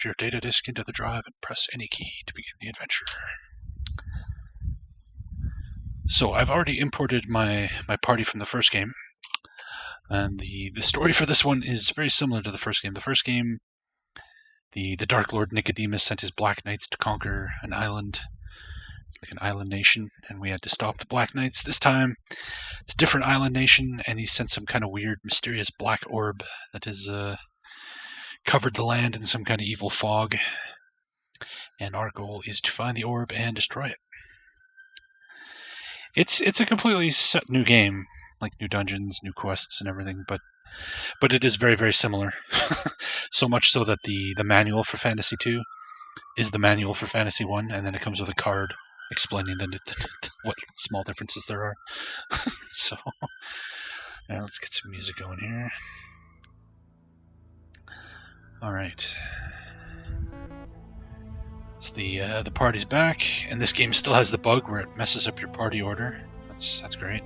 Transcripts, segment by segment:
your data disk into the drive and press any key to begin the adventure. So I've already imported my party from the first game, and the story for this one is very similar to the first game. The first game, the Dark Lord Nicodemus sent his Black Knights to conquer an island, like an island nation, and we had to stop the Black Knights. This time, it's a different island nation, and he sent some kind of weird, mysterious black orb that has covered the land in some kind of evil fog, and our goal is to find the orb and destroy it. It's a completely set new game, like new dungeons, new quests, and everything, but it is very, very similar. So much so that the manual for Phantasie 2 is the manual for Phantasie 1, and then it comes with a card explaining what small differences there are. So, now let's get some music going here. Alright. So the party's back, and this game still has the bug where it messes up your party order. That's great.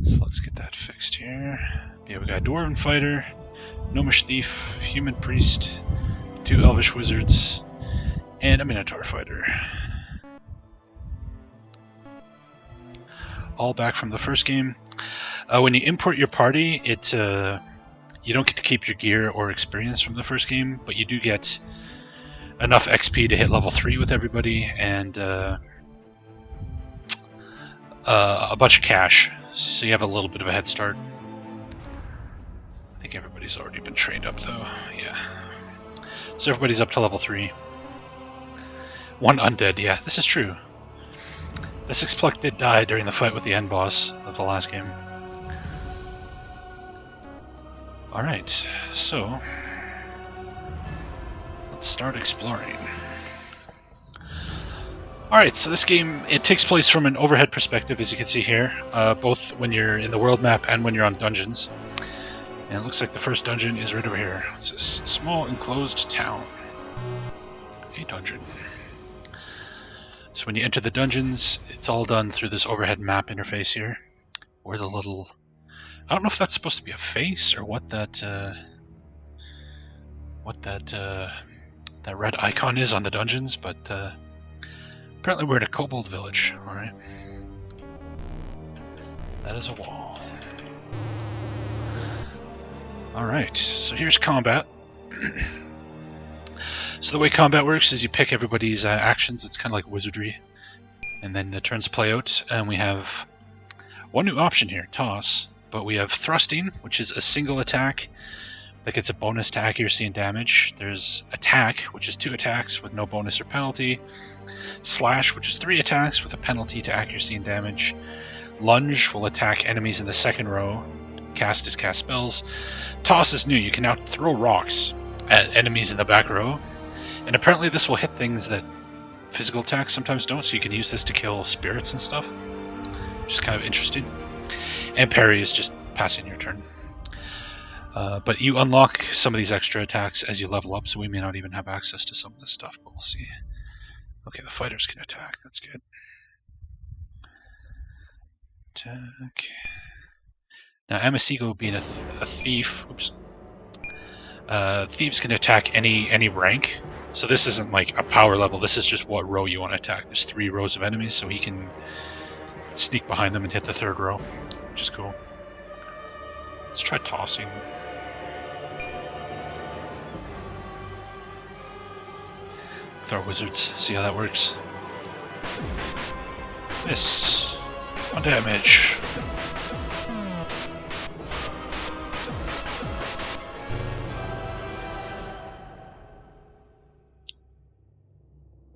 So let's get that fixed here. Yeah, we got a Dwarven Fighter, Gnomish Thief, Human Priest, 2 Elvish Wizards, and a Minotaur Fighter. All back from the first game. When you import your party, you don't get to keep your gear or experience from the first game, but you do get enough XP to hit level 3 with everybody, and a bunch of cash, so you have a little bit of a head start. I think everybody's already been trained up, though. Yeah. So everybody's up to level 3. 1 undead, yeah, this is true. The Sixpluck did die during the fight with the end boss of the last game. Alright, so let's start exploring. Alright, so this game, it takes place from an overhead perspective, as you can see here, both when you're in the world map and when you're on dungeons. And it looks like the first dungeon is right over here. It's a small enclosed town. A dungeon. So when you enter the dungeons, it's all done through this overhead map interface here, where the little... I don't know if that's supposed to be a face or what that red icon is on the dungeons, but apparently we're at a kobold village. All right, that is a wall. All right, so here's combat. So the way combat works is you pick everybody's actions. It's kind of like wizardry, and then the turns play out, and we have one new option here: toss. But we have thrusting, which is a single attack that gets a bonus to accuracy and damage. There's attack, which is 2 attacks with no bonus or penalty. Slash, which is 3 attacks with a penalty to accuracy and damage. Lunge will attack enemies in the second row. Cast is cast spells. Toss is new. You can now throw rocks at enemies in the back row. And apparently this will hit things that physical attacks sometimes don't, so you can use this to kill spirits and stuff, which is kind of interesting. And parry is just passing your turn. But you unlock some of these extra attacks as you level up, so we may not even have access to some of this stuff, but we'll see. Okay, the fighters can attack. That's good. Attack. Now, Amasigo being a thief... Oops. Thieves can attack any rank. So this isn't like a power level. This is just what row you want to attack. There's 3 rows of enemies, so he can sneak behind them and hit the 3rd row, which is cool. Let's try tossing. With our wizards, see how that works. Miss. 1 damage.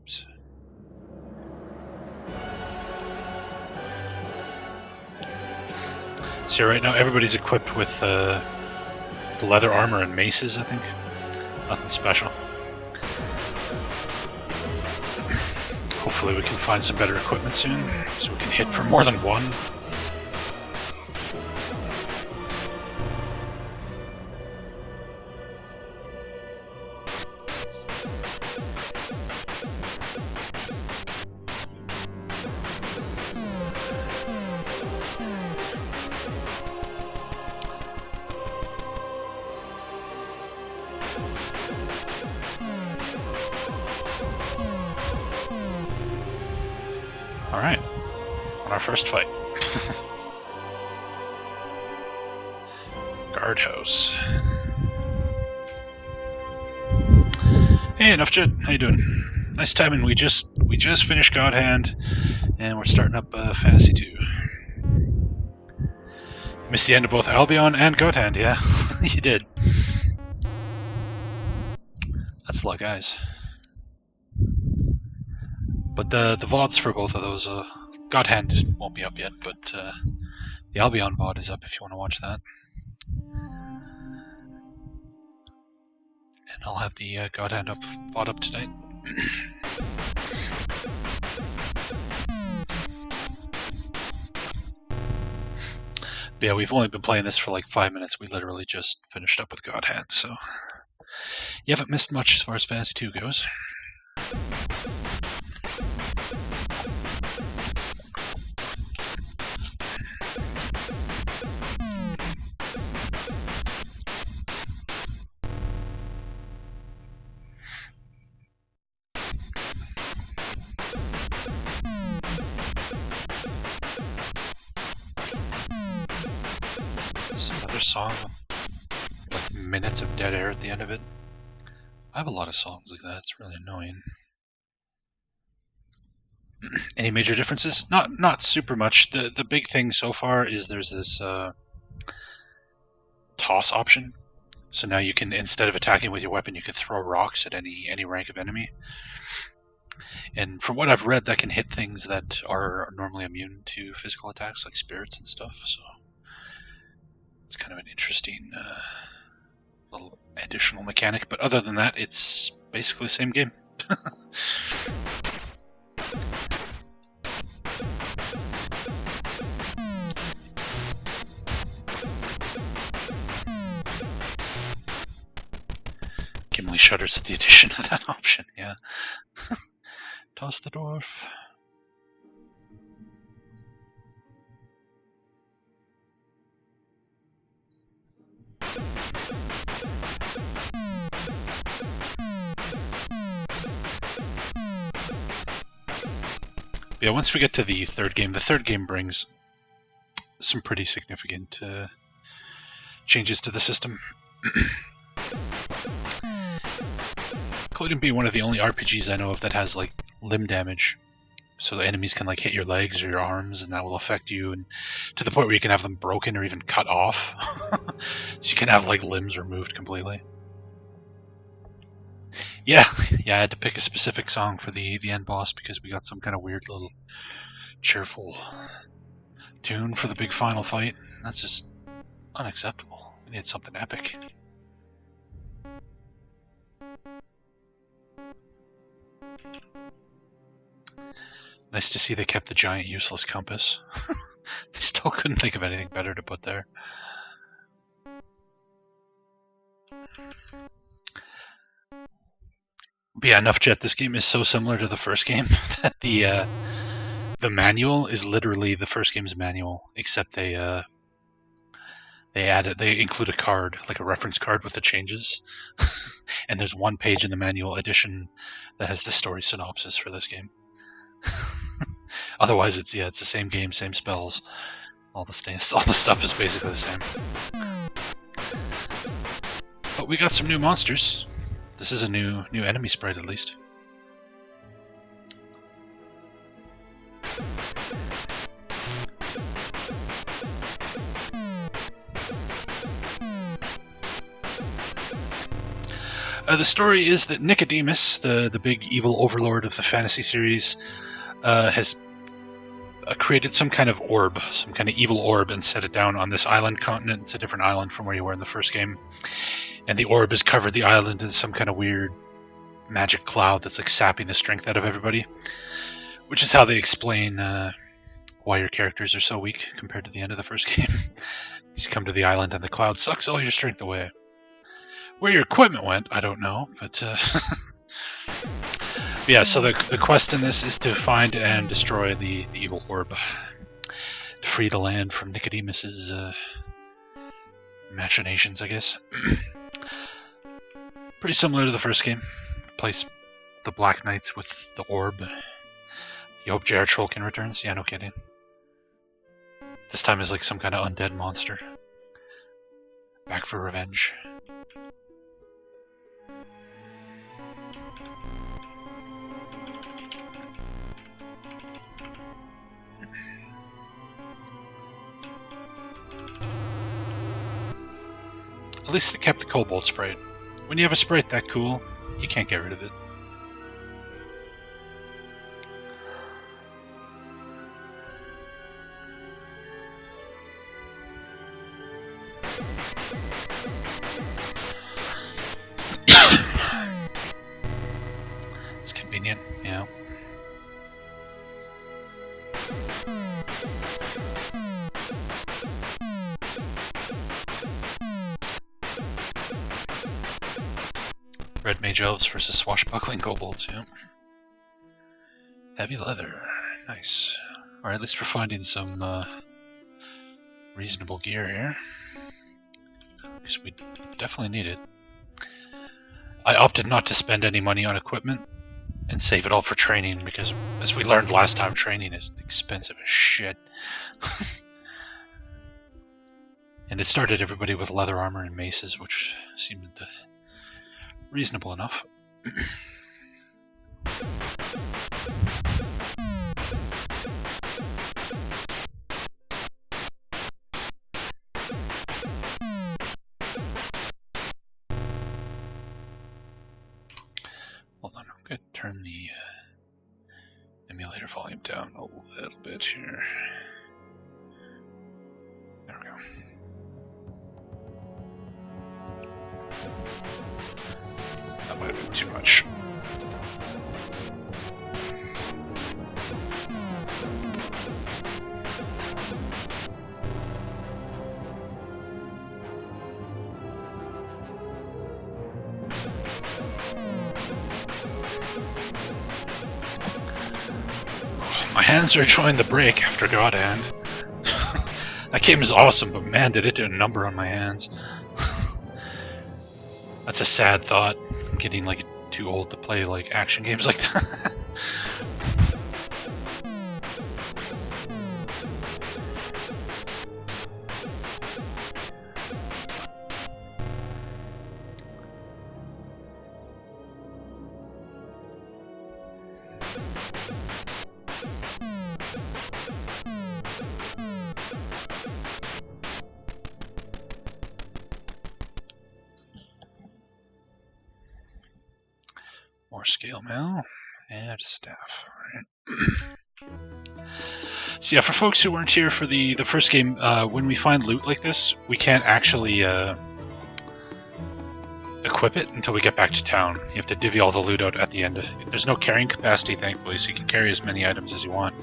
Oops. So right now everybody's equipped with the leather armor and maces, I think. Nothing special. Hopefully we can find some better equipment soon, so we can hit for more than 1. Alright, on our first fight. Guardhouse. Hey, enough jet. How you doing? Nice timing. We just finished God Hand, and we're starting up Phantasie 2. Missed the end of both Albion and God Hand. Yeah, you did. That's a lot, guys. But the VODs for both of those, God Hand won't be up yet, but the Albion VOD is up if you want to watch that. And I'll have the God Hand VOD up tonight. But yeah, we've only been playing this for like 5 minutes. We literally just finished up with God Hand, so you haven't missed much as far as Phantasie 2 goes. Some other song, like minutes of dead air at the end of it. I have a lot of songs like that. It's really annoying. Any major differences? Not super much. The big thing so far is there's this toss option. So now you can, instead of attacking with your weapon, you can throw rocks at any rank of enemy. And from what I've read, that can hit things that are normally immune to physical attacks, like spirits and stuff. So it's kind of an interesting little additional mechanic. But other than that, it's basically the same game. Gimli shudders at the addition of that option, yeah. Toss the dwarf. Yeah, once we get to the third game brings some pretty significant changes to the system. Including being one of the only RPGs I know of that has like limb damage. So the enemies can like hit your legs or your arms, and that will affect you, and to the point where you can have them broken or even cut off. So you can have like limbs removed completely. Yeah, I had to pick a specific song for the end boss because we got some kind of weird little cheerful tune for the big final fight. That's just unacceptable. We need something epic. Nice to see they kept the giant useless compass. They still couldn't think of anything better to put there. But yeah, enough jet. This game is so similar to the first game that the manual is literally the first game's manual, except they include a card, like a reference card with the changes. And there's one page in the manual edition that has the story synopsis for this game. Otherwise, it's the same game, same spells. All the stuff is basically the same. But we got some new monsters. This is a new enemy sprite, at least. The story is that Nicodemus, the big evil overlord of the Phantasie series, has created some kind of orb, some kind of evil orb, and set it down on this island continent. It's a different island from where you were in the first game. And the orb has covered the island in some kind of weird magic cloud that's like sapping the strength out of everybody. Which is how they explain why your characters are so weak compared to the end of the first game. You come to the island and the cloud sucks all your strength away. Where your equipment went, I don't know, but yeah, so the quest in this is to find and destroy the evil orb. To free the land from Nicodemus's machinations, I guess. Pretty similar to the first game. Replace the Black Knights with the Orb. You hope Jared Trollkin returns? Yeah, no kidding. This time is like some kind of undead monster. Back for revenge. At least they kept the Cobalt Sprite. When you have a sprite that cool, you can't get rid of it. It's convenient, yeah. Red Mage Elves versus Swashbuckling Kobolds, yeah. Heavy leather, nice. Or at least we're finding some reasonable gear here. Because we definitely need it. I opted not to spend any money on equipment and save it all for training because, as we learned last time, training is expensive as shit. And it started everybody with leather armor and maces, which seemed reasonable enough. Hold on, I'm going to turn the emulator volume down a little bit here. There we go. That might have been too much. My hands are showing the break after God Hand. That game is awesome, but man, did it do a number on my hands. That's a sad thought. I'm getting like too old to play like action games like that. More scale mail and staff. Alright. So yeah, for folks who weren't here for the first game, when we find loot like this, we can't actually equip it until we get back to town. You have to divvy all the loot out at the end. There's no carrying capacity, thankfully, so you can carry as many items as you want.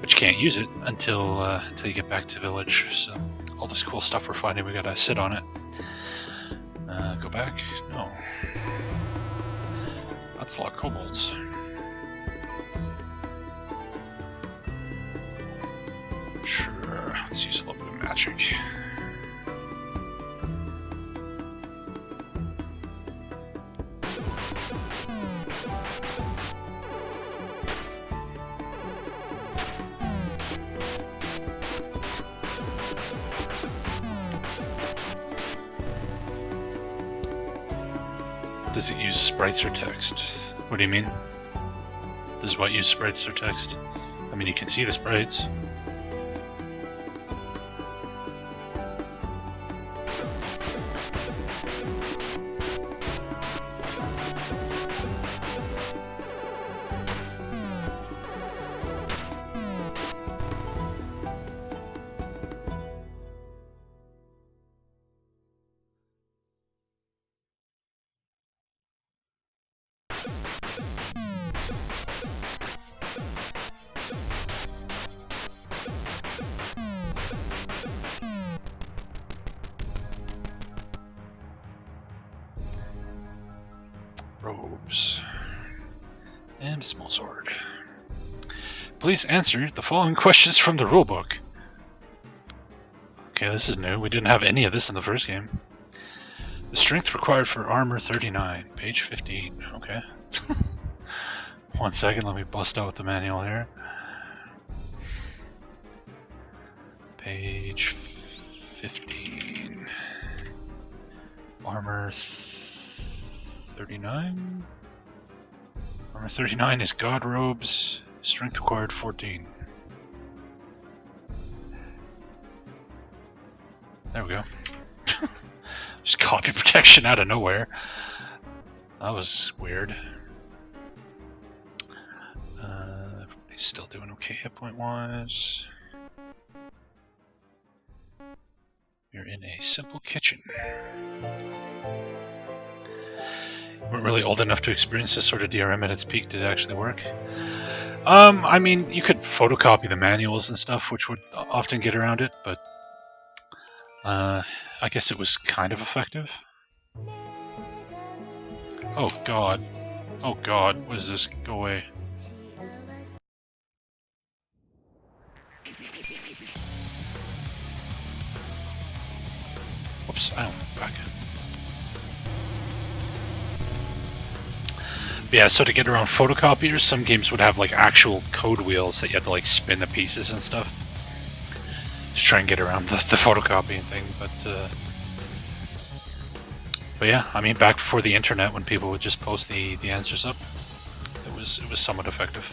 But you can't use it until you get back to village. So all this cool stuff we're finding, we gotta sit on it. Go back? No. That's a lot of kobolds. Sure, let's use a little bit of magic. Does it use sprites or text? What do you mean? Does what use sprites or text? I mean, you can see the sprites. Robes. And a small sword. Please answer the following questions from the rulebook. Okay, this is new. We didn't have any of this in the first game. The strength required for armor 39, page 15. Okay. 1 second, let me bust out the manual here. Page 15. Armor 39? Armor 39 is God robes. Strength required 14. There we go. Just copy protection out of nowhere. That was weird. Everybody's still doing okay hit point wise. You're in a simple kitchen. We're really old enough to experience this sort of DRM at its peak. Did it actually work? I mean, you could photocopy the manuals and stuff, which would often get around it, but I guess it was kind of effective. Oh god. Oh god, what is this? Go away. Whoops, I don't back. Yeah, so to get around photocopiers, some games would have like actual code wheels that you had to like spin the pieces and stuff. Just try and get around the photocopying thing, but yeah, I mean, back before the internet, when people would just post the answers up, it was somewhat effective.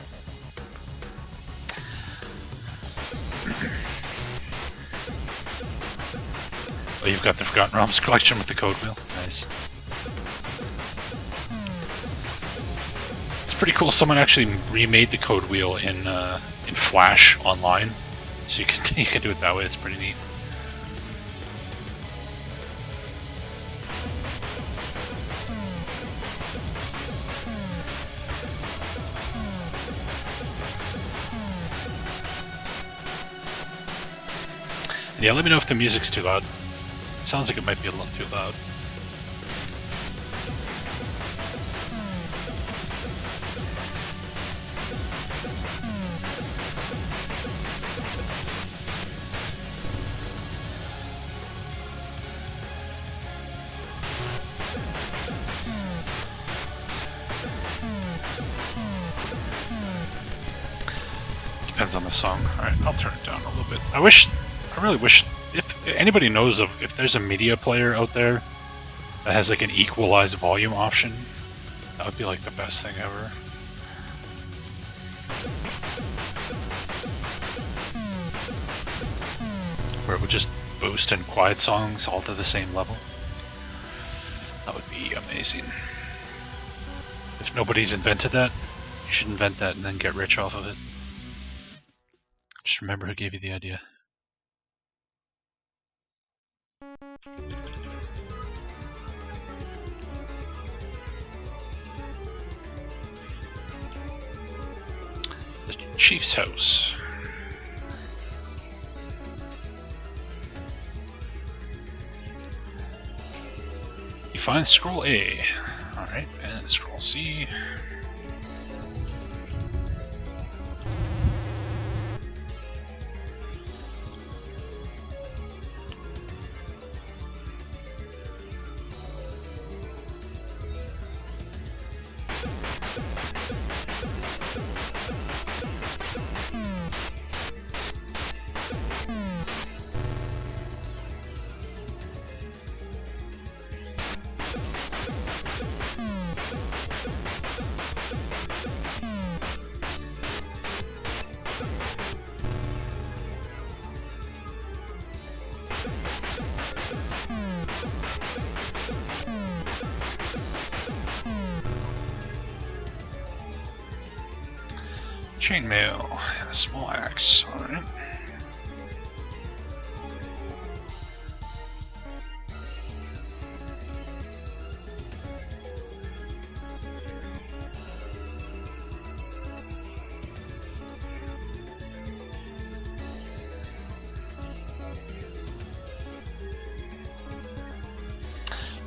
Oh, you've got the Forgotten Realms collection with the code wheel. Nice. It's pretty cool. Someone actually remade the code wheel in Flash online, so you can do it that way. It's pretty neat. Yeah, let me know if the music's too loud. It sounds like it might be a little too loud. Depends on the song. Alright, I'll turn it down a little bit. I really wish, if anybody knows of, if there's a media player out there that has like an equalized volume option, that would be like the best thing ever. Where it would just boost and quiet songs all to the same level. That would be amazing. If nobody's invented that, you should invent that and then get rich off of it. Just remember who gave you the idea. The Chief's house. You find scroll A. Alright, and scroll C. Chainmail and a small axe. Alright.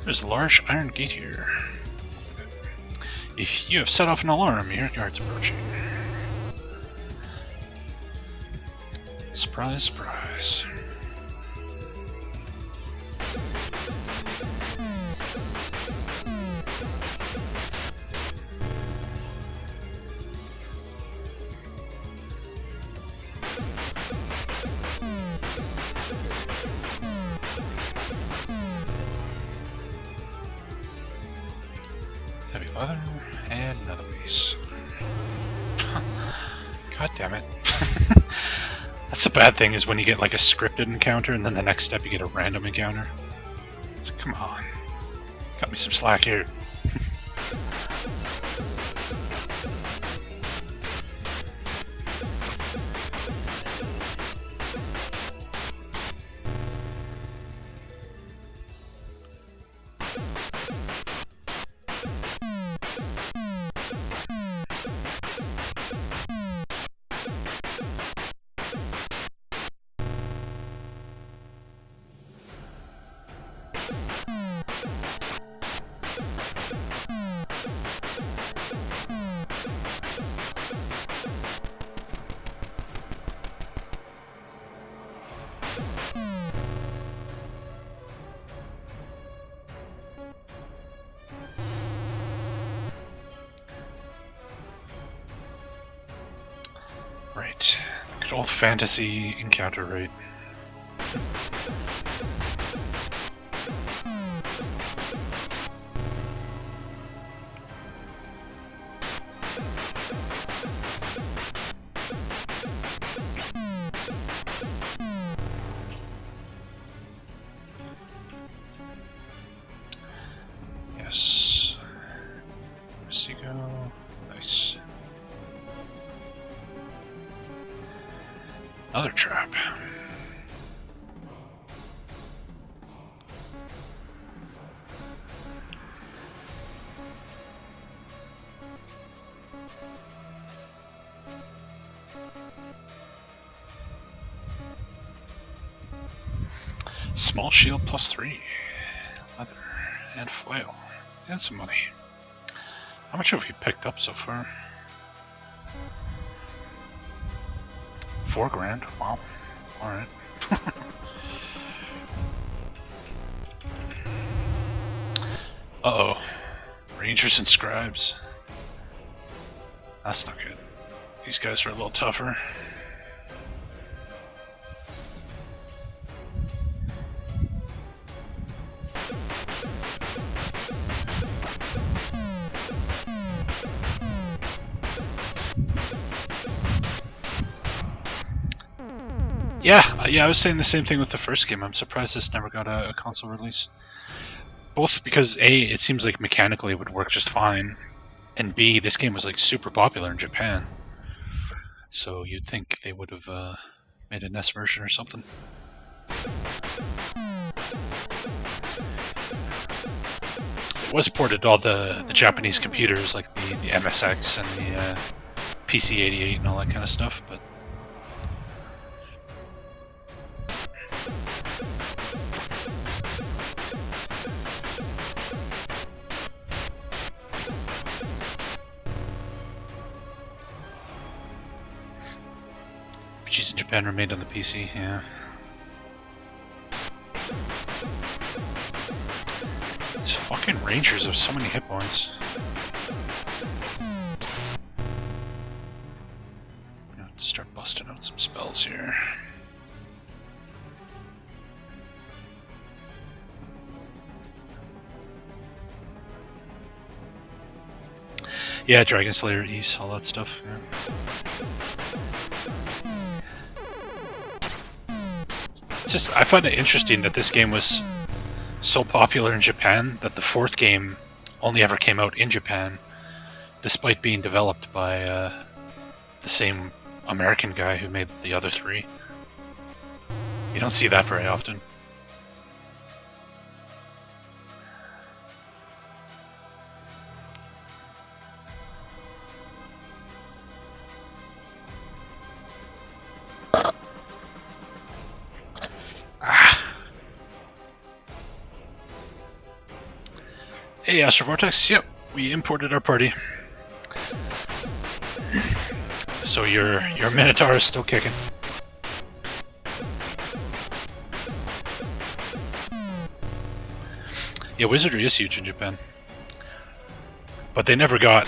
There's a large iron gate here. If you have set off an alarm, your guard's approaching. Surprise, surprise. Heavy leather, and another piece. God damn it. That's a bad thing, is when you get like a scripted encounter and then the next step you get a random encounter. It's like, come on. Cut me some slack here. Right. Good old Phantasie encounter rate. Yes. Where's he go? Nice. Another trap. Small shield +3. Leather and flail. And some money. How much have we picked up so far? 4 grand. Wow. Alright. Uh-oh. Rangers and scribes. That's not good. These guys are a little tougher. Yeah, I was saying the same thing with the first game. I'm surprised this never got a console release. Both because A, it seems like mechanically it would work just fine, and B, this game was like super popular in Japan. So you'd think they would have made a NES version or something. It was ported to all the Japanese computers, like the MSX and the PC-88 and all that kind of stuff, but in Japan were made on the PC, yeah. These fucking Rangers have so many hit points. I'm gonna have to start busting out some spells here. Yeah, Dragon Slayer, East, all that stuff, yeah. It's just, I find it interesting that this game was so popular in Japan that the 4th game only ever came out in Japan, despite being developed by the same American guy who made the other 3. You don't see that very often. Hey, Astro Vortex. Yep, we imported our party. So your Minotaur is still kicking. Yeah, wizardry is huge in Japan. But they never got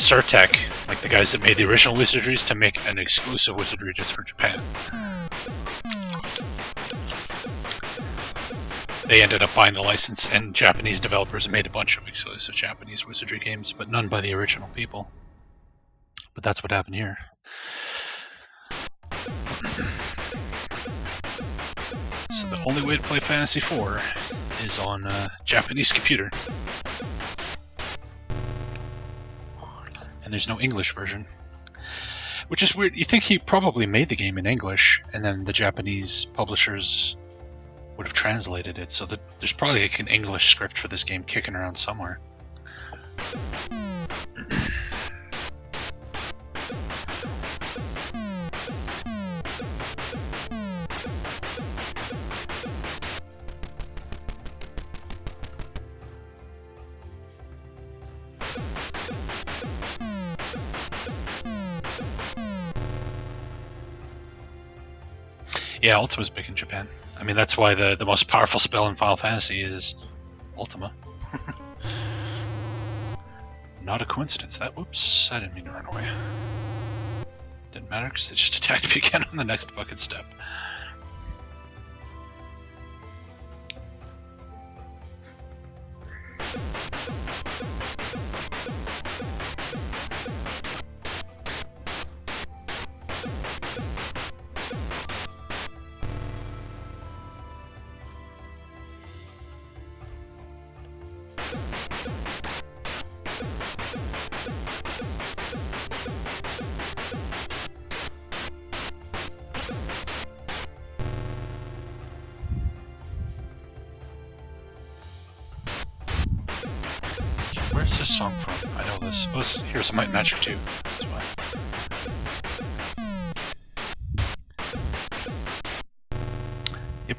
Surtech, like the guys that made the original wizardries, to make an exclusive wizardry just for Japan. They ended up buying the license, and Japanese developers made a bunch of exclusive Japanese wizardry games, but none by the original people. But that's what happened here. So the only way to play Phantasy 4 is on a Japanese computer. And there's no English version. Which is weird. You think he probably made the game in English, and then the Japanese publishers would have translated it, so that there's probably like an English script for this game kicking around somewhere. Yeah, Ultima's big in Japan. I mean, that's why the most powerful spell in Final Fantasy is Ultima. Not a coincidence. Whoops, I didn't mean to run away. Didn't matter, because they just attacked me again on the next fucking step. Where's this song from? I know this. Oh, here's Might and Magic 2. That's why. Yep.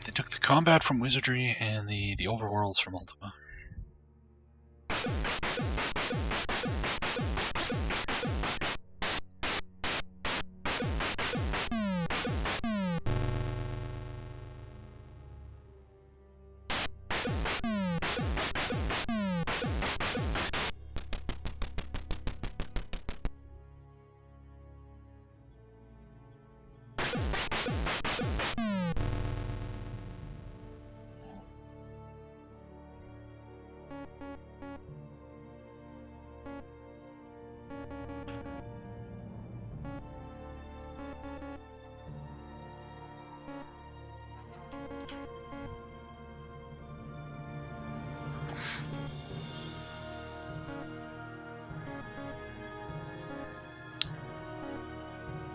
They took the combat from Wizardry and the overworlds from Ultima.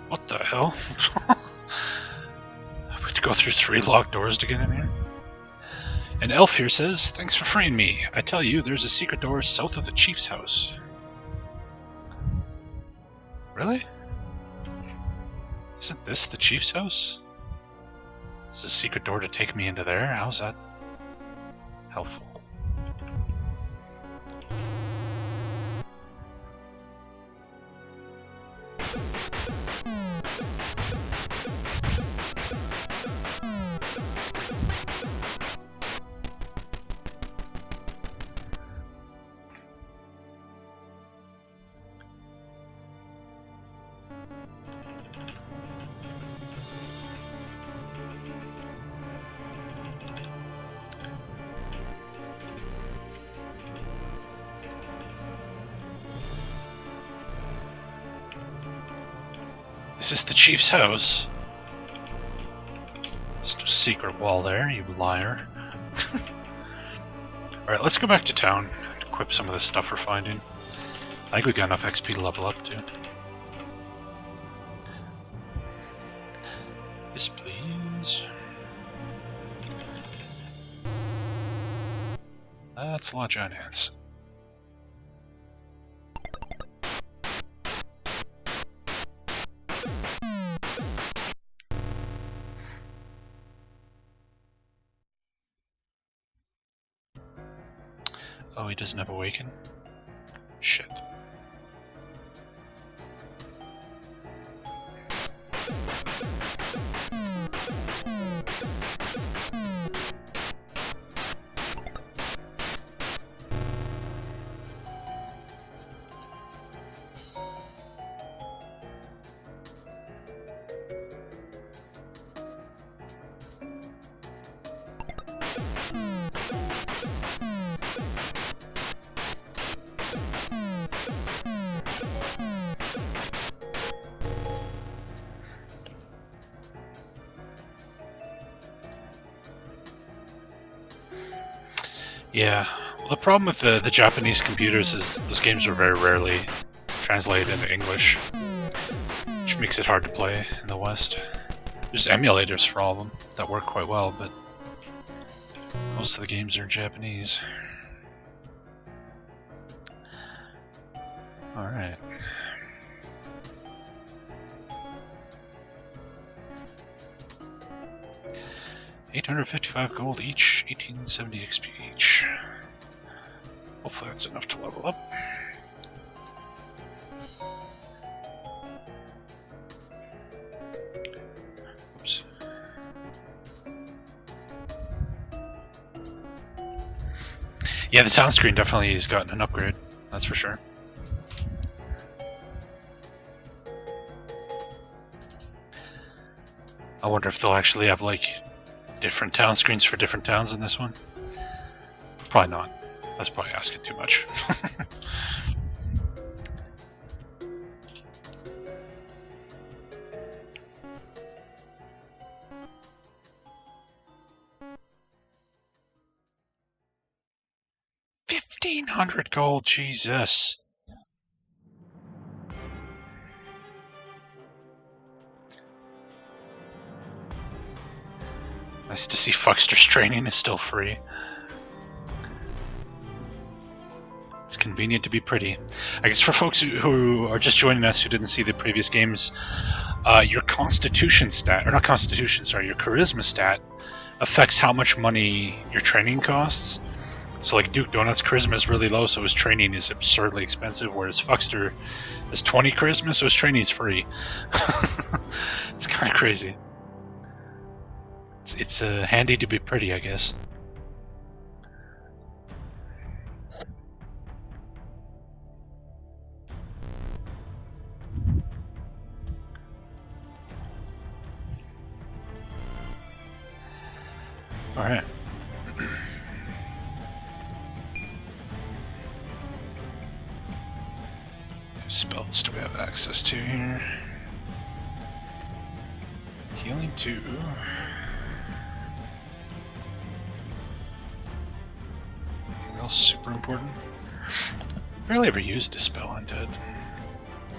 What the hell? I have to go through 3 locked doors to get in here? An elf here says, "Thanks for freeing me. I tell you, there's a secret door south of the chief's house." Really? Isn't this the chief's house? Is a secret door to take me into there? How's that helpful? Is this the chief's house? There's no secret wall there, you liar. Alright, let's go back to town and equip some of this stuff we're finding. I think we got enough XP to level up too. Yes, please. That's a lot of giant ants. Oh, he doesn't have Awaken? Shit. Yeah, well, the problem with the Japanese computers is those games are very rarely translated into English, which makes it hard to play in the West. There's emulators for all of them that work quite well, but most of the games are in Japanese. Alright. $855 gold each, 1870 XP each. Hopefully that's enough to level up. Oops. Yeah, the town screen definitely has gotten an upgrade, that's for sure. I wonder if they'll actually have, like, different town screens for different towns in this one. Probably not. That's probably asking too much. $1,500 gold, Jesus. Nice to see Fuckster's training is still free. It's convenient to be pretty. I guess for folks who are just joining us who didn't see the previous games, your constitution stat, or not constitution, sorry, your charisma stat affects how much money your training costs. So like Duke Donut's charisma is really low, so his training is absurdly expensive, whereas Fuckster has 20 charisma, so his training is free. It's kind of crazy. It's handy to be pretty, I guess. Alright. Spells do we have access to here? Healing 2. Anything else super important? Barely ever used Dispel Undead.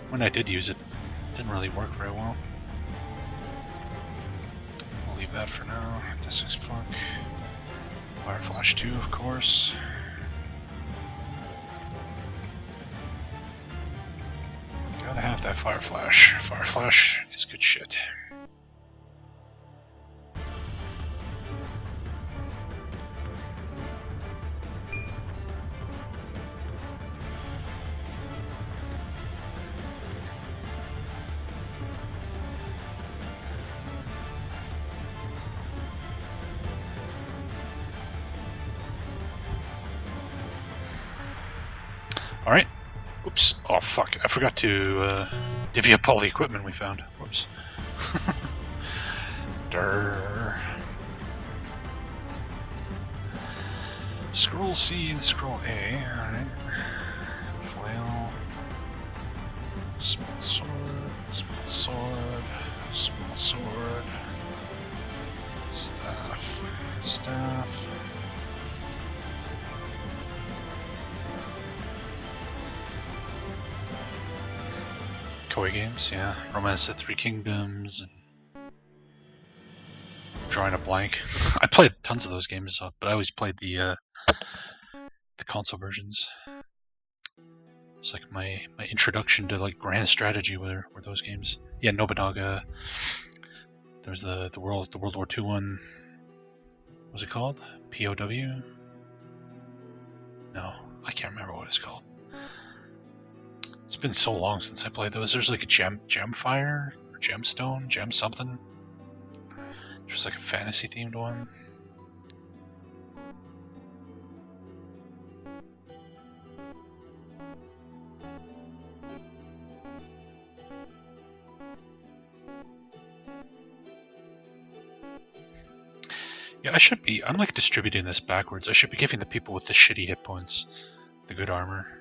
When I did use it, it didn't really work very well. We'll leave that for now. Discs Plunk. Fire Flash 2, of course. Gotta have that Fire Flash. Fire Flash is good shit. Alright. Oops. Oh, fuck. I forgot to divvy up all the equipment we found. Whoops. Durr. Scroll C and Scroll A. Alright. Flail. Small sword. Small sword. Small sword. Staff. Staff. Koei games, yeah. Romance of the Three Kingdoms, and drawing a blank. I played tons of those games, but I always played the console versions. It's like my introduction to like grand strategy were those games. Yeah, Nobunaga. There's the World War II one. What was it called? POW? No, I can't remember what it's called. It's been so long since I played those. There's like a Gemfire, or Gemstone, Gem something. There's like a fantasy themed one. Yeah, I should be. I'm like distributing this backwards. I should be giving the people with the shitty hit points the good armor.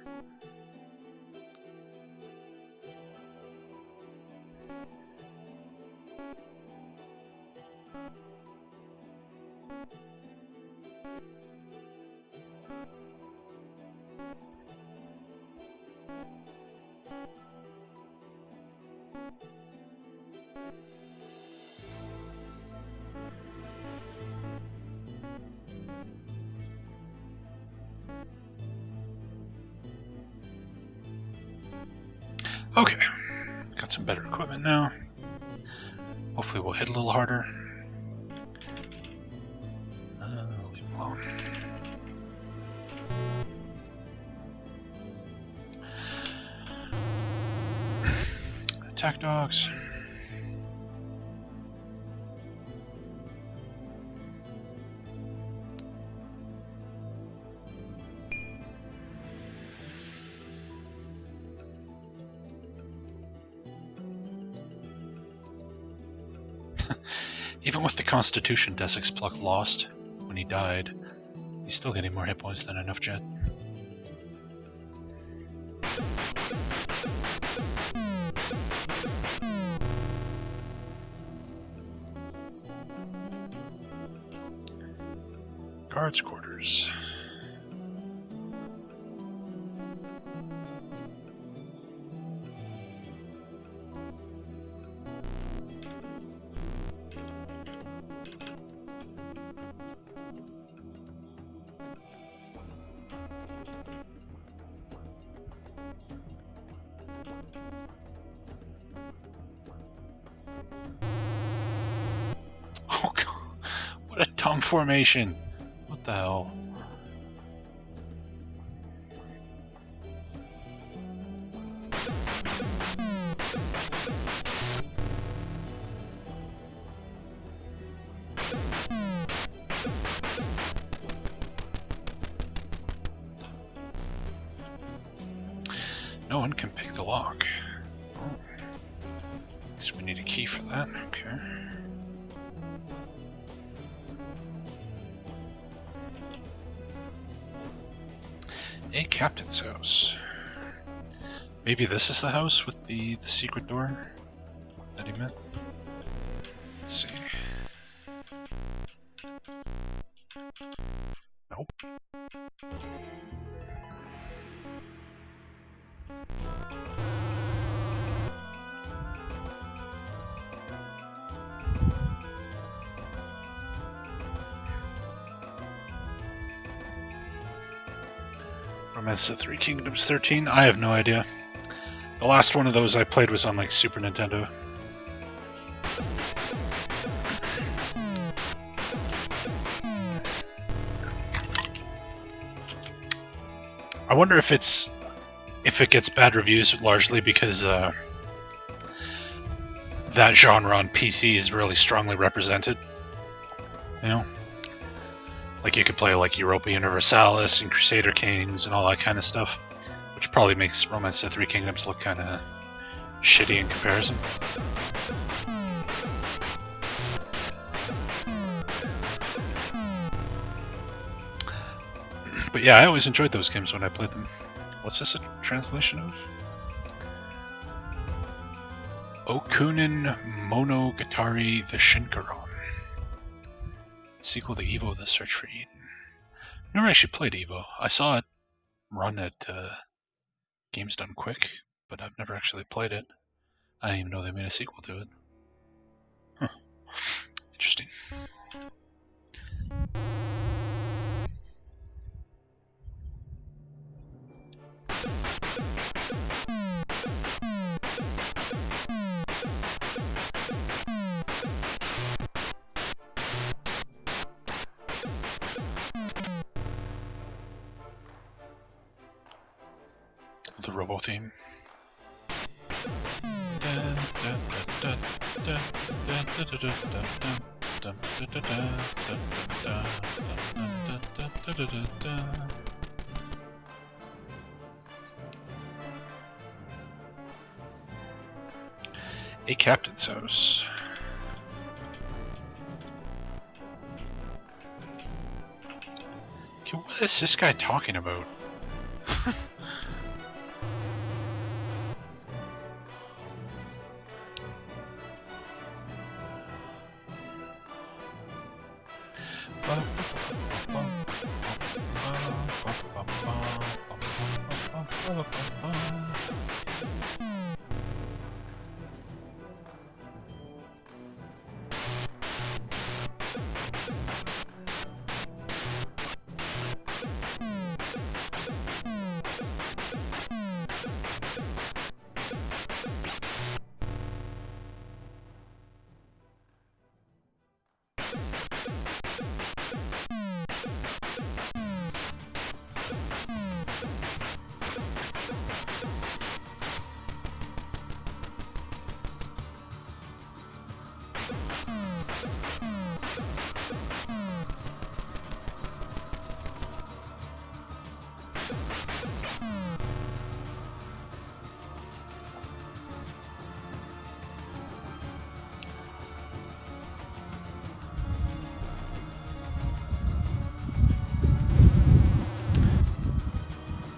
Okay, got some better equipment now. Hopefully we'll hit a little harder. Leave it alone. Attack dogs. Even with the Constitution Desik's Pluck lost when he died, he's still getting more hit points than enough jet. Guards' quarters. Oh god, what a dumb formation. What the hell? No one can pick the lock. Oh. Guess we need a key for that. Okay. A captain's house. Maybe this is the house with the secret door that he meant? Let's see. Nope. Romance of the Three Kingdoms 13? I have no idea. The last one of those I played was on like Super Nintendo. I wonder if it gets bad reviews largely because that genre on PC is really strongly represented. You know? Like you could play like Europa Universalis and Crusader Kings and all that kind of stuff, which probably makes Romance of the Three Kingdoms look kind of shitty in comparison. But yeah, I always enjoyed those games when I played them. What's this a translation of? Okunin Monogatari the Shinkaron. Sequel to Evo, The Search for Eden. Never actually played Evo. I saw it run at Games Done Quick, but I've never actually played it. I didn't even know they made a sequel to it. Huh. Interesting. The Robo theme. A captain's house. What is this guy talking about?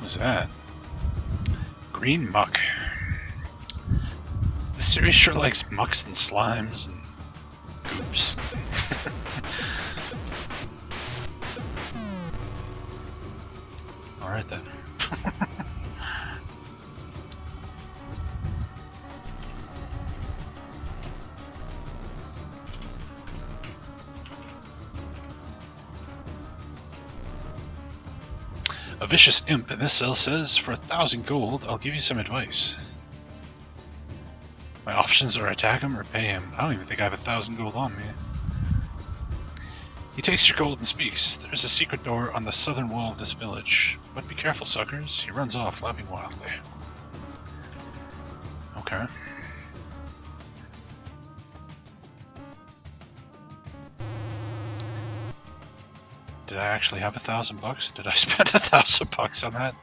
What's that? Green muck. The series sure likes mucks and slimes and goops. Alright then. A vicious imp in this cell says, for 1,000 gold, I'll give you some advice. My options are attack him or pay him. I don't even think I have 1,000 gold on me. He takes your gold and speaks. There's a secret door on the southern wall of this village. But be careful, suckers. He runs off, laughing wildly. Okay. Did I actually have 1,000 bucks? Did I spend 1,000 bucks on that?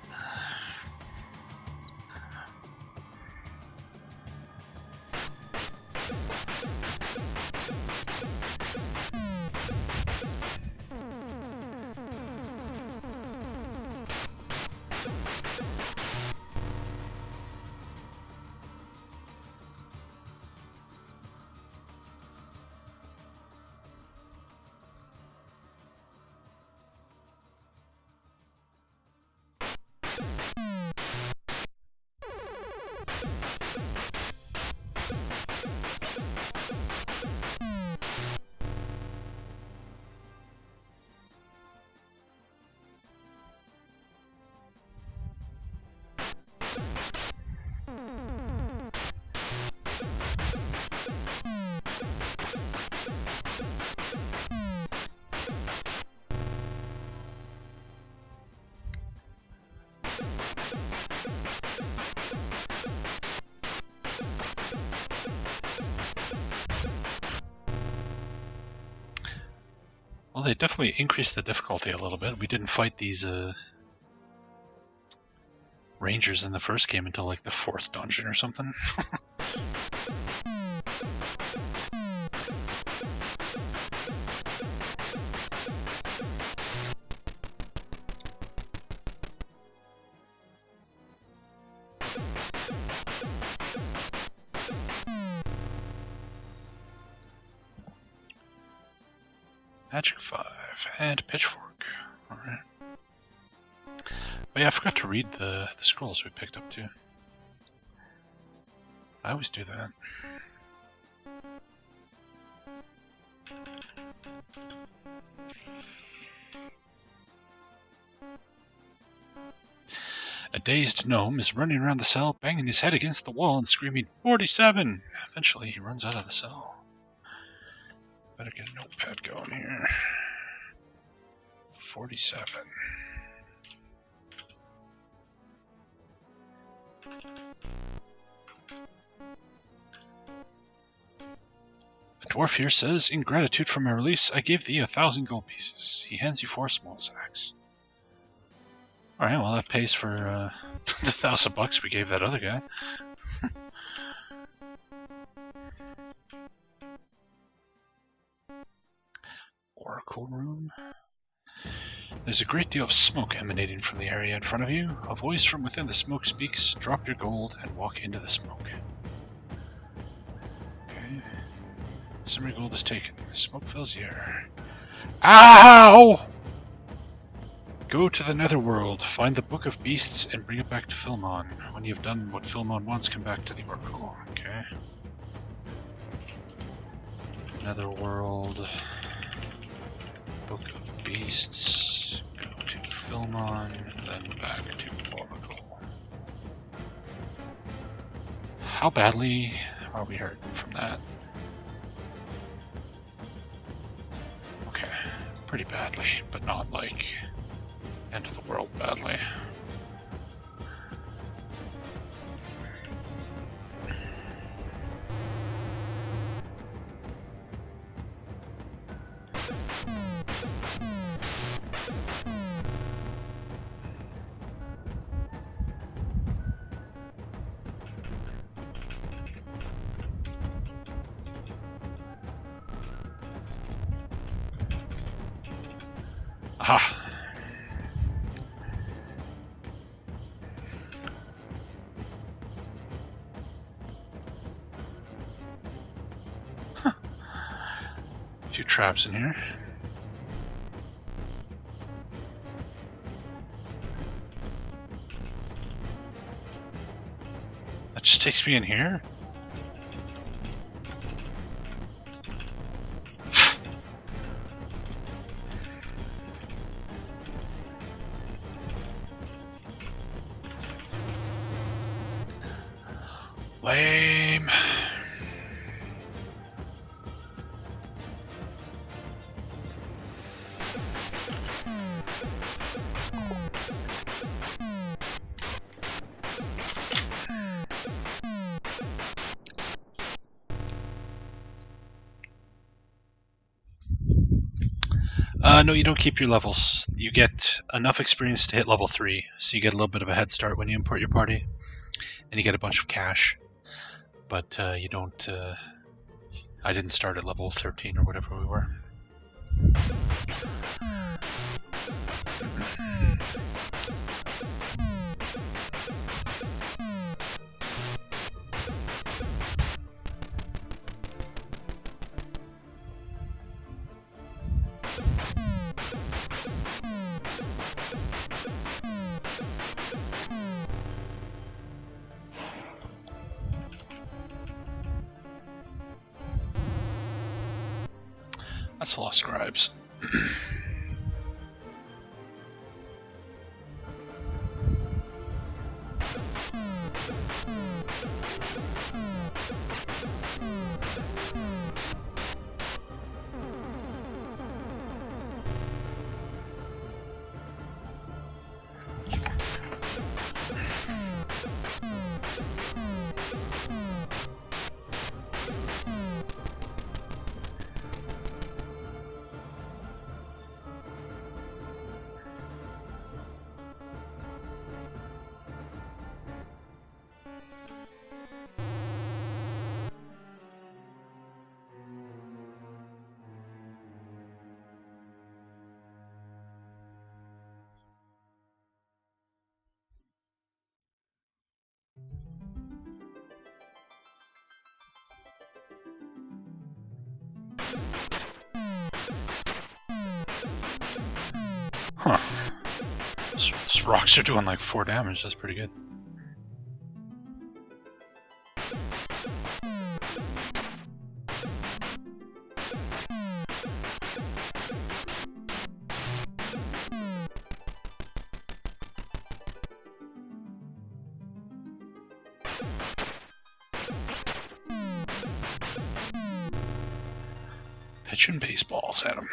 Well, they definitely increased the difficulty a little bit. We didn't fight these rangers in the first game until like the 4th dungeon or something. Magic 5 and pitchfork. Alright. Oh yeah, I forgot to read the scrolls we picked up too. I always do that. A dazed gnome is running around the cell, banging his head against the wall and screaming, 47! Eventually he runs out of the cell. Better get a notepad going here. 47. A dwarf here says, in gratitude for my release, I gave thee 1,000 gold pieces. He hands you 4 small sacks. Alright, well that pays for the 1,000 bucks we gave that other guy. Oracle room. There's a great deal of smoke emanating from the area in front of you. A voice from within the smoke speaks. Drop your gold and walk into the smoke. Okay. Summary gold is taken. Smoke fills the air. Ow! Go to the netherworld, find the Book of Beasts, and bring it back to Philmon. When you've done what Philmon wants, come back to the Oracle. Okay. Netherworld. Book of Beasts. Go to Philmon, then back to Oracle. How badly are we hurt from that? Okay. Pretty badly, but not like end of the world badly. Aha! A few traps in here. That just takes me in here? Lame. No, you don't keep your levels. You get enough experience to hit level 3, so you get a little bit of a head start when you import your party, and you get a bunch of cash. But you don't... I didn't start at level 13 or whatever we were. That's a lot of scribes. Huh. These rocks are doing like 4 damage, that's pretty good. Pitching baseballs at him.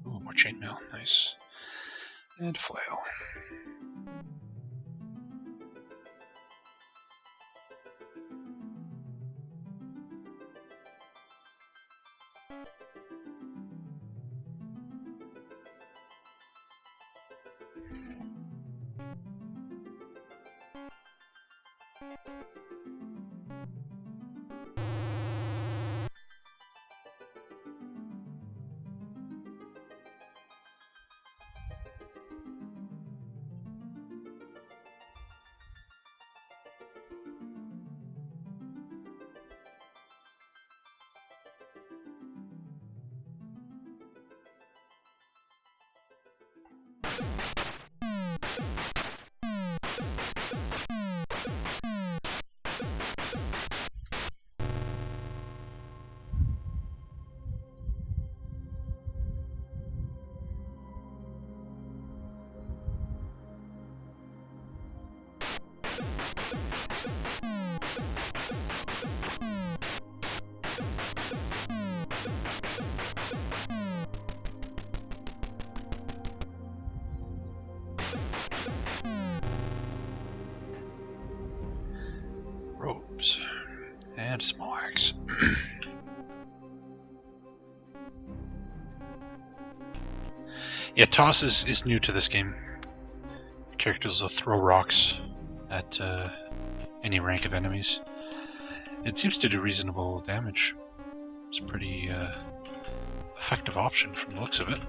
Ooh, more chainmail, nice. And flail. Robes. And a small axe. Yeah, toss is new to this game. Characters will throw rocks at any rank of enemies. It seems to do reasonable damage. It's a pretty effective option from the looks of it.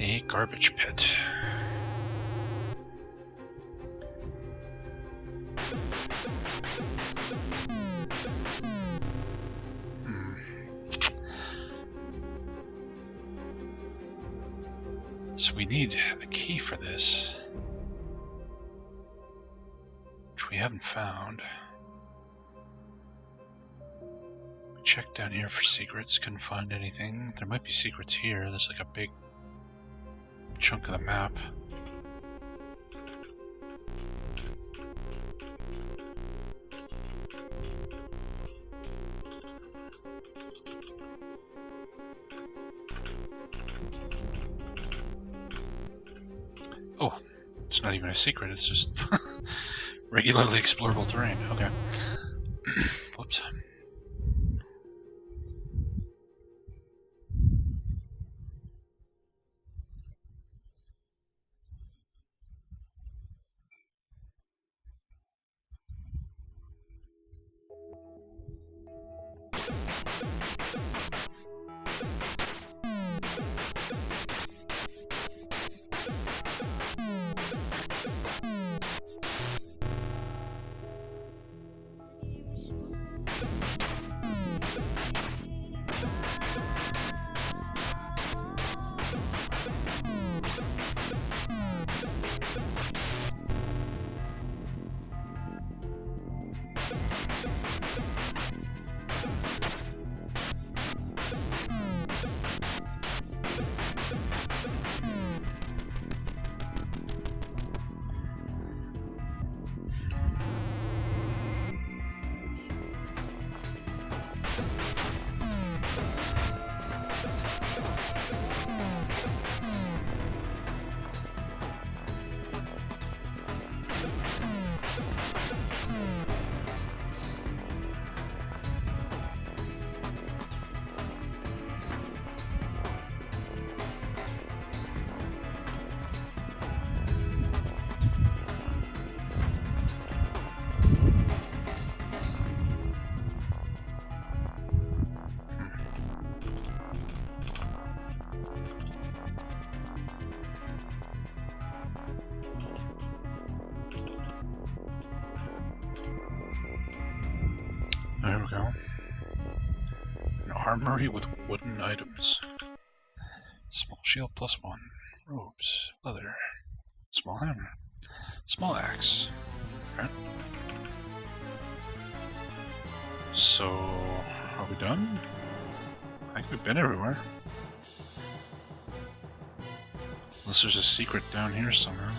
A garbage pit. So we need a key for this, which we haven't found. We checked down here for secrets, couldn't find anything. There might be secrets here. There's like a big chunk of the map. Oh, it's not even a secret, it's just regularly explorable terrain. Okay. Whoops. There we go. An armory with wooden items. Small shield +1. Robes. Leather. Small hammer. Small axe. Okay. So, are we done? I think we've been everywhere. Unless there's a secret down here somewhere.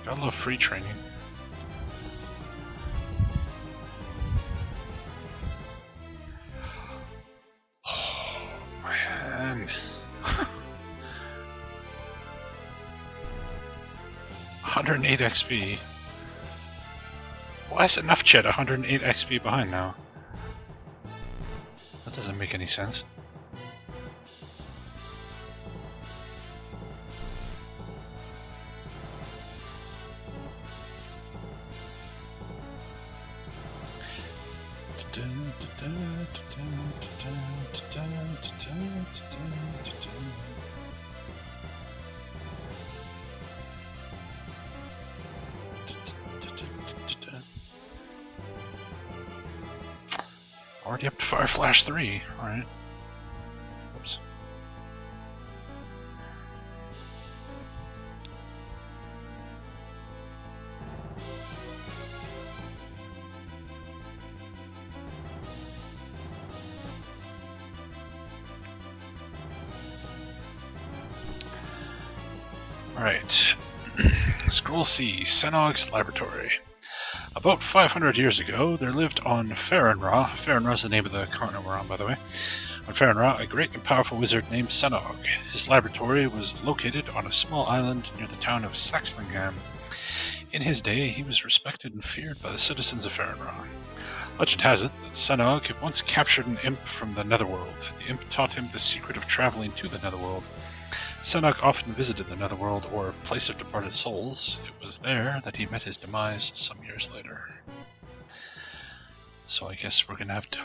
Got a little free training. Oh, man. 108 XP. Why is enough Chet 108 XP behind now? That doesn't make any sense. Already up to Fire Flash 3, alright. Oops. Alright. Scroll C, Senog's Laboratory. About 500 years ago, there lived on Farinra. Farinra is the name of the continent we're on, by the way. On Farinra, a great and powerful wizard named Senog. His laboratory was located on a small island near the town of Saxlingham. In his day, he was respected and feared by the citizens of Farinra. Legend has it that Senog once captured an imp from the Netherworld. The imp taught him the secret of traveling to the Netherworld. Senog often visited the Netherworld, or place of departed souls. It was there that he met his demise some years later. So I guess we're gonna have to,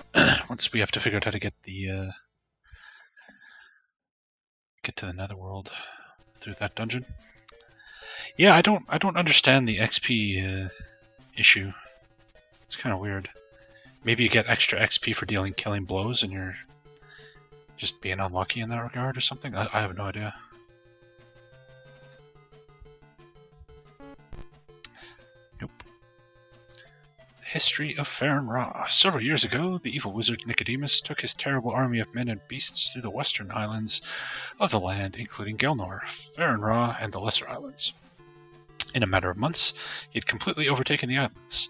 once we have to figure out how to get the, get to the Netherworld through that dungeon. Yeah, I don't understand the XP issue. It's kind of weird. Maybe you get extra XP for dealing killing blows, and you're just being unlucky in that regard, or something. I have no idea. Nope. The history of Farinra. Several years ago, the evil wizard Nicodemus took his terrible army of men and beasts through the western islands of the land, including Gelnor, Farinra, and the Lesser Islands. In a matter of months, he had completely overtaken the islands.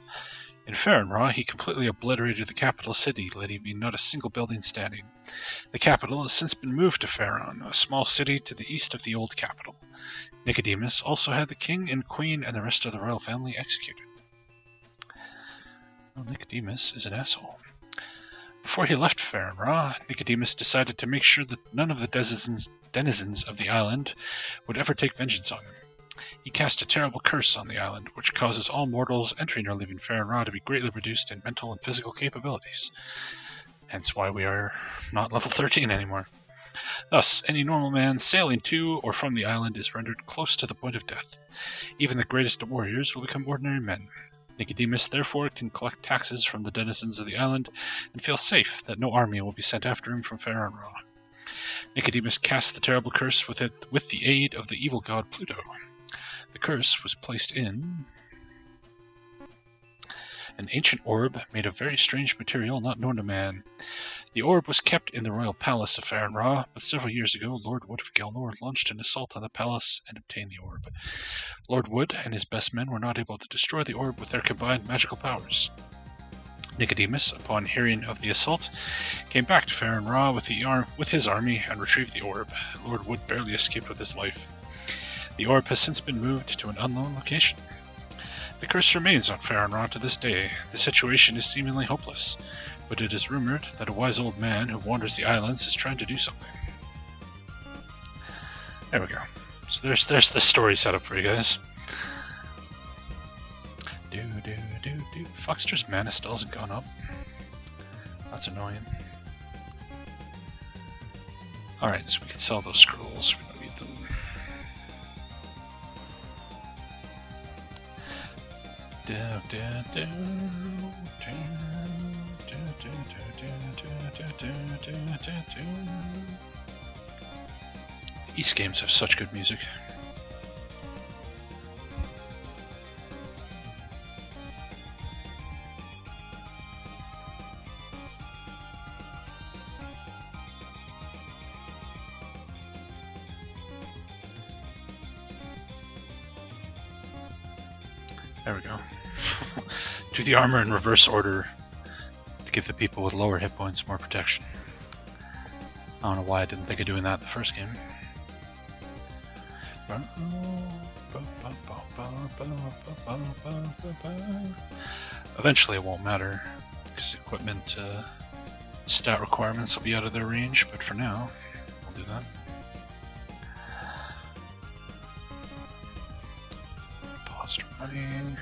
In Farinra, he completely obliterated the capital city, leaving not a single building standing. The capital has since been moved to Faron, a small city to the east of the old capital. Nicodemus also had the king and queen and the rest of the royal family executed. Well, Nicodemus is an asshole. Before he left Farinra, Nicodemus decided to make sure that none of the denizens of the island would ever take vengeance on him. He cast a terrible curse on the island, which causes all mortals entering or leaving Farinra to be greatly reduced in mental and physical capabilities. Hence why we are not level 13 anymore. Thus, any normal man sailing to or from the island is rendered close to the point of death. Even the greatest of warriors will become ordinary men. Nicodemus, therefore, can collect taxes from the denizens of the island and feel safe that no army will be sent after him from Farinra. Nicodemus cast the terrible curse with the aid of the evil god Pluto. The curse was placed in an ancient orb made of very strange material not known to man. The orb was kept in the royal palace of Farinra, but several years ago Lord Wood of Gelnor launched an assault on the palace and obtained the orb. Lord Wood and his best men were not able to destroy the orb with their combined magical powers. Nicodemus, upon hearing of the assault, came back to Farinra with his army and retrieved the orb. Lord Wood barely escaped with his life. The orb has since been moved to an unknown location. The curse remains on Farinra to this day. The situation is seemingly hopeless, but it is rumored that a wise old man who wanders the islands is trying to do something. There we go. So there's the story set up for you guys. Foxter's mana still hasn't gone up. That's annoying. Alright, so we can sell those scrolls. We don't need them. East games have such good music. There we go. Do the armor in reverse order to give the people with lower hit points more protection. I don't know why I didn't think of doing that in the first game. Eventually it won't matter, because equipment stat requirements will be out of their range, but for now, we'll do that. Pause running.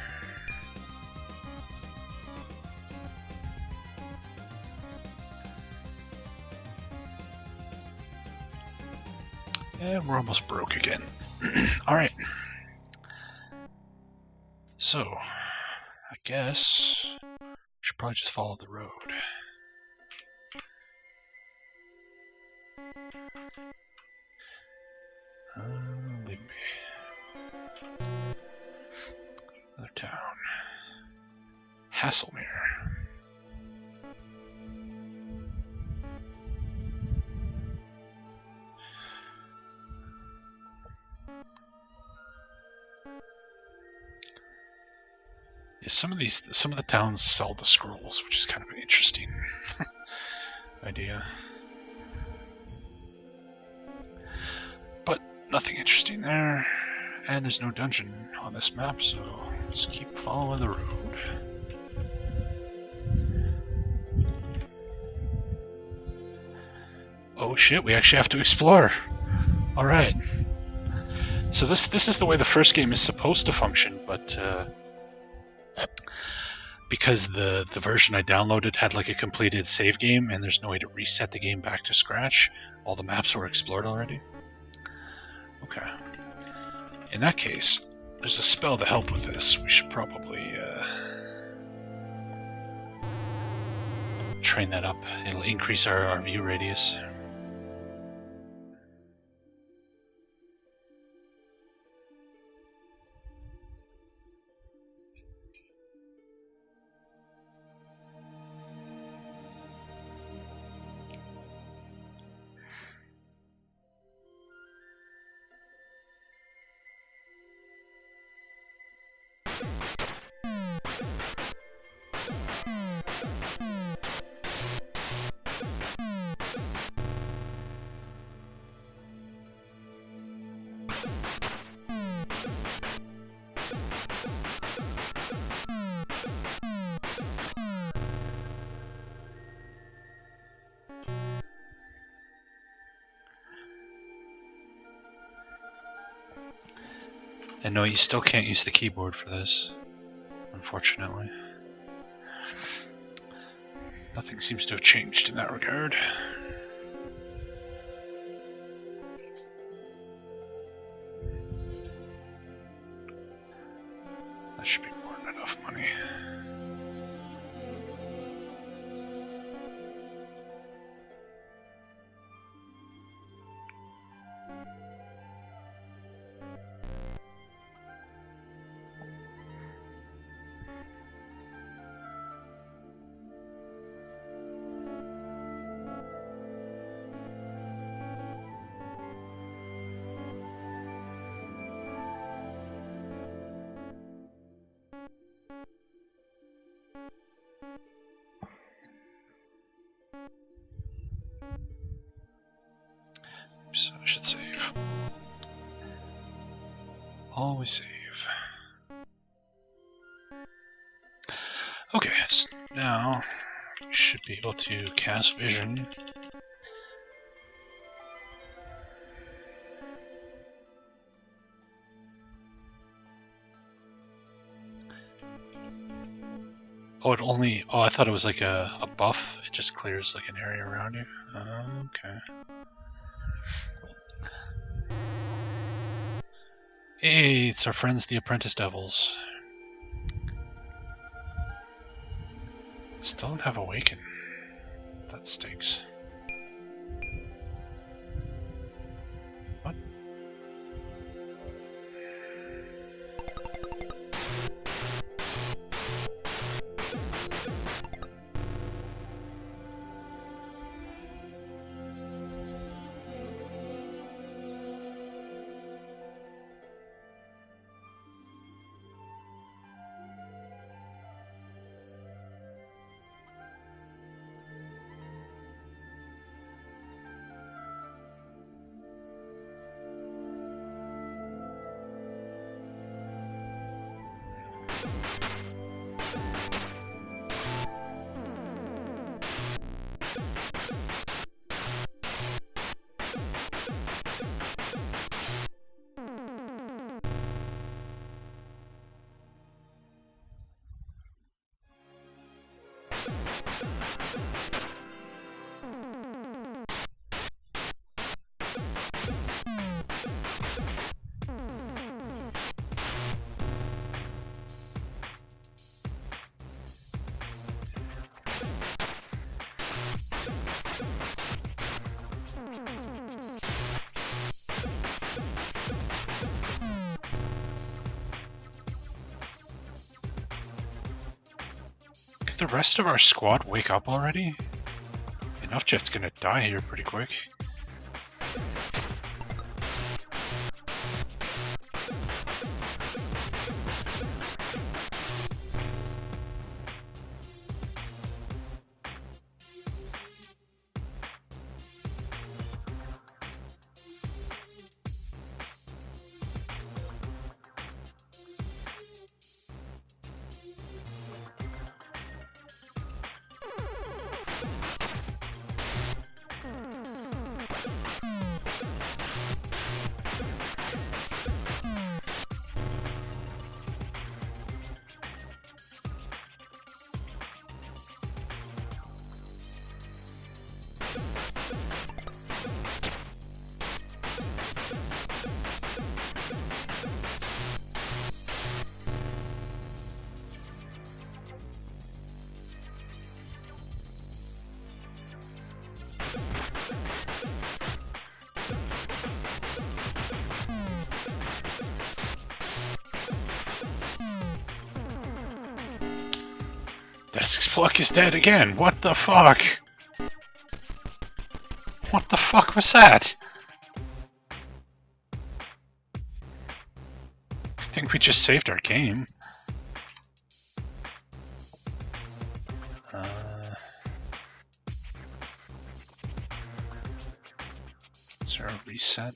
And we're almost broke again. Alright. So, I guess we should probably just follow the road. Leave me. Another town. Hasselmere. Yeah, some of the towns sell the scrolls, which is kind of an interesting idea. But nothing interesting there, and there's no dungeon on this map, so let's keep following the road. Oh shit, we actually have to explore. Alright. So this is the way the first game is supposed to function, but because the version I downloaded had like a completed save game and there's no way to reset the game back to scratch, all the maps were explored already. Okay. In that case, there's a spell to help with this. We should probably train that up. It'll increase our view radius. And no, you still can't use the keyboard for this, unfortunately. Nothing seems to have changed in that regard. That should be more than enough money. So I should save. Always save. Okay, so now we should be able to cast vision. Oh, it only... Oh, I thought it was like a buff. It just clears like an area around you. Okay. Hey, it's our friends the Apprentice Devils. Still don't have Awaken. That stinks. What? Could the rest of our squad wake up already? Enough Jet's gonna die here pretty quick. Desk's pluck is dead again. What the fuck? What the fuck was that? I think we just saved our game. Is there a reset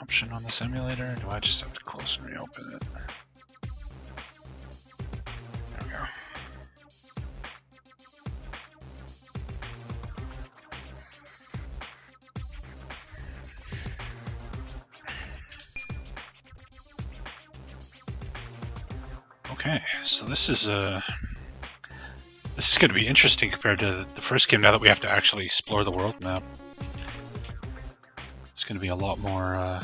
option on the simulator? Or do I just have to close and reopen it? There we go. Okay, so this is going to be interesting compared to the first game. Now that we have to actually explore the world map, it's going to be a lot more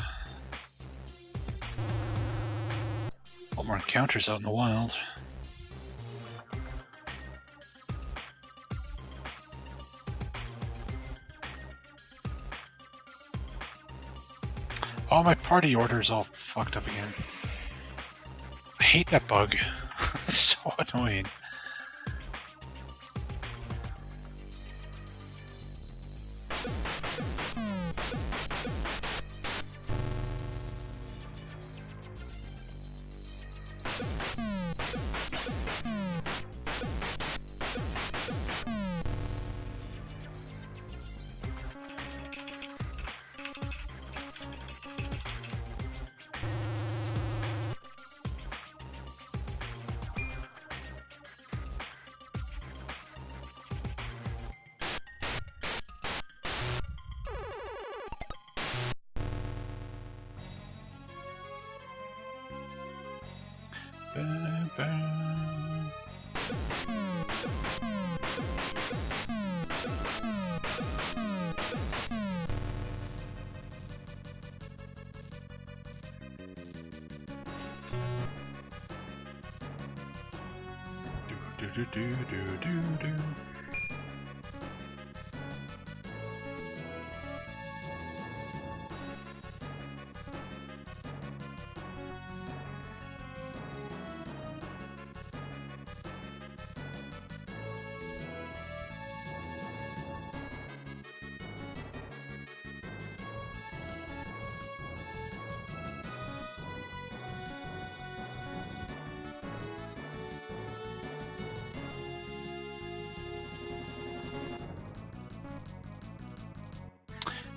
encounters out in the wild. Oh, my party order is all fucked up again. I hate that bug. It's so annoying.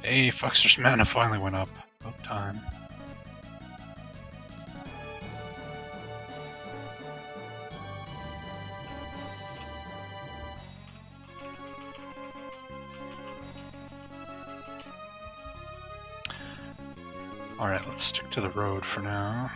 Hey, Fuxer's mana finally went up. About time. Alright, let's stick to the road for now.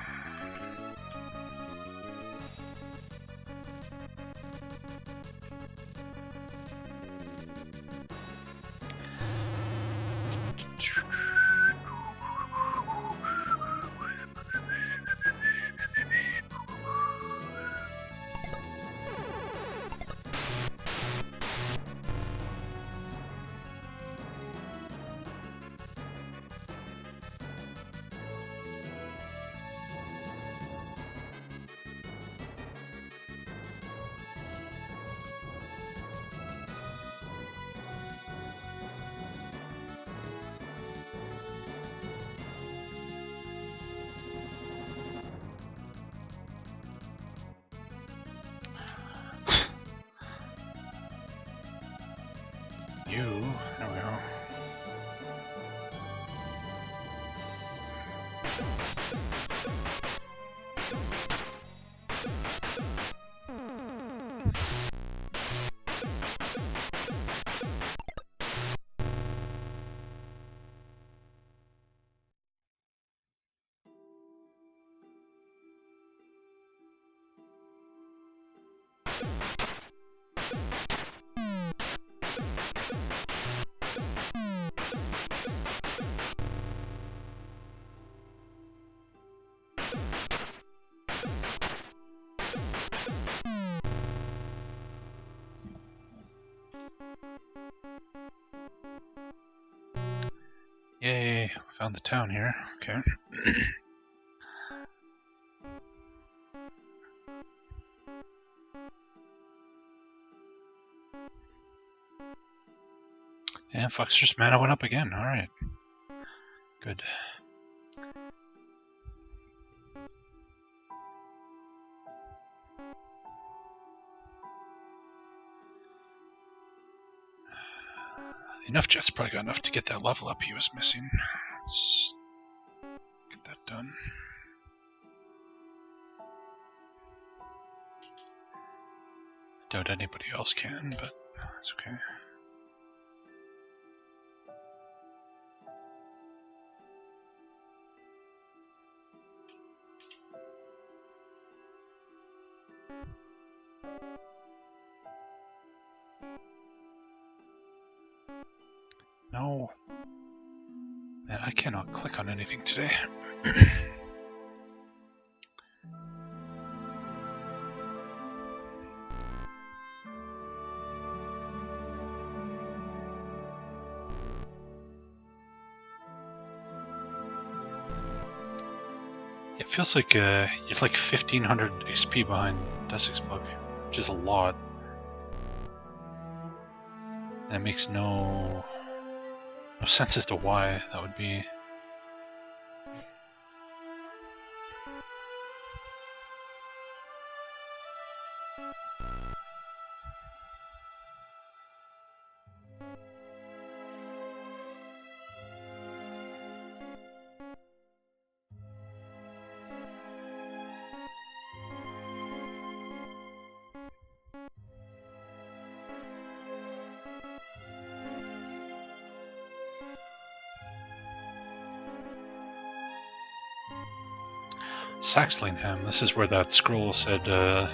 There we go. Yay, found the town here. Okay. And Fuxer's mana went up again. Alright. Good. Enough Jet's probably got enough to get that level up he was missing. Let's get that done. Doubt anybody else can, but that's okay. No. Man, I cannot click on anything today. It feels like you're like 1500 XP behind Dusk's Bug, which is a lot. And it makes no sense as to why that would be. Saxlingham, this is where that scroll said you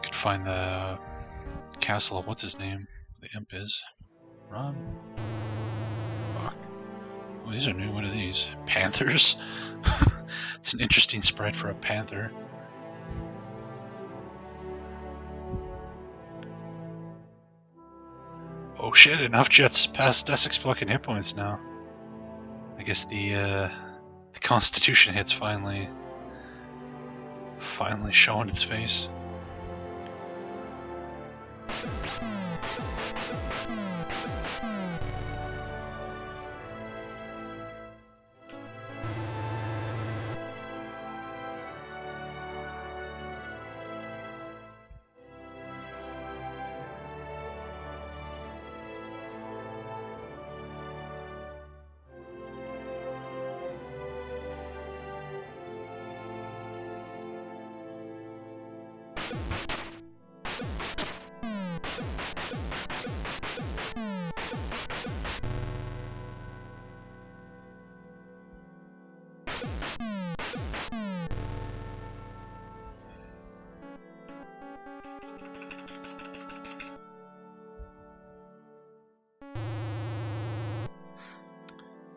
could find the castle of what's his name? The imp is. Ron? Fuck. Oh, these are new. What are these? Panthers? It's an interesting sprite for a panther. Oh shit, enough jets past Essex's blocking hit points now. I guess the Constitution hit's finally showing its face.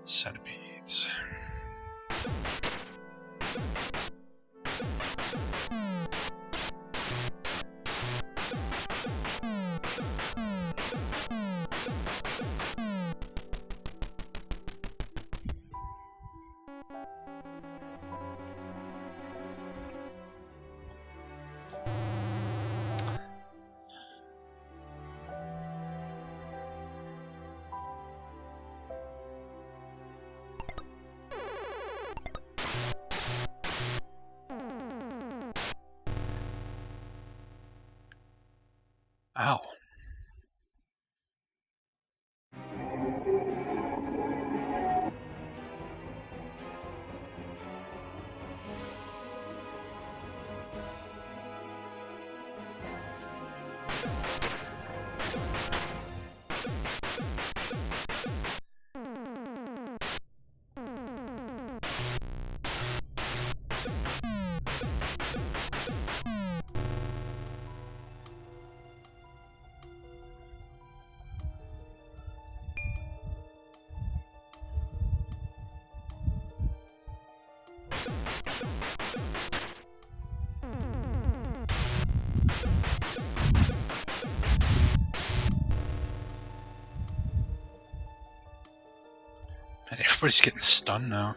Centipedes. Ow. Man, everybody's getting stunned now.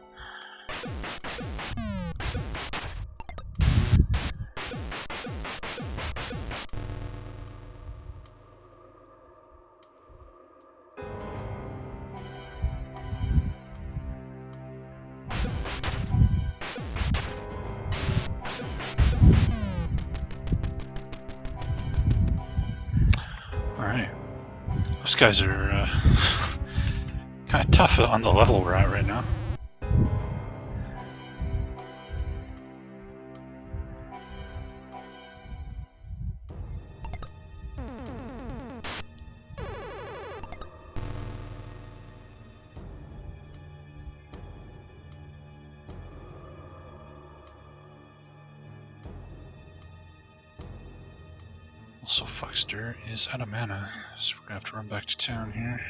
Alright. Those guys are kind of tough on the level we're at right now. Also, Fuckster is out of mana, so we're gonna have to run back to town here.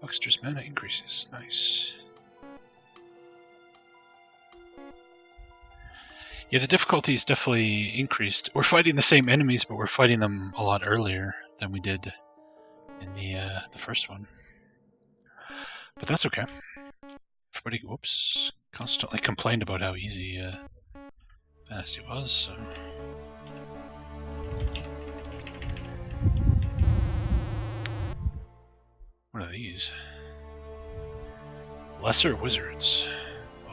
Fuckster's mana increases, nice. Yeah, the difficulty is definitely increased. We're fighting the same enemies, but we're fighting them a lot earlier than we did in the first one. But that's okay. Everybody, whoops, constantly complained about how easy Phantasie was. So. What are these? Lesser wizards.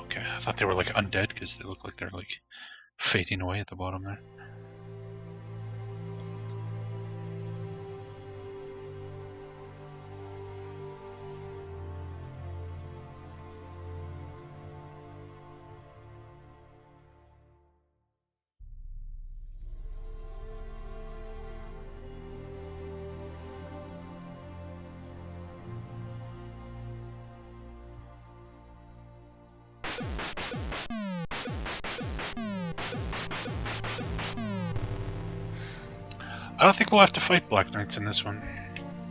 Okay, I thought they were like undead because they look like they're like fading away at the bottom there. I don't think we'll have to fight Black Knights in this one.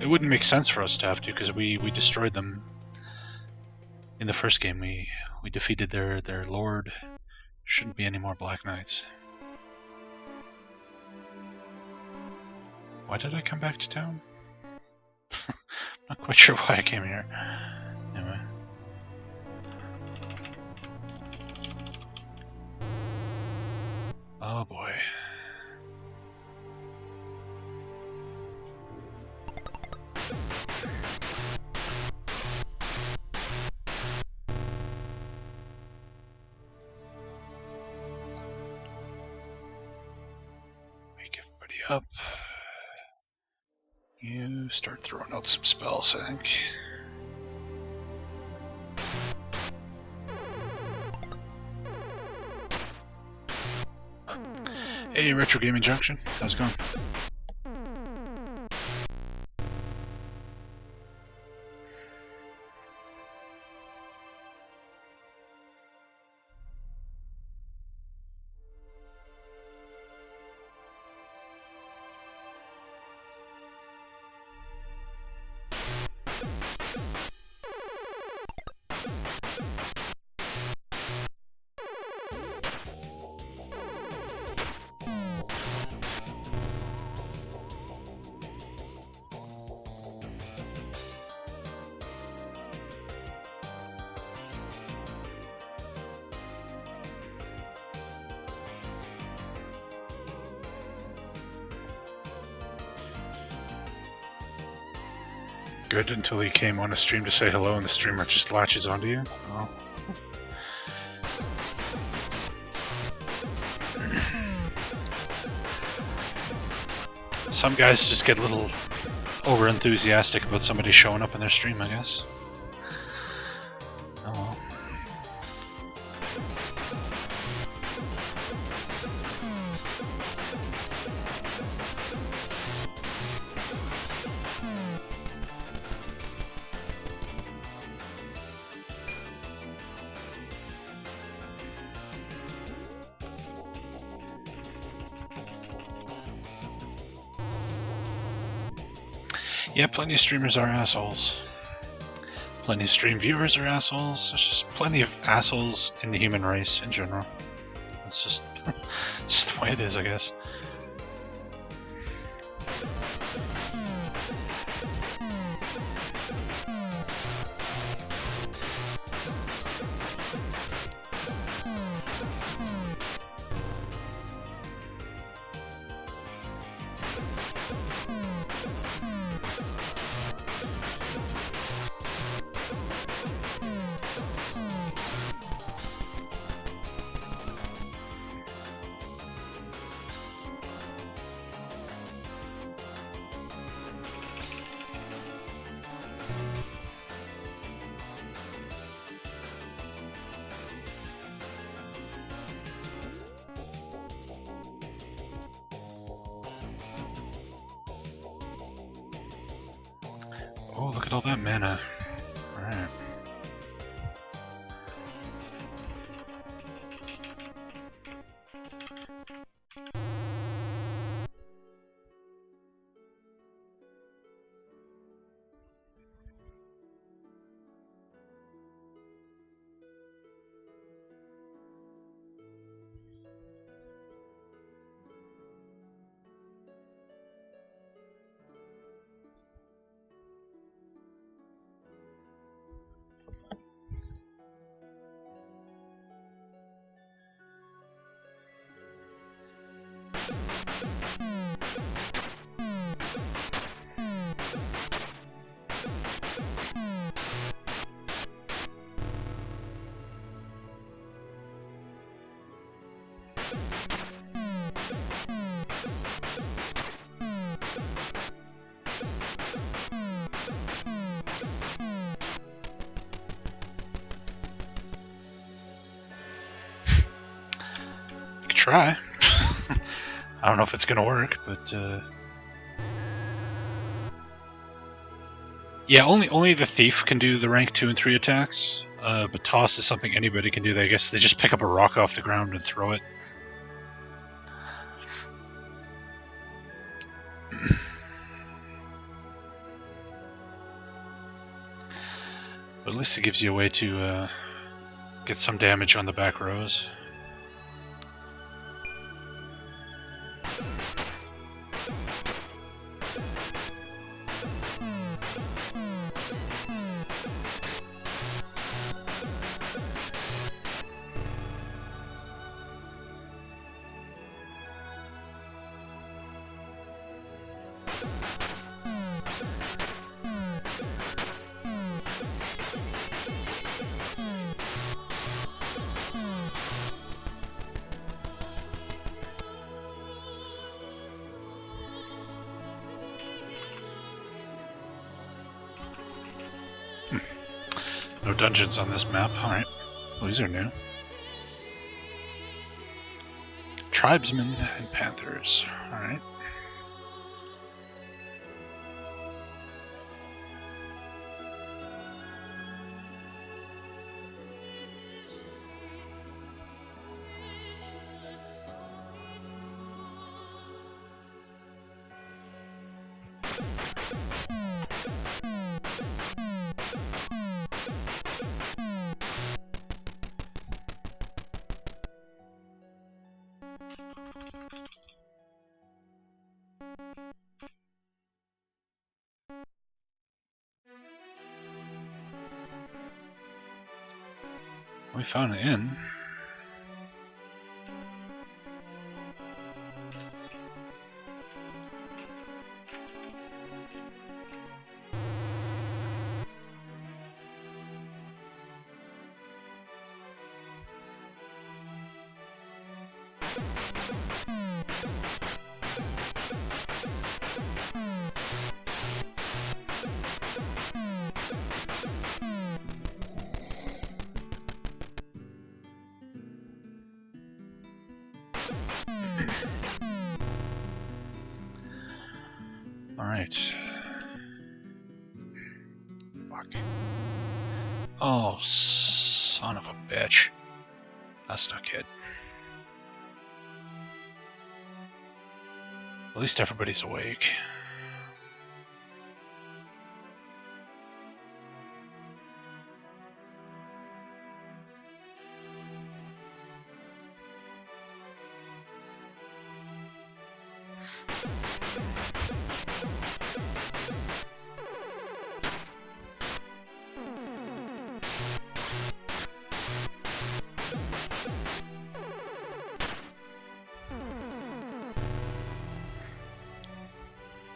It wouldn't make sense for us to have to, because we destroyed them in the first game. We defeated their lord. Shouldn't be any more Black Knights. Why did I come back to town? Not quite sure why I came here. Anyway. Oh boy. Wake everybody up. You start throwing out some spells, I think. Hey, Retro Gaming Junction. How's it going? Good until he came on a stream to say hello and the streamer just latches onto you. Oh. Some guys just get a little over enthusiastic about somebody showing up in their stream, I guess. Oh well. Yeah, plenty of streamers are assholes. Plenty of stream viewers are assholes. There's just plenty of assholes in the human race in general. It's just, just the way it is, I guess. Oh, look at all that mana. Alright. Try. I don't know if it's gonna work, but yeah, only the thief can do the rank 2 and 3 attacks. But toss is something anybody can do. I guess they just pick up a rock off the ground and throw it. But at least it gives you a way to get some damage on the back rows. No dungeons on this map. Alright. Well, these are new. Tribesmen and Panthers. Alright. We found an inn. Alright. Fuck. Oh, son of a bitch. That's not good. At least everybody's awake.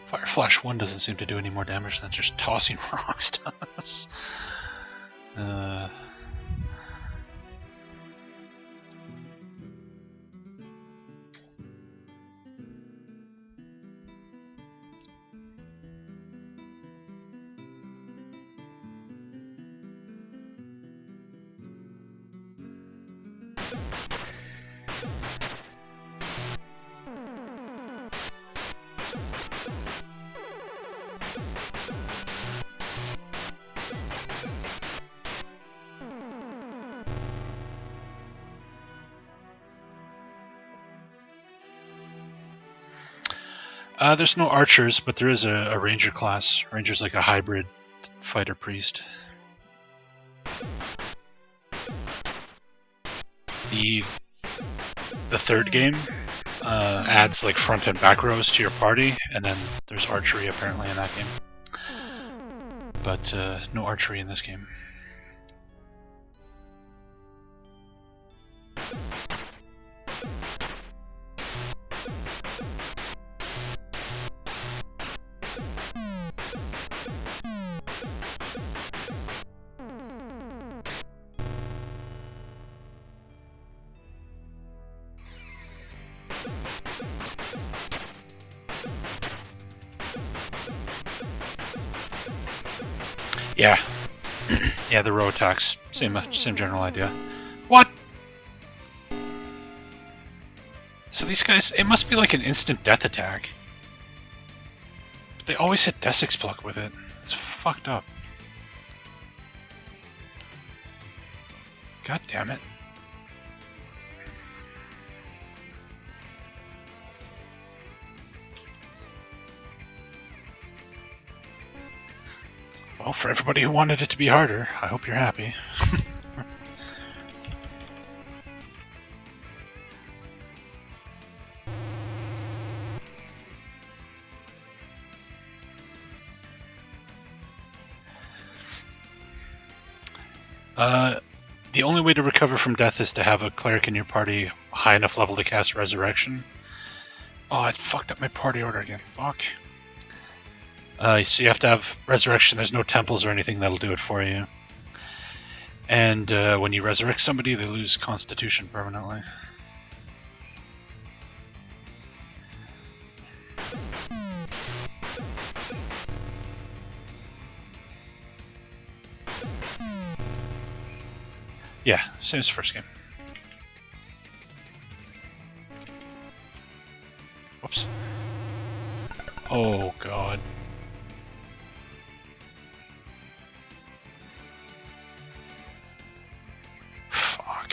Fire Flash 1 doesn't seem to do any more damage than just tossing rocks to us. There's no archers, but there is a ranger class. Ranger's like a hybrid fighter priest. The third game adds like front and back rows to your party, and then there's archery apparently in that game. But no archery in this game. Yeah. Yeah, the row attacks. Same general idea. What? So these guys, it must be like an instant death attack. But they always hit Desix Pluck with it. It's fucked up. God damn it. Well, for everybody who wanted it to be harder, I hope you're happy. The only way to recover from death is to have a cleric in your party high enough level to cast Resurrection. Oh, I fucked up my party order again. Fuck. So you have to have Resurrection. There's no temples or anything that'll do it for you. And when you resurrect somebody, they lose Constitution permanently. Yeah, same as first game. Whoops. Oh, God. Fuck.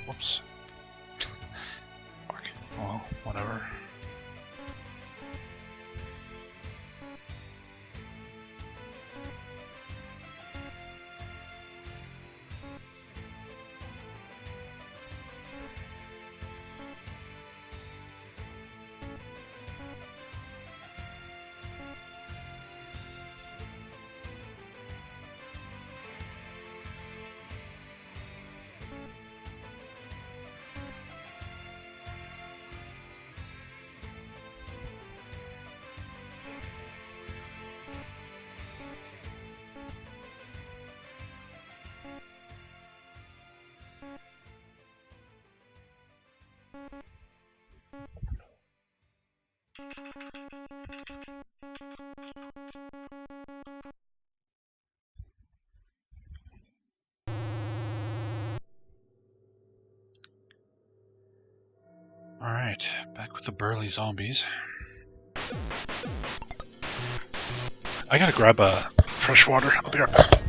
Whoops. Fuck. Well, whatever. Alright, back with the burly zombies. I gotta grab fresh water. I'll be right back.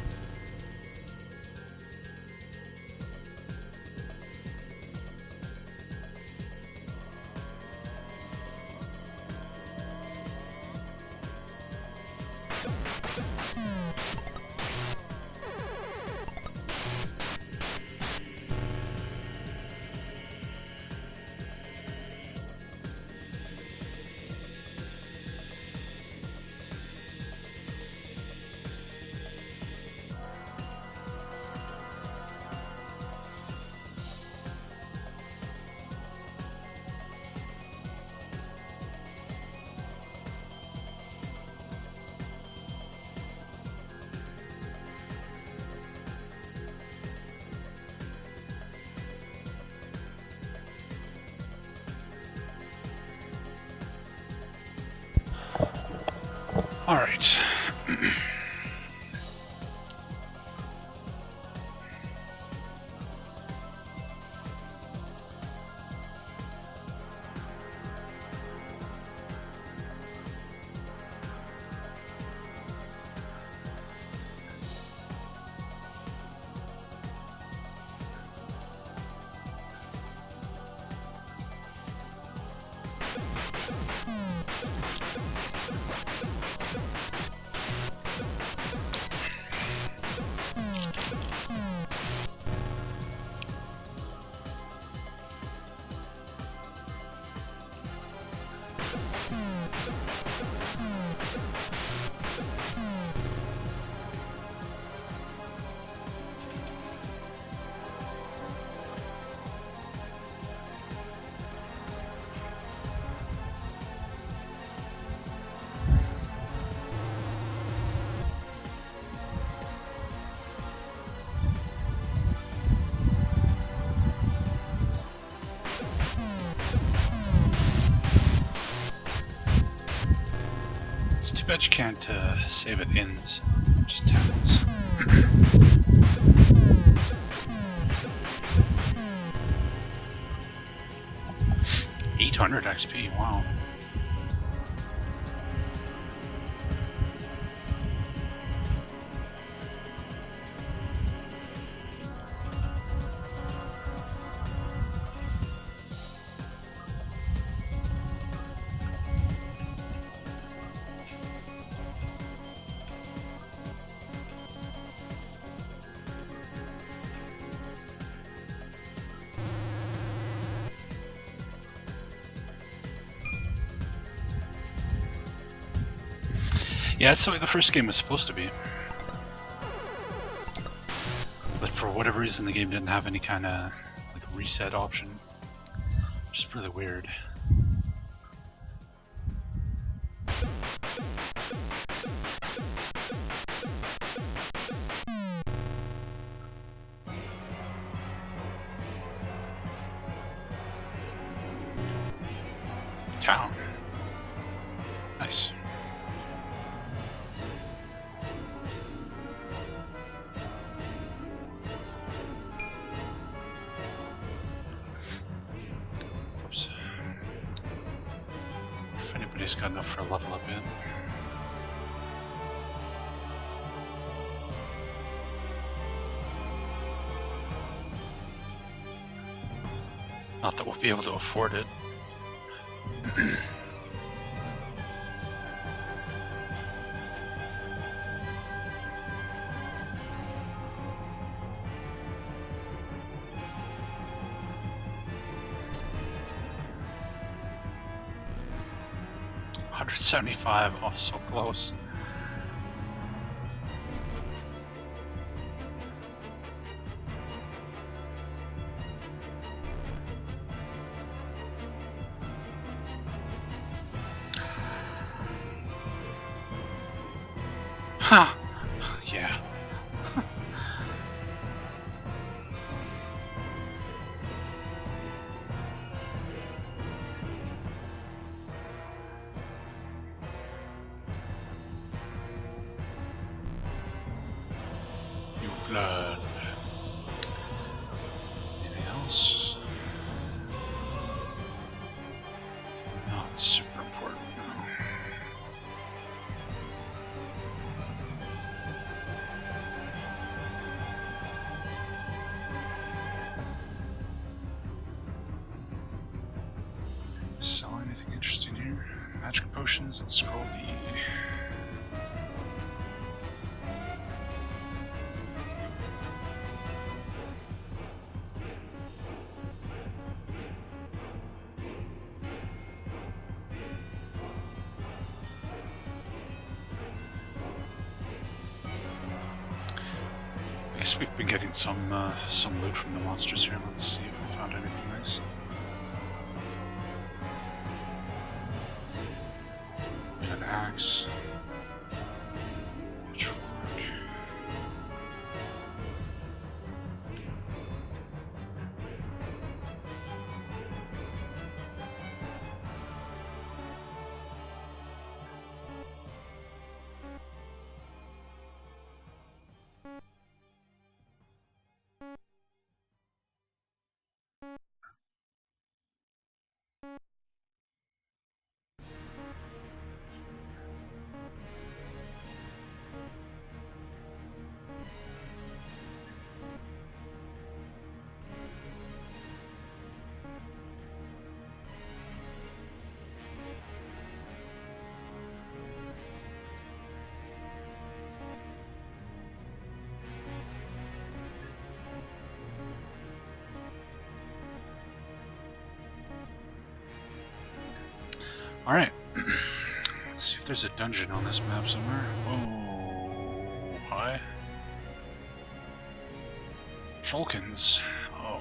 All right. It's too bad you can't save at ends, just towns. 800 XP, wow. Yeah, that's the way the first game was supposed to be. But for whatever reason, the game didn't have any kind of like reset option, which is really weird. Town. Nice. Oops. If anybody's got enough for a level up yet. Not that we'll be able to afford it. $175, oh, so close. Huh. Yeah. Flood. Anything else? No, it's super important. Sell anything interesting here? Magic potions and scroll D. I guess we've been getting some loot from the monsters here. Let's see if we found anything nice. We got an axe. Pitchfork. All right, see if there's a dungeon on this map somewhere. Oh, hi. Shulkins. Oh,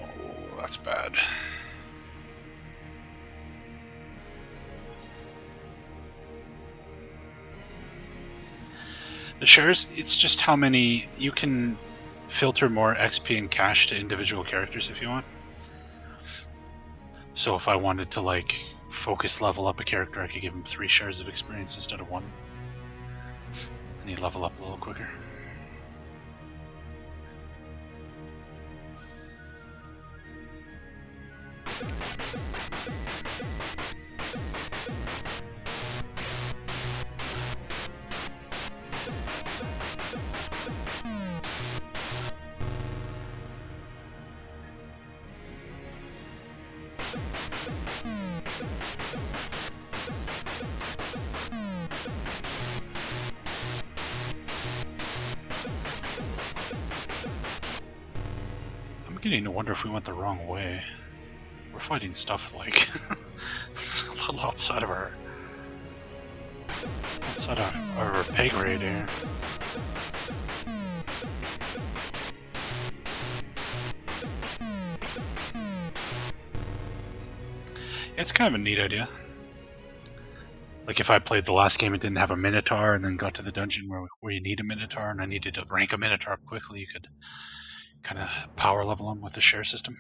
that's bad. The shares, it's just how many... You can filter more XP and cash to individual characters if you want. So if I wanted to, like, focus level up a character, I could give him 3 shares of experience instead of 1. And he'd level up a little quicker. I'm beginning to wonder if we went the wrong way. We're fighting stuff like it's a little outside of our pay grade here. It's kind of a neat idea. Like if I played the last game and didn't have a Minotaur and then got to the dungeon where you need a Minotaur and I needed to rank a Minotaur up quickly, you could kind of power level them with the share system.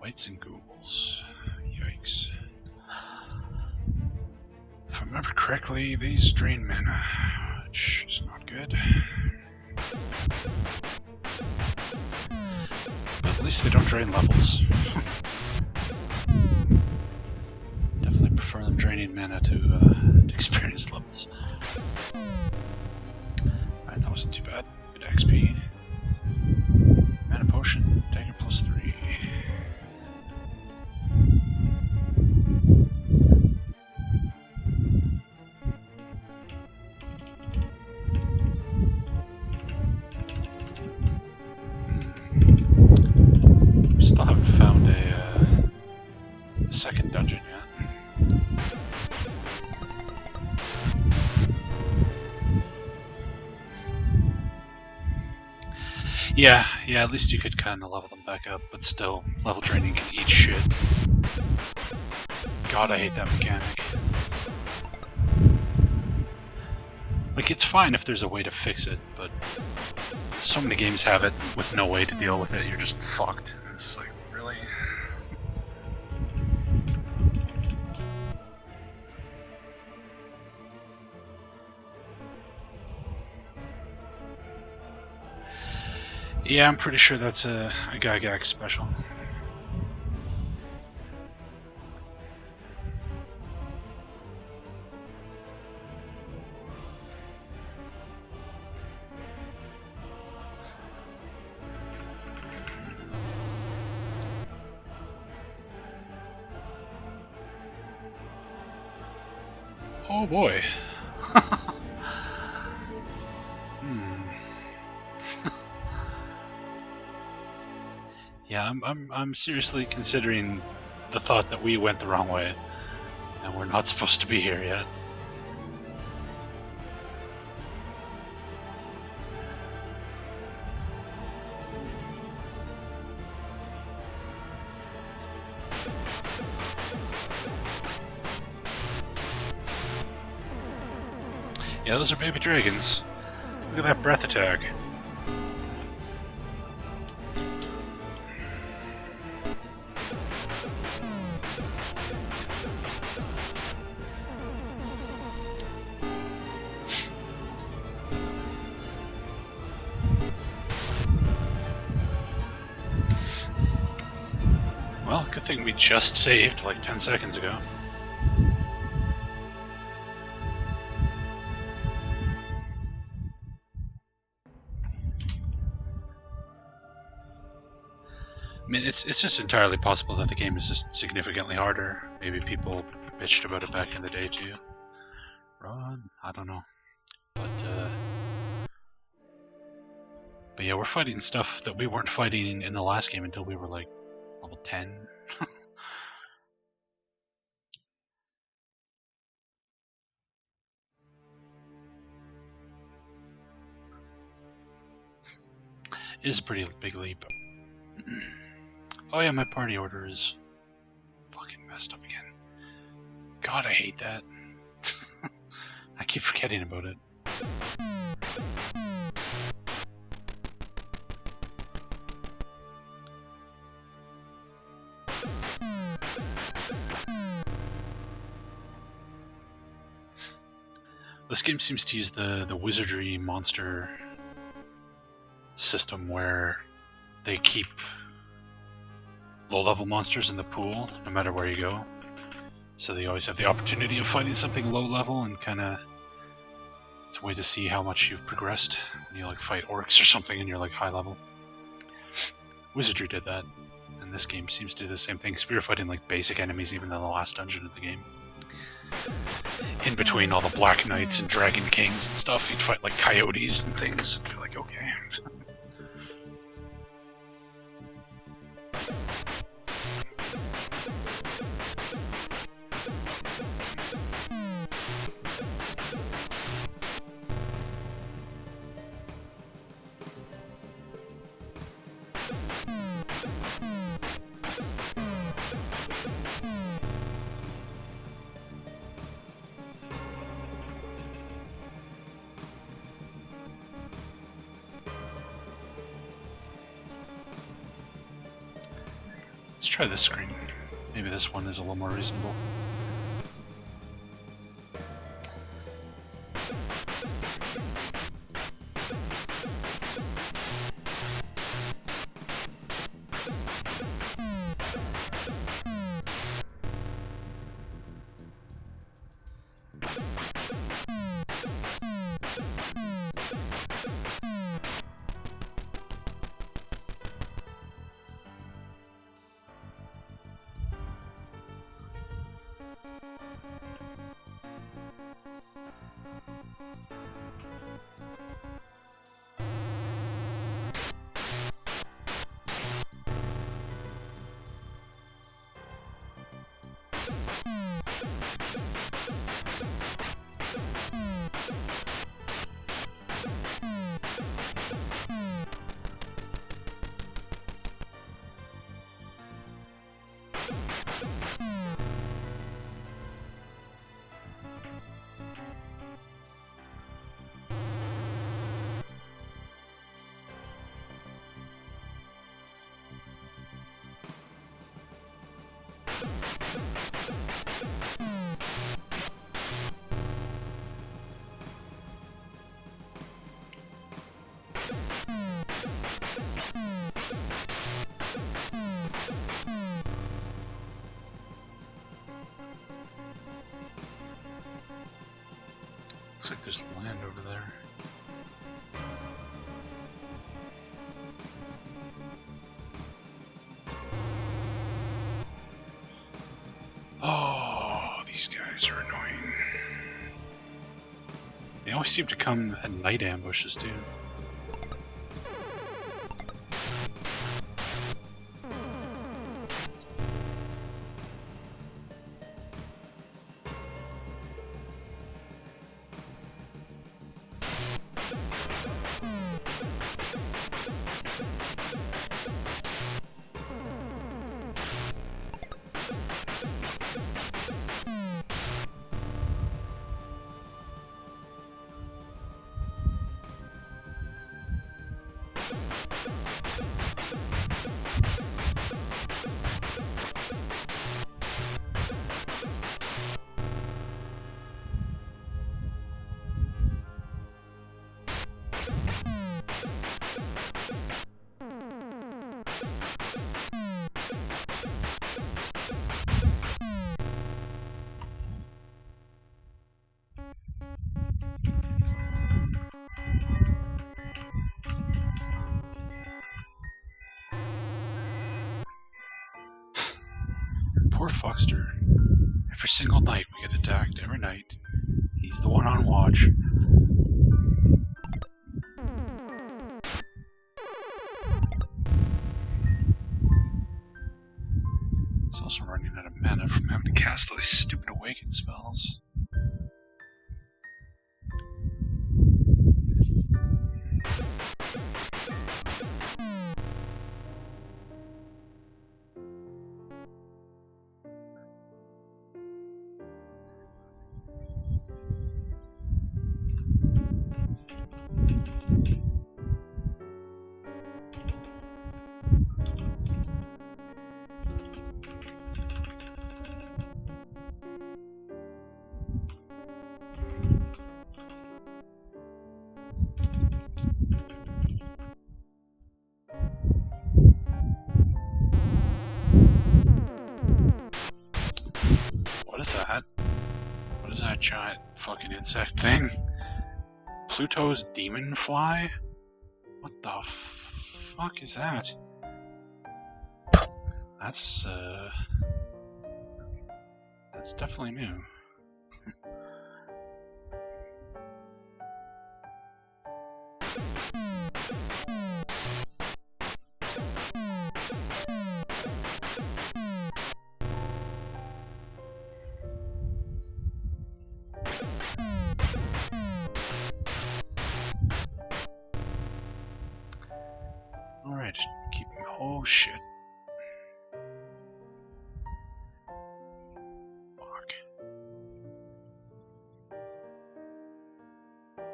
Whites and ghouls. Yikes. If I remember correctly, these drain mana, which is not good. But at least they don't drain levels. Definitely prefer them draining mana to experience levels. Alright, that wasn't too bad. Good XP. Mana potion, dagger +3. Still haven't found a second dungeon yet. Yeah, at least you could kind of level them back up, but still, level draining can eat shit. God, I hate that mechanic. Like, it's fine if there's a way to fix it, but so many games have it with no way to deal with it, you're just fucked. It's like, really? Yeah, I'm pretty sure that's a Gygax special. Oh boy. Yeah, I'm seriously considering the thought that we went the wrong way, and we're not supposed to be here yet. Yeah, those are baby dragons. Look at that breath attack. Well, good thing we just saved like 10 seconds ago. I mean, it's just entirely possible that the game is just significantly harder. Maybe people bitched about it back in the day too. Run? I don't know. But yeah, we're fighting stuff that we weren't fighting in the last game until we were like level 10. It is a pretty big leap. Oh yeah, my party order is fucking messed up again. God, I hate that. I keep forgetting about it. This game seems to use the wizardry monster system where they keep low-level monsters in the pool no matter where you go. So they always have the opportunity of finding something low-level, and kind of it's a way to see how much you've progressed when you like fight orcs or something and you're like high-level. Wizardry did that, and this game seems to do the same thing, because we were fighting like basic enemies even in the last dungeon of the game. In between all the Black Knights and Dragon Kings and stuff, you'd fight like coyotes and things, and you're like, okay. Let's try this screen. Maybe this one is a little more reasonable. Looks like there's land over there. Oh, these guys are annoying. They always seem to come at night ambushes too. poor fuckster. Every single night we get attacked, every night. He's the one on watch. He's also running out of mana from having to cast all these stupid awaken spells. What is that? What is that giant fucking insect thing? Pluto's demon fly? What the fuck is that? That's definitely new. Alright, keep. Oh shit. Fuck. I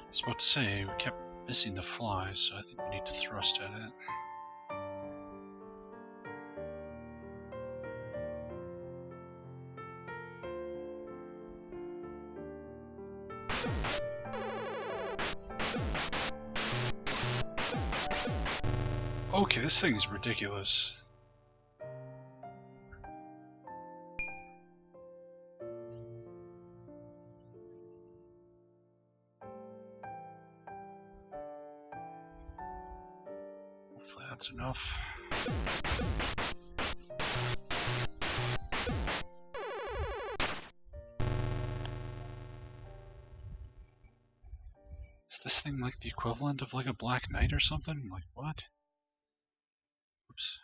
was about to say, we kept missing the flies, so I think we need to thrust at it. Okay, this thing is ridiculous. Hopefully that's enough. Is this thing like the equivalent of like a Black Knight or something? Like what? Oops.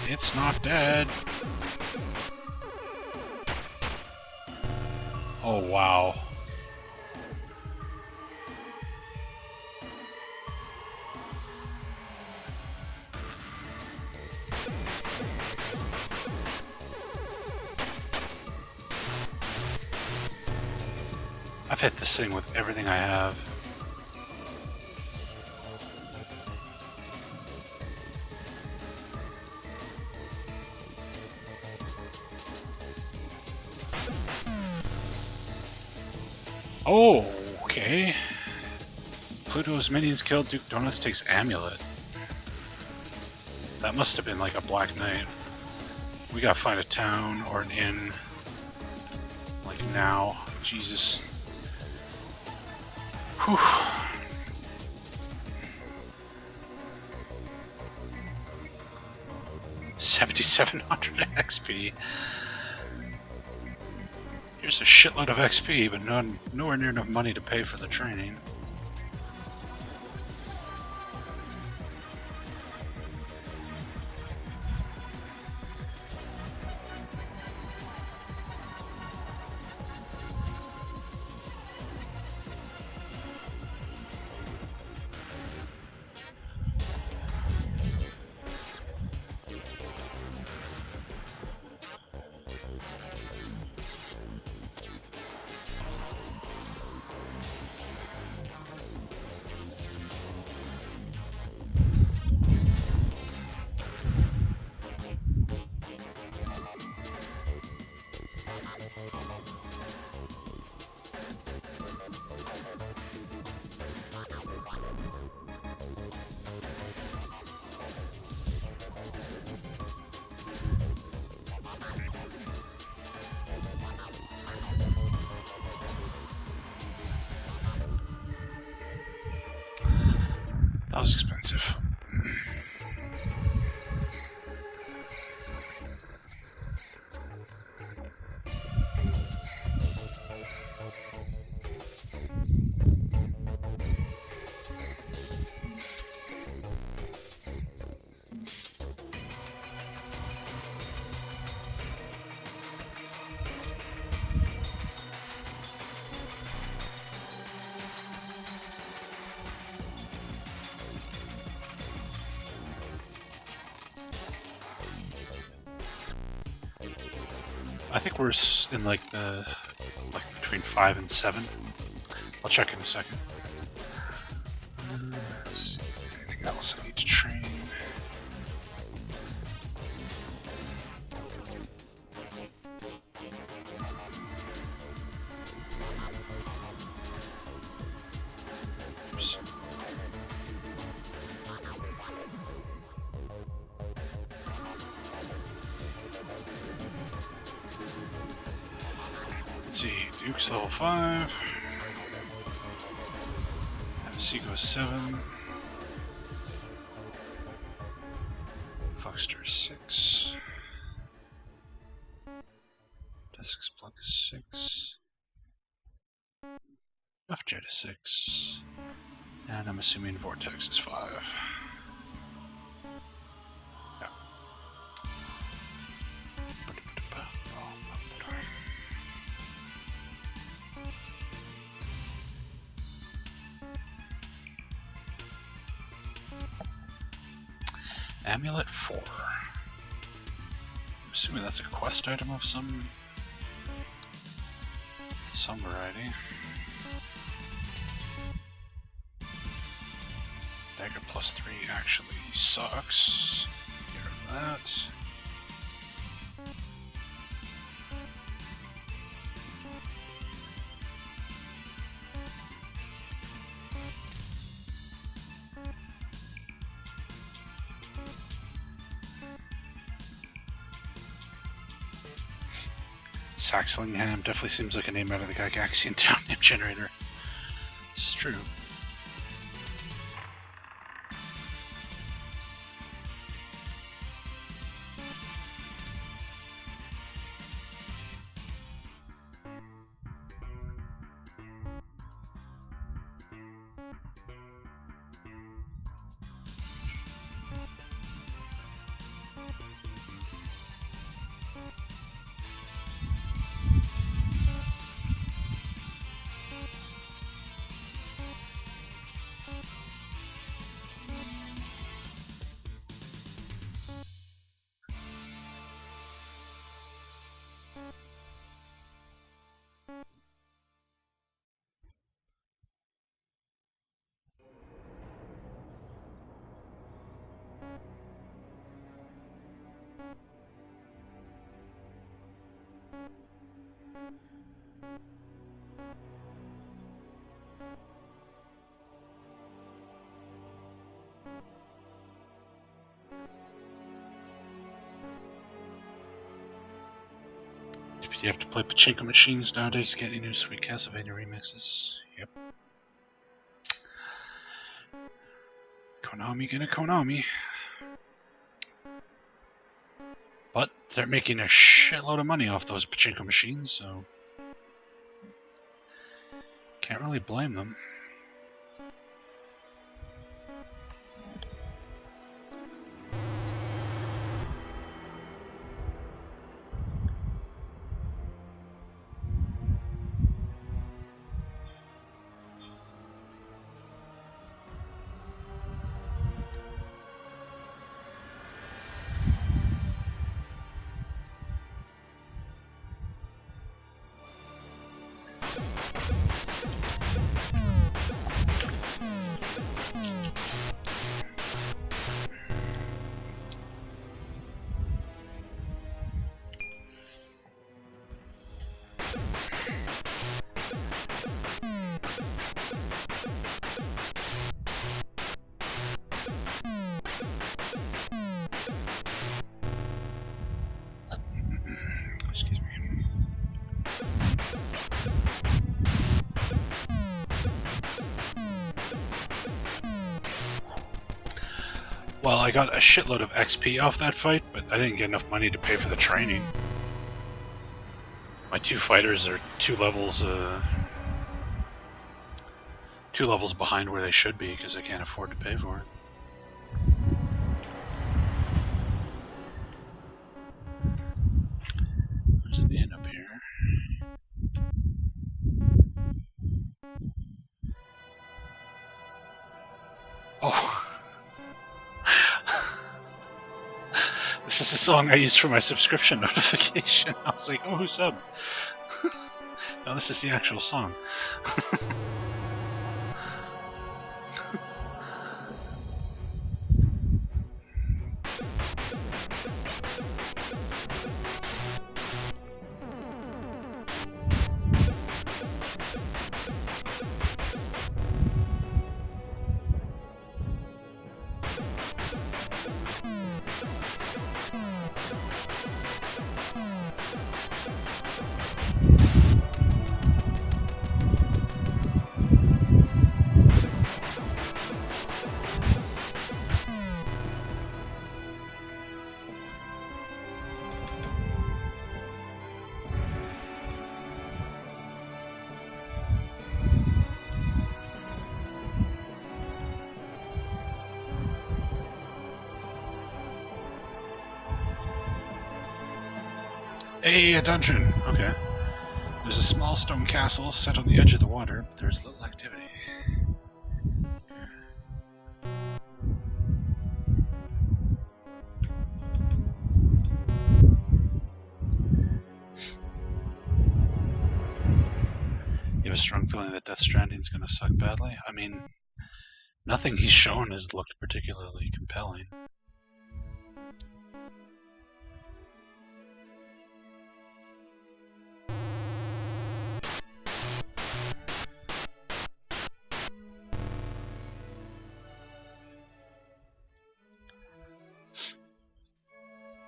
It's not dead. Oh wow. I've hit this thing with everything I have. Oh, okay. Pluto's minions killed. Duke Donuts takes Amulet. That must have been like a Black Knight. We gotta find a town or an inn. Like now. Jesus. Whew. 7,700 XP. Here's a shitload of XP, but nowhere near enough money to pay for the training. was expensive. I think we're in like between 5 and 7. I'll check in a second. Let's see, anything else I need to train? Oops. Let's see, Duke's level 5. Phantasie goes 7. Foxter 6. Desk's plug is 6. Rough Jet is 6. And I'm assuming Vortex is 5. Yeah. Amulet 4. I'm assuming that's a quest item of some variety. Dagger plus 3 actually sucks. Get rid of that. Saxlingham definitely seems like a name out of the Gygaxian Town Name Generator. This is true. Do you have to play pachinko machines nowadays to get any new Sweet Castlevania remixes? Yep. Konami gonna Konami. But they're making a shitload of money off those pachinko machines, so can't really blame them. Excuse me. Well, I got a shitload of XP off that fight, but I didn't get enough money to pay for the training. My two fighters are two levels behind where they should be because I can't afford to pay for it. There's an inn up here. Oh! This is the song I used for my subscription notification. I was like, oh, who subbed? No, this is the actual song. Hey, a dungeon! Okay. There's a small stone castle set on the edge of the water, but there's little activity. You have a strong feeling that Death Stranding's gonna suck badly? I mean, nothing he's shown has looked particularly compelling.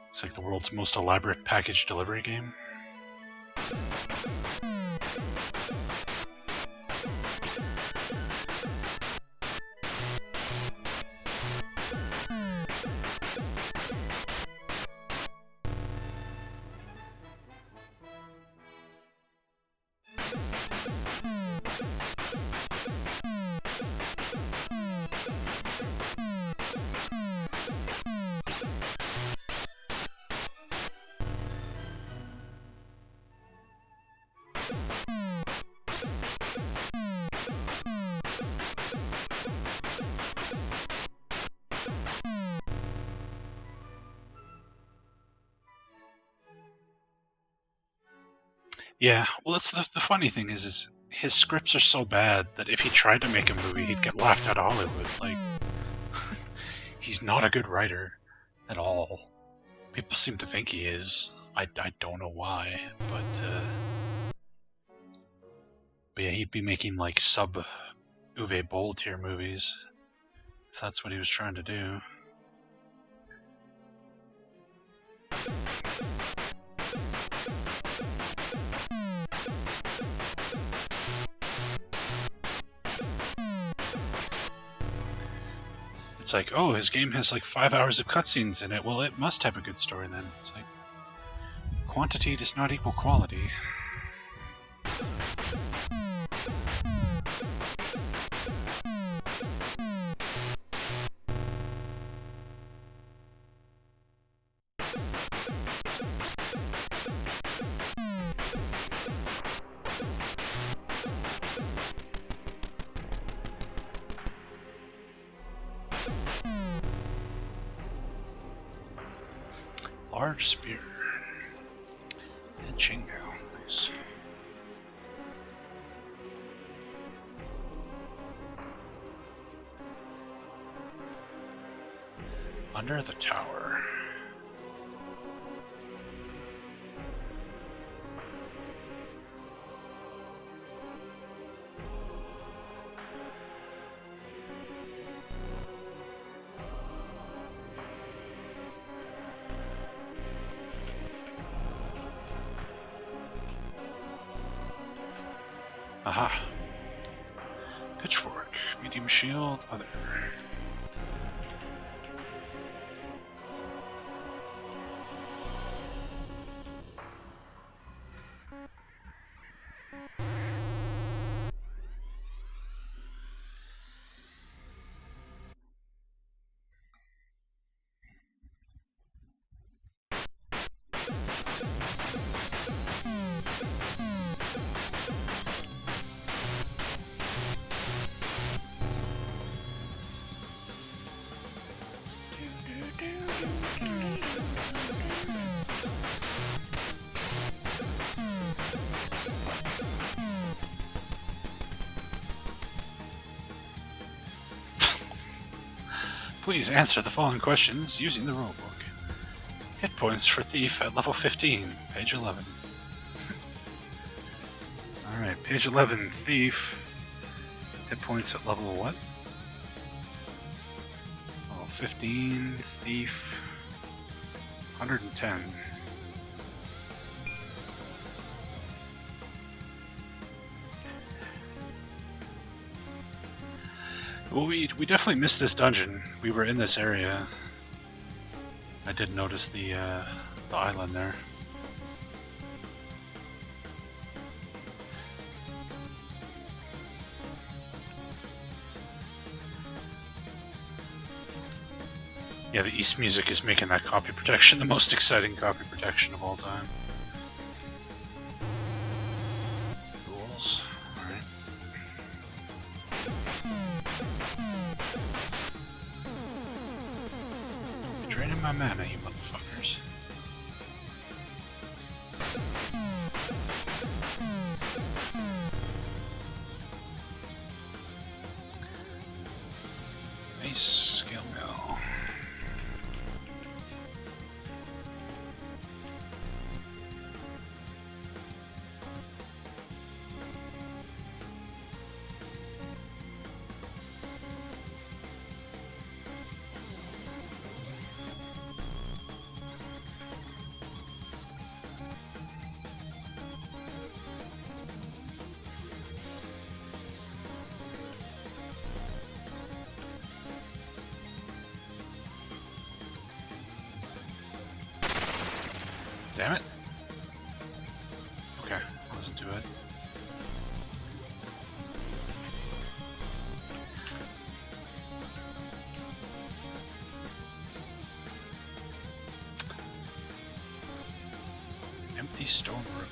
It's like the world's most elaborate package delivery game. Yeah, well, that's the funny thing is his scripts are so bad that if he tried to make a movie, he'd get laughed out of Hollywood. Like, he's not a good writer at all. People seem to think he is. I don't know why, but yeah, he'd be making like sub-Uwe Boll tier movies if that's what he was trying to do. It's like, oh, his game has like 5 hours of cutscenes in it. Well, it must have a good story then. It's like, quantity does not equal quality. Large spear. And Chingo. Nice. Under the tower. Aha. Pitchfork. Medium shield. Other. Please answer the following questions using the rulebook. Hit points for Thief at level 15, page 11. Alright, page 11, Thief. Hit points at level what? Level 15, Thief. 110. Well, we definitely missed this dungeon. We were in this area. I did notice the island there. Yeah, the East music is making that copy protection the most exciting copy protection of all time. Rules. Alright. You're draining my mana, you motherfuckers. Nice scale mill. Damn it. Okay, wasn't too bad. Empty stone room.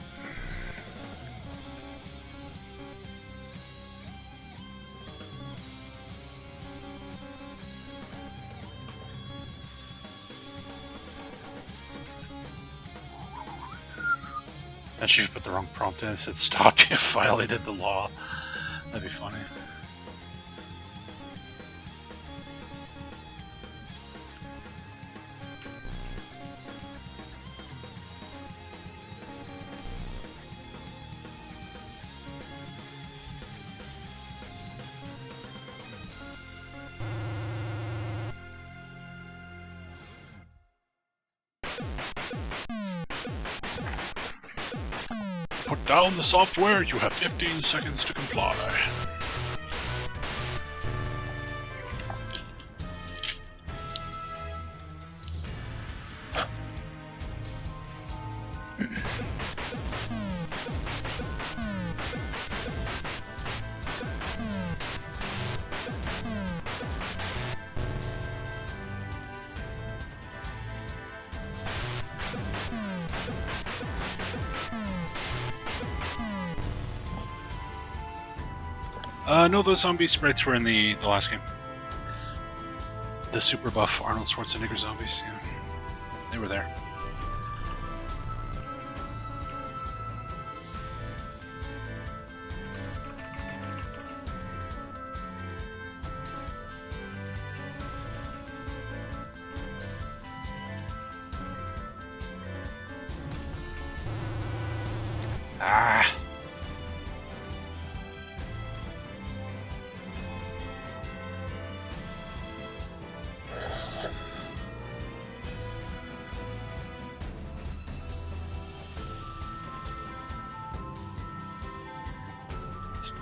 And she put the wrong prompt in and said, "Stop, you violated the law." That'd be funny. Put down the software, you have 15 seconds to comply. No, those zombie sprites were in the last game. The super buff Arnold Schwarzenegger zombies, yeah. They were there. Ah!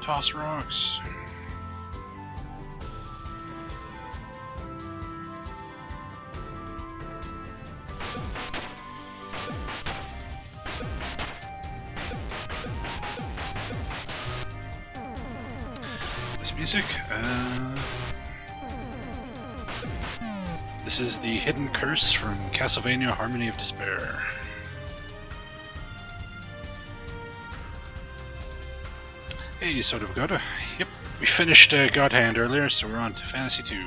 Toss rocks. This music, this is the hidden curse from Castlevania Harmony of Despair. Hey, Soda Pagoda. Yep, we finished God Hand earlier, so we're on to Phantasie 2.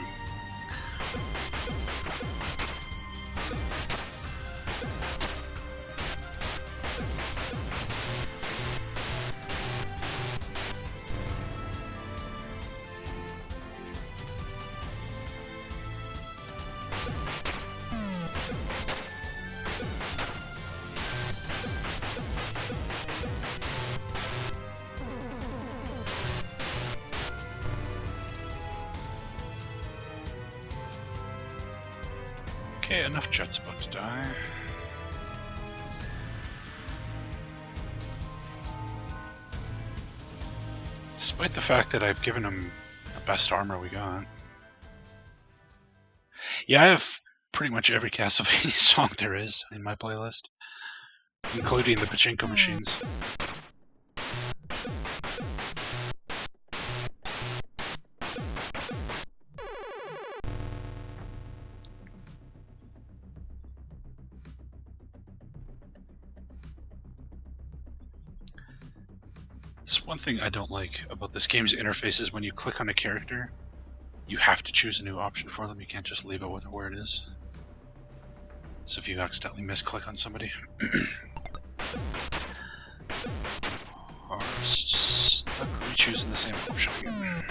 Okay, enough Jet's about to die. Despite the fact that I've given him the best armor we got. Yeah, I have pretty much every Castlevania song there is in my playlist, including the pachinko machines. This one thing I don't like about this game's interface is when you click on a character, you have to choose a new option for them. You can't just leave it where it is. So if you accidentally misclick on somebody, or stuck re-choosing the same option again.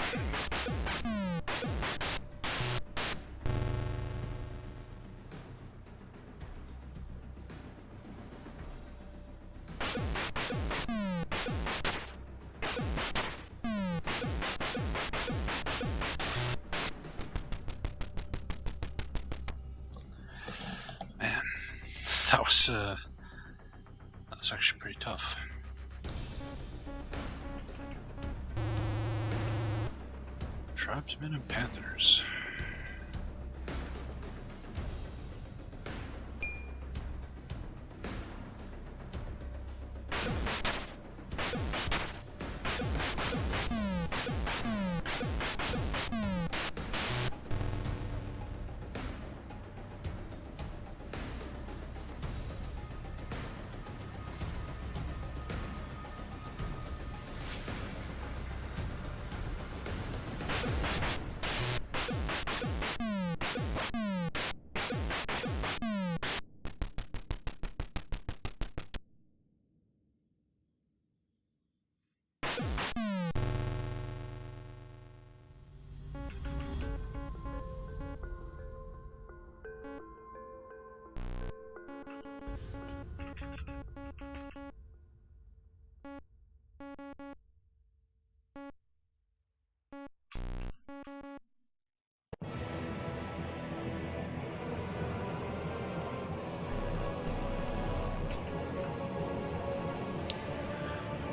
Man, that was actually pretty tough. Tribesmen and Panthers.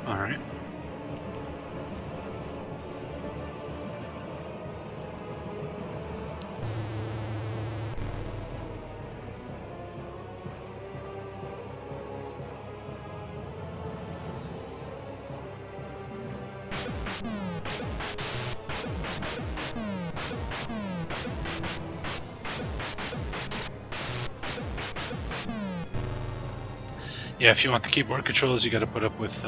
All right. Yeah, if you want the keyboard controls, you got to put up with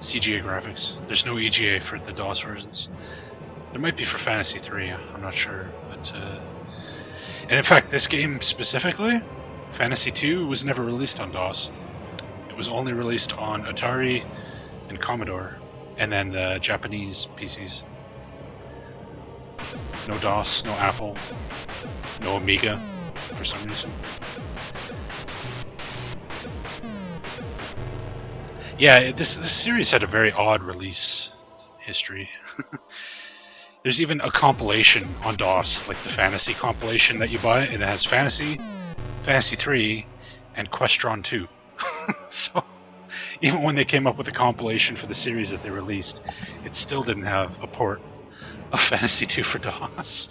CGA graphics. There's no EGA for the DOS versions. There might be for Phantasie 3, I'm not sure. But and in fact, this game specifically, Phantasie 2, was never released on DOS. It was only released on Atari and Commodore, and then the Japanese PCs. No DOS, no Apple, no Amiga, for some reason. Yeah, this series had a very odd release history. There's even a compilation on DOS, like the Phantasie compilation that you buy, and it has Phantasie, Phantasie 3, and Questron 2. So, even when they came up with a compilation for the series that they released, it still didn't have a port of Phantasie 2 for DOS.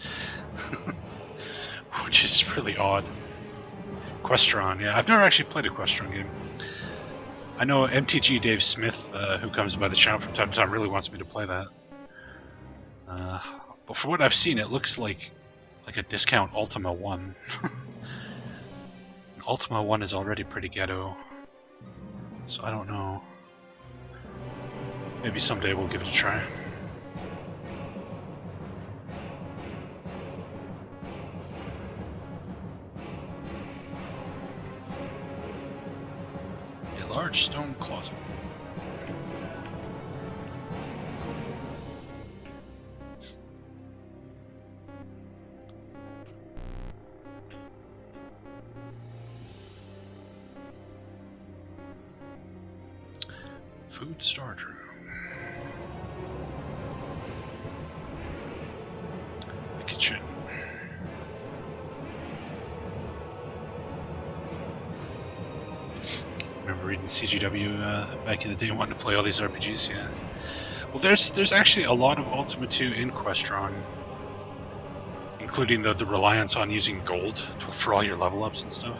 Which is really odd. Questron, yeah. I've never actually played a Questron game. I know MTG Dave Smith, who comes by the channel from time to time, really wants me to play that. But for what I've seen, it looks like a discount Ultima 1. Ultima 1 is already pretty ghetto. So I don't know. Maybe someday we'll give it a try. A large stone closet. Food storage room. The kitchen. remember reading CGW back in the day, wanting to play all these RPGs. Yeah. Well, there's actually a lot of Ultima 2 in Questron, including the reliance on using gold for all your level ups and stuff.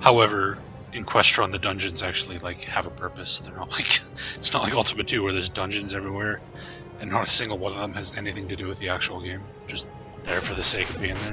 However, in Questron, the dungeons actually like have a purpose. They're not like it's not like Ultima 2 where there's dungeons everywhere, and not a single one of them has anything to do with the actual game. Just there for the sake of being there.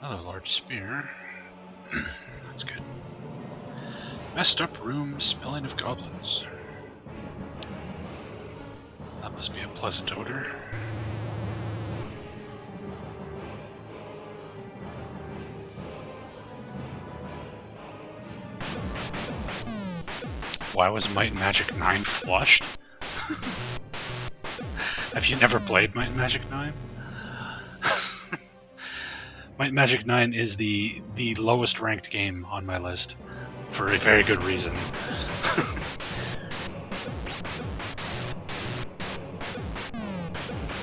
Another large spear. That's good. Messed up room smelling of goblins. That must be a pleasant odor. Why was Might and Magic 9 flushed? Have you never played Might and Magic 9? Might and Magic 9 is the lowest ranked game on my list, for a very good reason.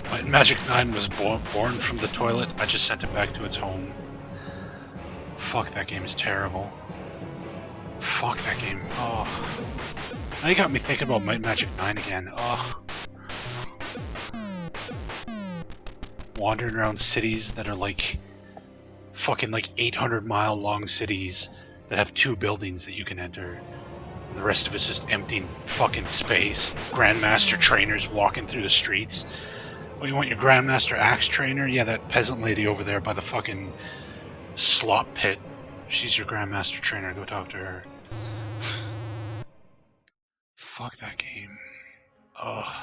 Might and Magic 9 was born from the toilet, I just sent it back to its home. Fuck, that game is terrible. Fuck that game, oh. Now you got me thinking about Might and Magic 9 again, oh. Wandering around cities that are like fucking like 800-mile long cities that have 2 buildings that you can enter. And the rest of it's just empty fucking space. Grandmaster trainers walking through the streets. Oh, you want your Grandmaster axe trainer? Yeah, that peasant lady over there by the fucking slop pit. She's your Grandmaster trainer. Go talk to her. Fuck that game. Ugh.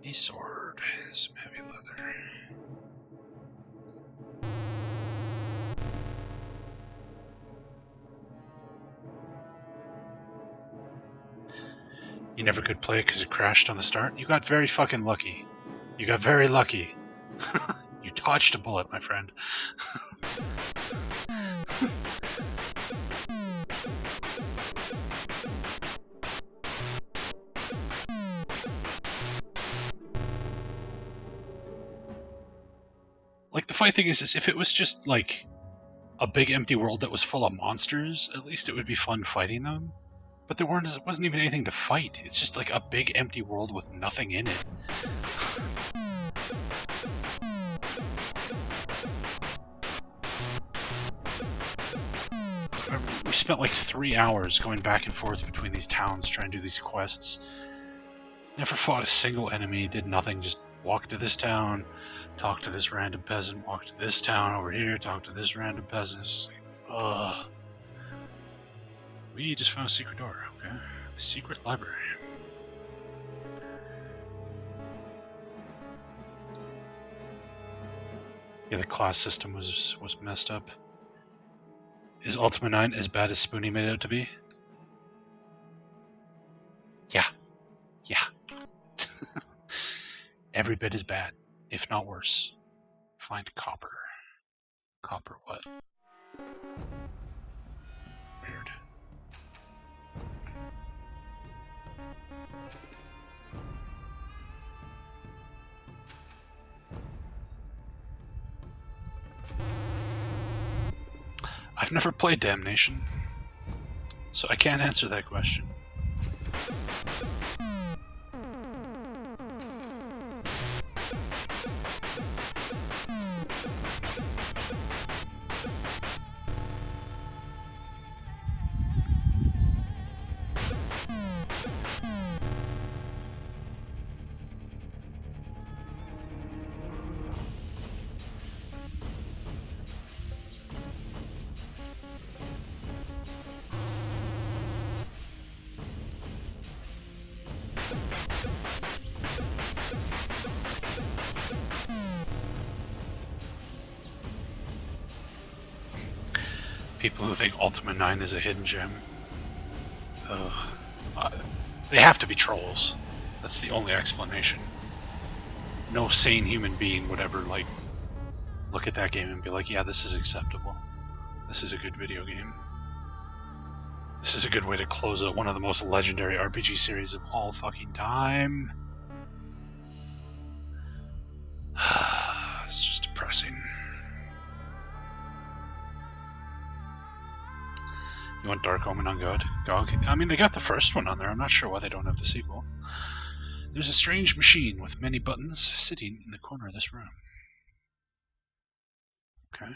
A sword, some heavy leather. You never could play it because it crashed on the start? You got very fucking lucky. You got very lucky. You dodged a bullet, my friend. Like, the funny thing is if it was just, like, a big empty world that was full of monsters, at least it would be fun fighting them. But there wasn't even anything to fight. It's just like a big empty world with nothing in it. We spent like 3 hours going back and forth between these towns trying to do these quests. Never fought a single enemy, did nothing, just walked to this town, talked to this random peasant, walked to this town over here, talked to this random peasant. It's just like, ugh. We just found a secret door, okay? A secret library. Yeah, the class system was messed up. Is Ultima 9 as bad as Spoonie made it out to be? Yeah. Yeah. Every bit as bad, if not worse. Find copper. Copper what? Weird. I've never played Damnation, so I can't answer that question. People who think Ultima 9 is a hidden gem. They have to be trolls. That's the only explanation. No sane human being would ever, like, look at that game and be like, yeah, this is acceptable. This is a good video game. This is a good way to close out one of the most legendary RPG series of all fucking time. It's just depressing. You want Dark Omen on GOG? I mean, they got the first one on there. I'm not sure why they don't have the sequel. There's a strange machine with many buttons sitting in the corner of this room. Okay.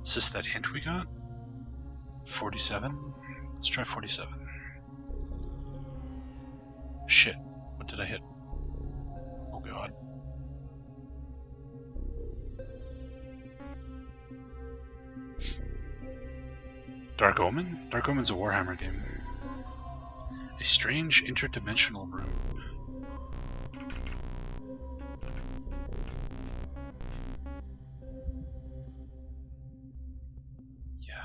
Is this that hint we got? 47? Let's try 47. Shit. What did I hit? Oh god. Dark Omen? Dark Omen's a Warhammer game. A strange interdimensional room. Yeah.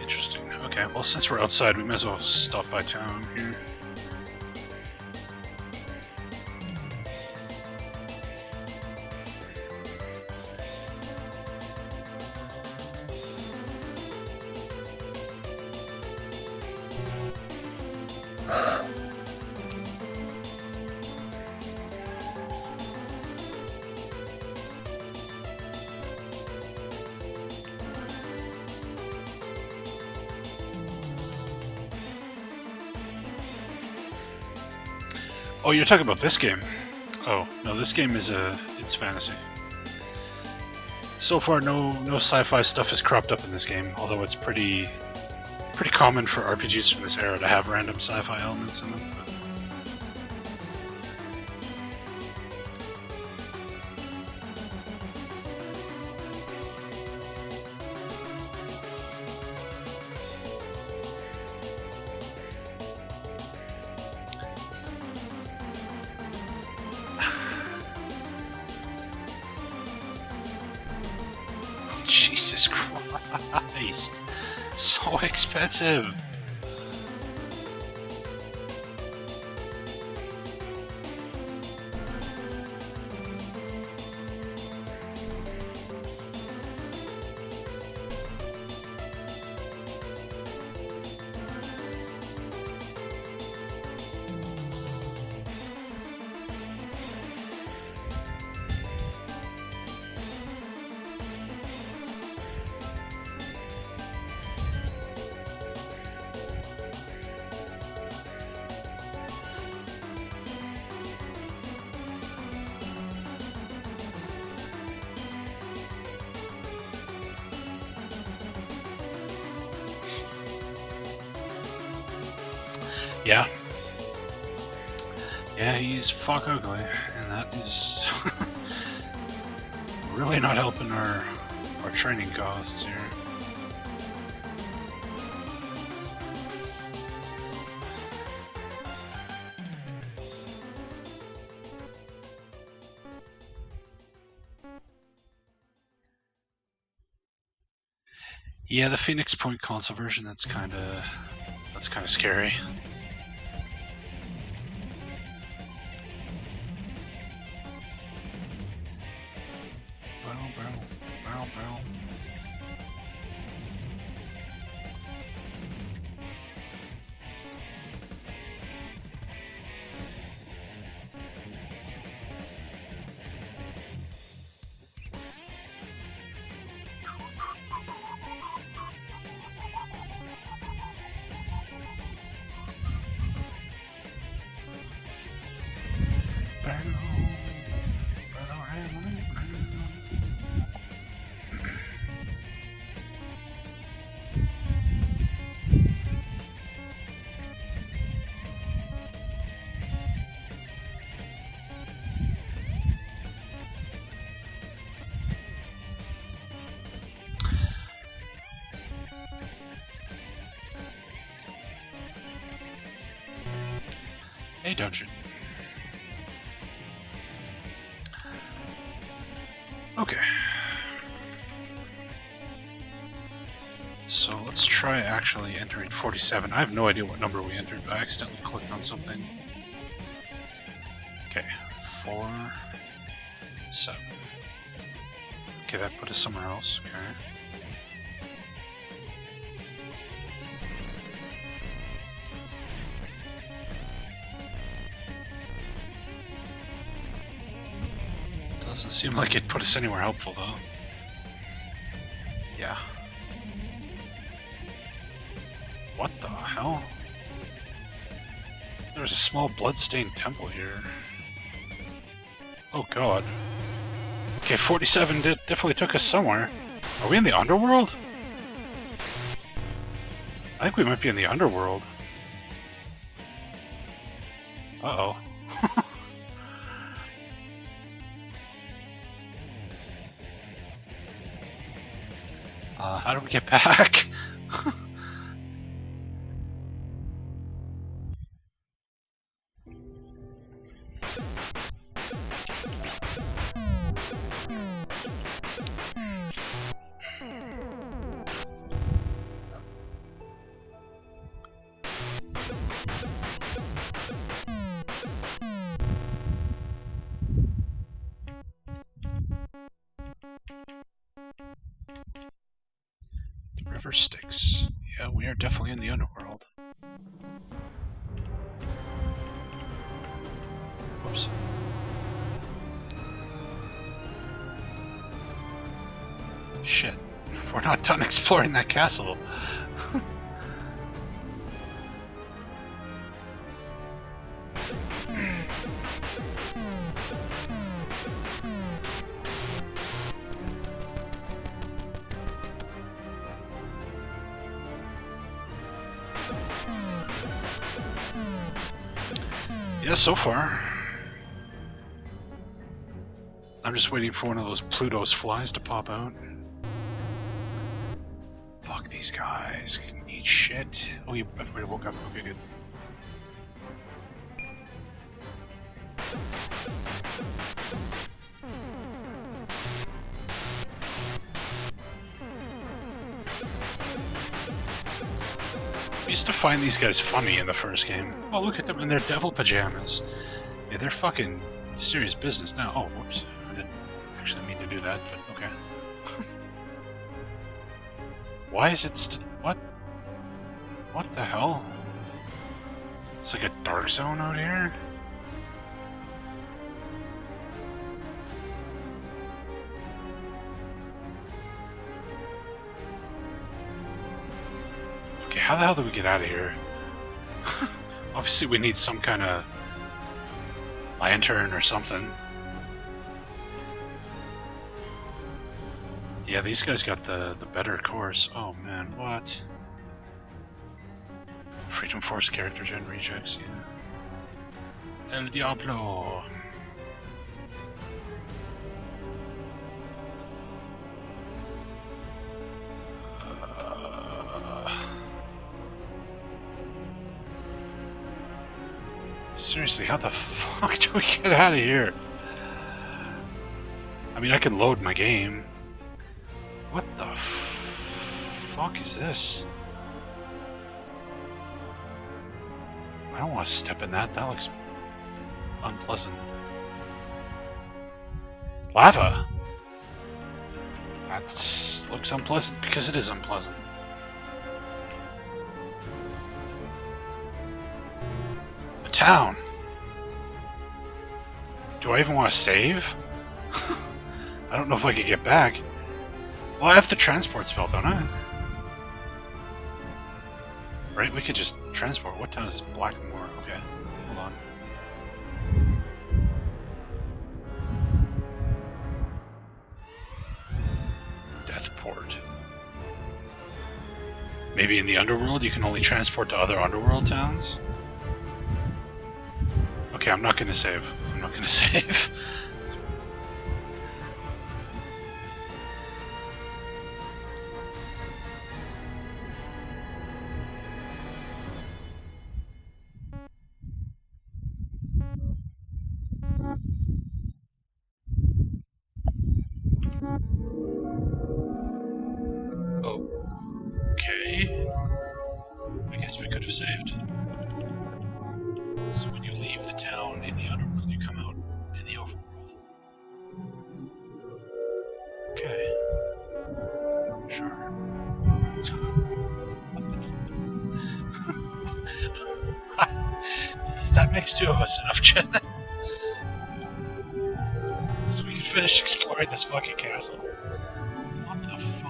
Interesting. Okay, well, since we're outside, we may as well stop by town here. Oh, you're talking about this game? Oh, no, this game is it's fantasy. So far, no sci-fi stuff has cropped up in this game, although it's pretty common for RPGs from this era to have random sci-fi elements in them. Jesus Christ. So expensive. Yeah. Yeah, he's fuck ugly, and that is really not helping our training costs here. Yeah, the Phoenix Point console version, that's kind of scary. A dungeon. Okay. So let's try actually entering 47. I have no idea what number we entered, but I accidentally clicked on something. Okay, 4, 7. Okay, that put us somewhere else. Okay. Doesn't seem like it put us anywhere helpful, though. Yeah. What the hell? There's a small blood-stained temple here. Oh god. Okay, 47 definitely took us somewhere. Are we in the underworld? I think we might be in the underworld. Uh-oh. How do we get back? The river Styx. Yeah, we are definitely in the underworld. Whoops. Shit. We're not done exploring that castle. Yeah, so far. I'm just waiting for one of those Pluto's flies to pop out. Fuck these guys. Eat shit. Oh, everybody woke up. Okay, good. I used to find these guys funny in the first game. Oh, look at them in their devil pajamas. Yeah, they're fucking serious business now. Oh, whoops. I didn't actually mean to do that, but okay. Why is it what? What the hell? It's like a dark zone out here? Okay, how the hell do we get out of here? Obviously we need some kind of lantern or something. Yeah, these guys got the better course. Oh man, what? Freedom Force character gen rejects, yeah. El Diablo. Seriously, how the fuck do we get out of here? I mean, I can load my game. What the fuck? fuck is this? I don't want to step in that. That looks unpleasant. Lava! That looks unpleasant because it is unpleasant. A town! Do I even want to save? I don't know if I could get back. Well, I have the transport spell, don't I? Right, we could just transport. What town is Blackmore? Okay, hold on. Deathport. Maybe in the underworld you can only transport to other underworld towns? Okay, I'm not gonna save. I'm not gonna save. Okay. I guess we could have saved. So when you leave the town in the underworld, you come out in the overworld. Okay. Sure. That makes two of us enough, Jen. So we can finish exploring this fucking castle. What the fuck?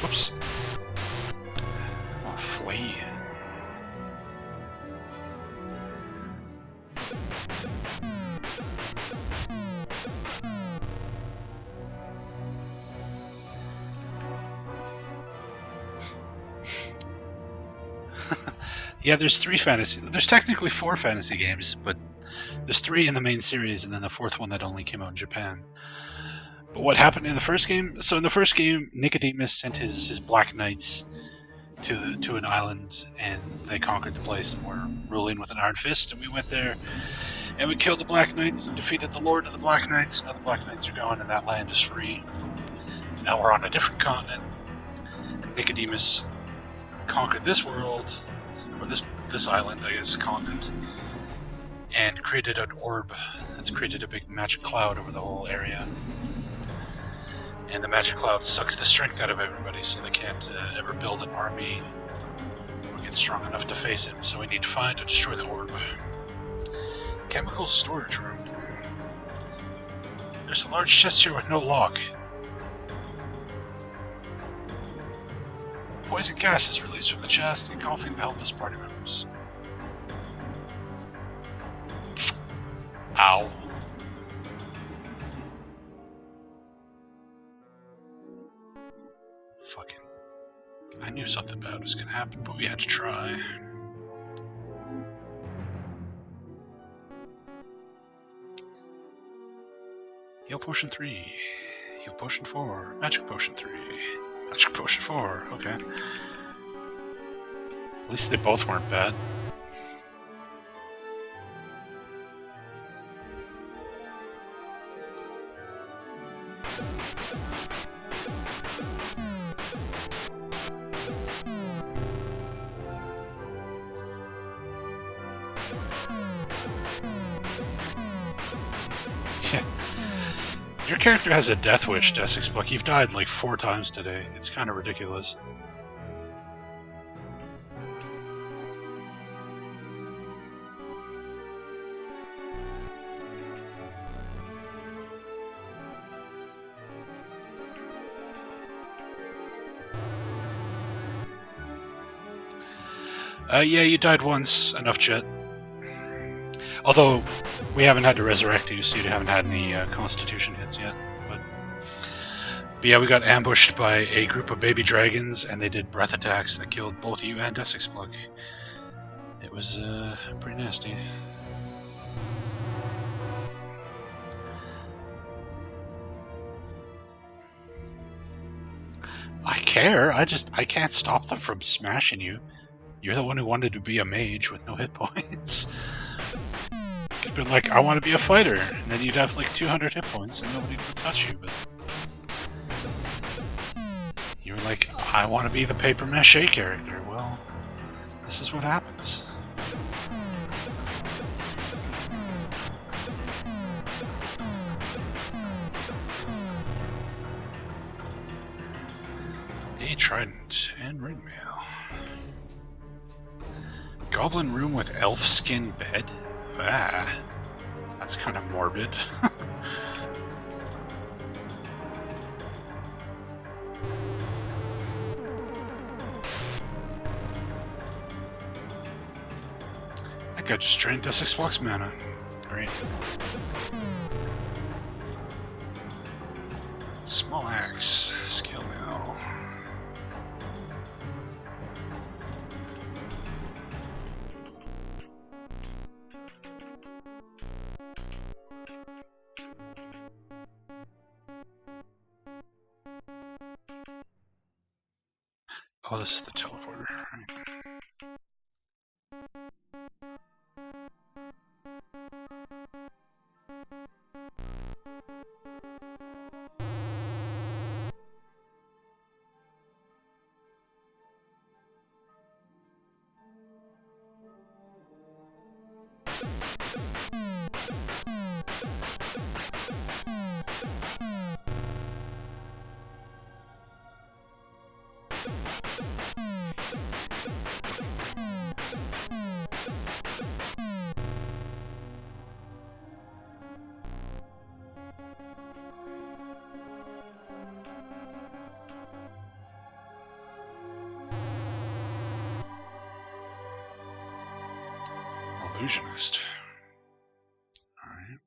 Whoops. Oh, flee. Yeah, there's there's technically 4 fantasy games, but there's 3 in the main series, and then the 4th one that only came out in Japan. But what happened in the first game? So in the first game, Nicodemus sent his Black Knights to an island, and they conquered the place and were ruling with an iron fist. And we went there, and we killed the Black Knights, defeated the Lord of the Black Knights. Now the Black Knights are gone, and that land is free. Now we're on a different continent. And Nicodemus conquered this world, or this island, I guess, continent, and created an orb that's created a big magic cloud over the whole area. And the magic cloud sucks the strength out of everybody, so they can't ever build an army or get strong enough to face him. So we need to find and destroy the orb. Chemical storage room. There's a large chest here with no lock. Poison gas is released from the chest, engulfing the helpless party members. Ow. Fucking... I knew something bad was gonna happen, but we had to try. Heal potion 3. Heal potion 4. Magic potion 3. Magic potion 4. Okay. At least they both weren't bad. Your character has a death wish, Desix Buck. You've died like 4 times today. It's kind of ridiculous. Yeah, you died once. Enough, Jet. Although, we haven't had to resurrect you, so you haven't had any Constitution hits yet. But yeah, we got ambushed by a group of baby dragons, and they did breath attacks that killed both you and Desixplug. It was pretty nasty. I care. I can't stop them from smashing you. You're the one who wanted to be a mage with no hit points. You've been like, I want to be a fighter, and then you'd have like 200 hit points and nobody would touch you. But you were like, I want to be the paper mache character. Well, this is what happens. A trident and ring mail. Goblin room with elf skin bed? Ah, that's kind of morbid. That guy just drained us 6 mana. Great. Small axe, scale mail. Oh, this is the teleporter. Illusionist. Alright.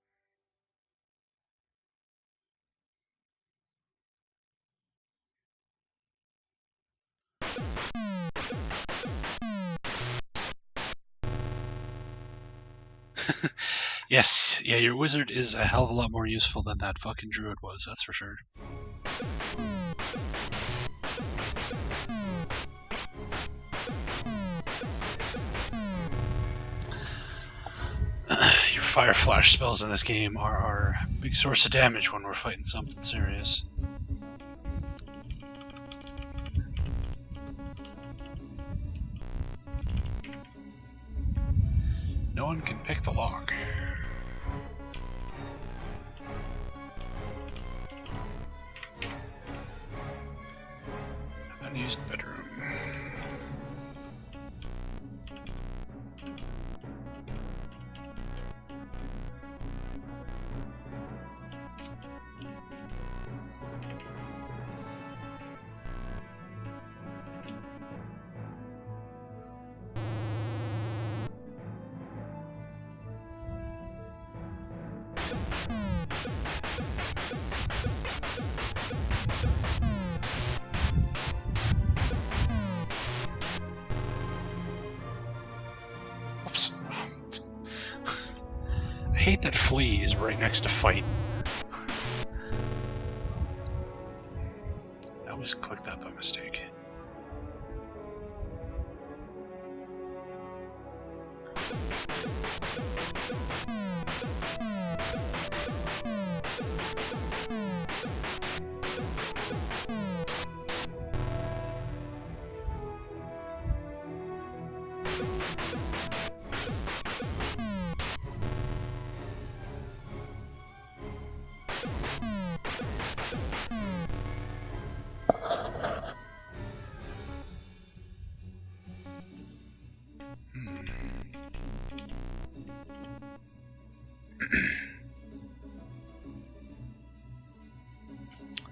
Yes, yeah, your wizard is a hell of a lot more useful than that fucking druid was, that's for sure. Your fire flash spells in this game are our big source of damage when we're fighting something serious. No one can pick the lock. Unused bedroom. Oops. I hate that flea is right next to fight. I always clicked that by mistake.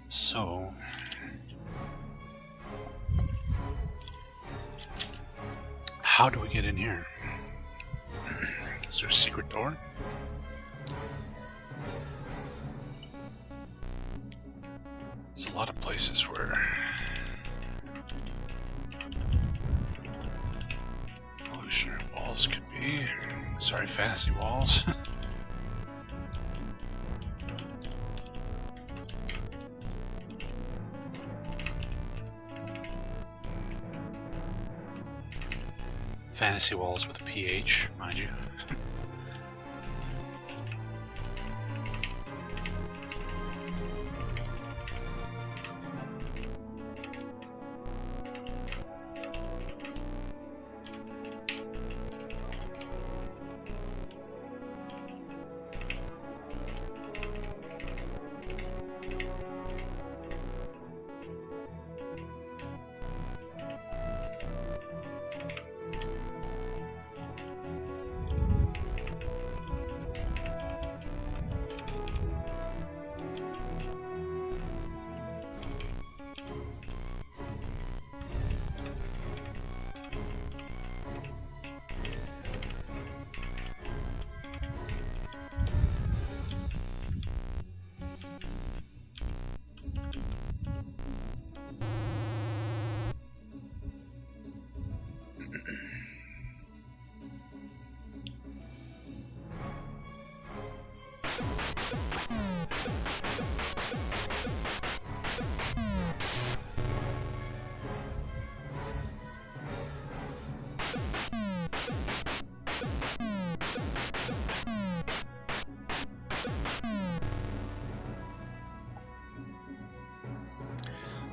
So, how do we get in here? Is there a secret door? There's a lot of places where evolutionary walls could be. Sorry, fantasy walls. Fantasy walls with a PH, mind you.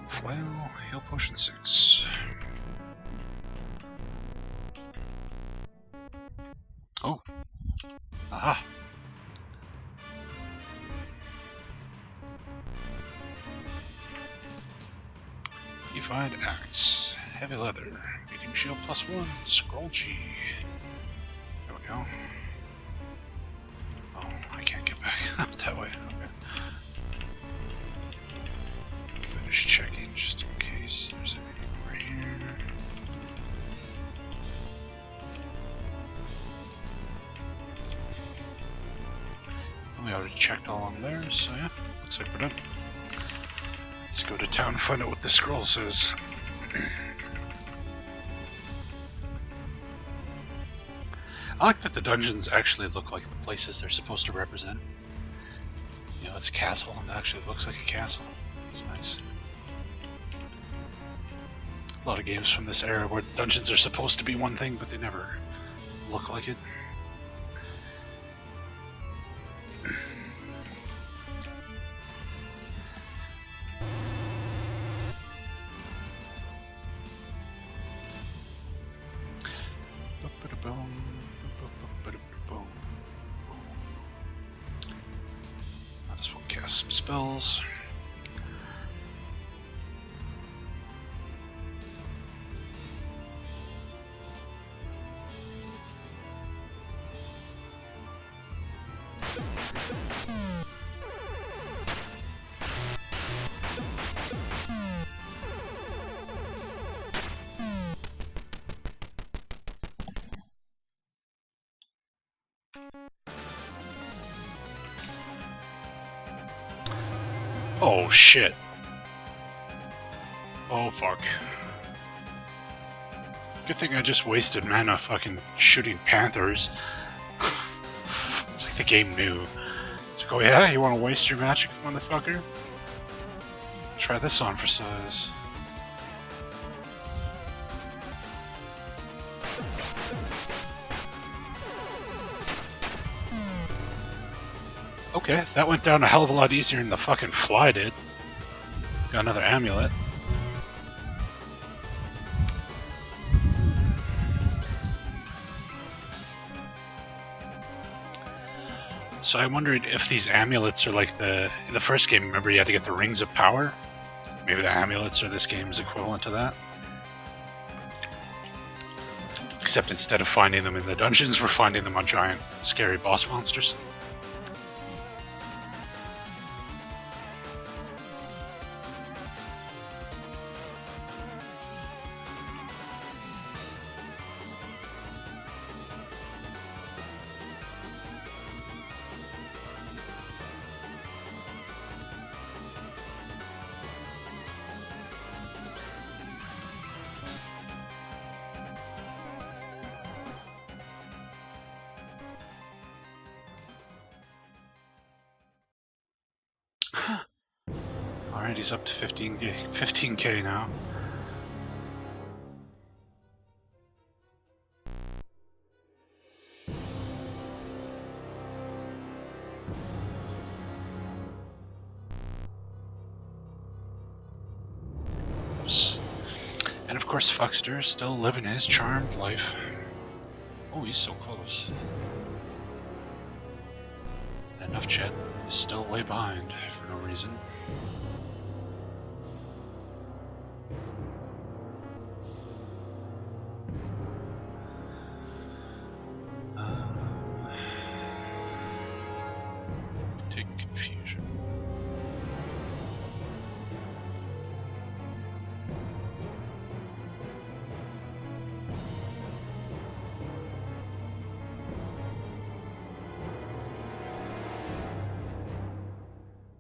Flail, heal potion 6. Oh. Aha. You find axe, heavy leather, medium shield +1, scroll G. There we go. Oh, I can't get back up that way. Okay. Finish checking just in case there's anything over here. We already checked all on there, so yeah, looks like we're done. Let's go to town and find out what the scroll says. I like that the dungeons actually look like the places they're supposed to represent. You know, it's a castle, and it actually looks like a castle. It's nice. A lot of games from this era where dungeons are supposed to be one thing, but they never look like it. Might as well cast some spells. Oh shit. Oh fuck. Good thing I just wasted mana fucking shooting panthers. It's like the game knew. It's like, oh yeah, you wanna waste your magic, motherfucker? Try this on for size. Okay, that went down a hell of a lot easier than the fucking fly did. Got another amulet. So I wondered if these amulets are like in the first game, remember you had to get the rings of power? Maybe the amulets are this game's equivalent to that. Except instead of finding them in the dungeons, we're finding them on giant, scary boss monsters. Alright, he's up to 15k now. Oops. And of course Fuckster is still living his charmed life. Oh, he's so close. Enough Chet is still way behind for no reason. Take confusion.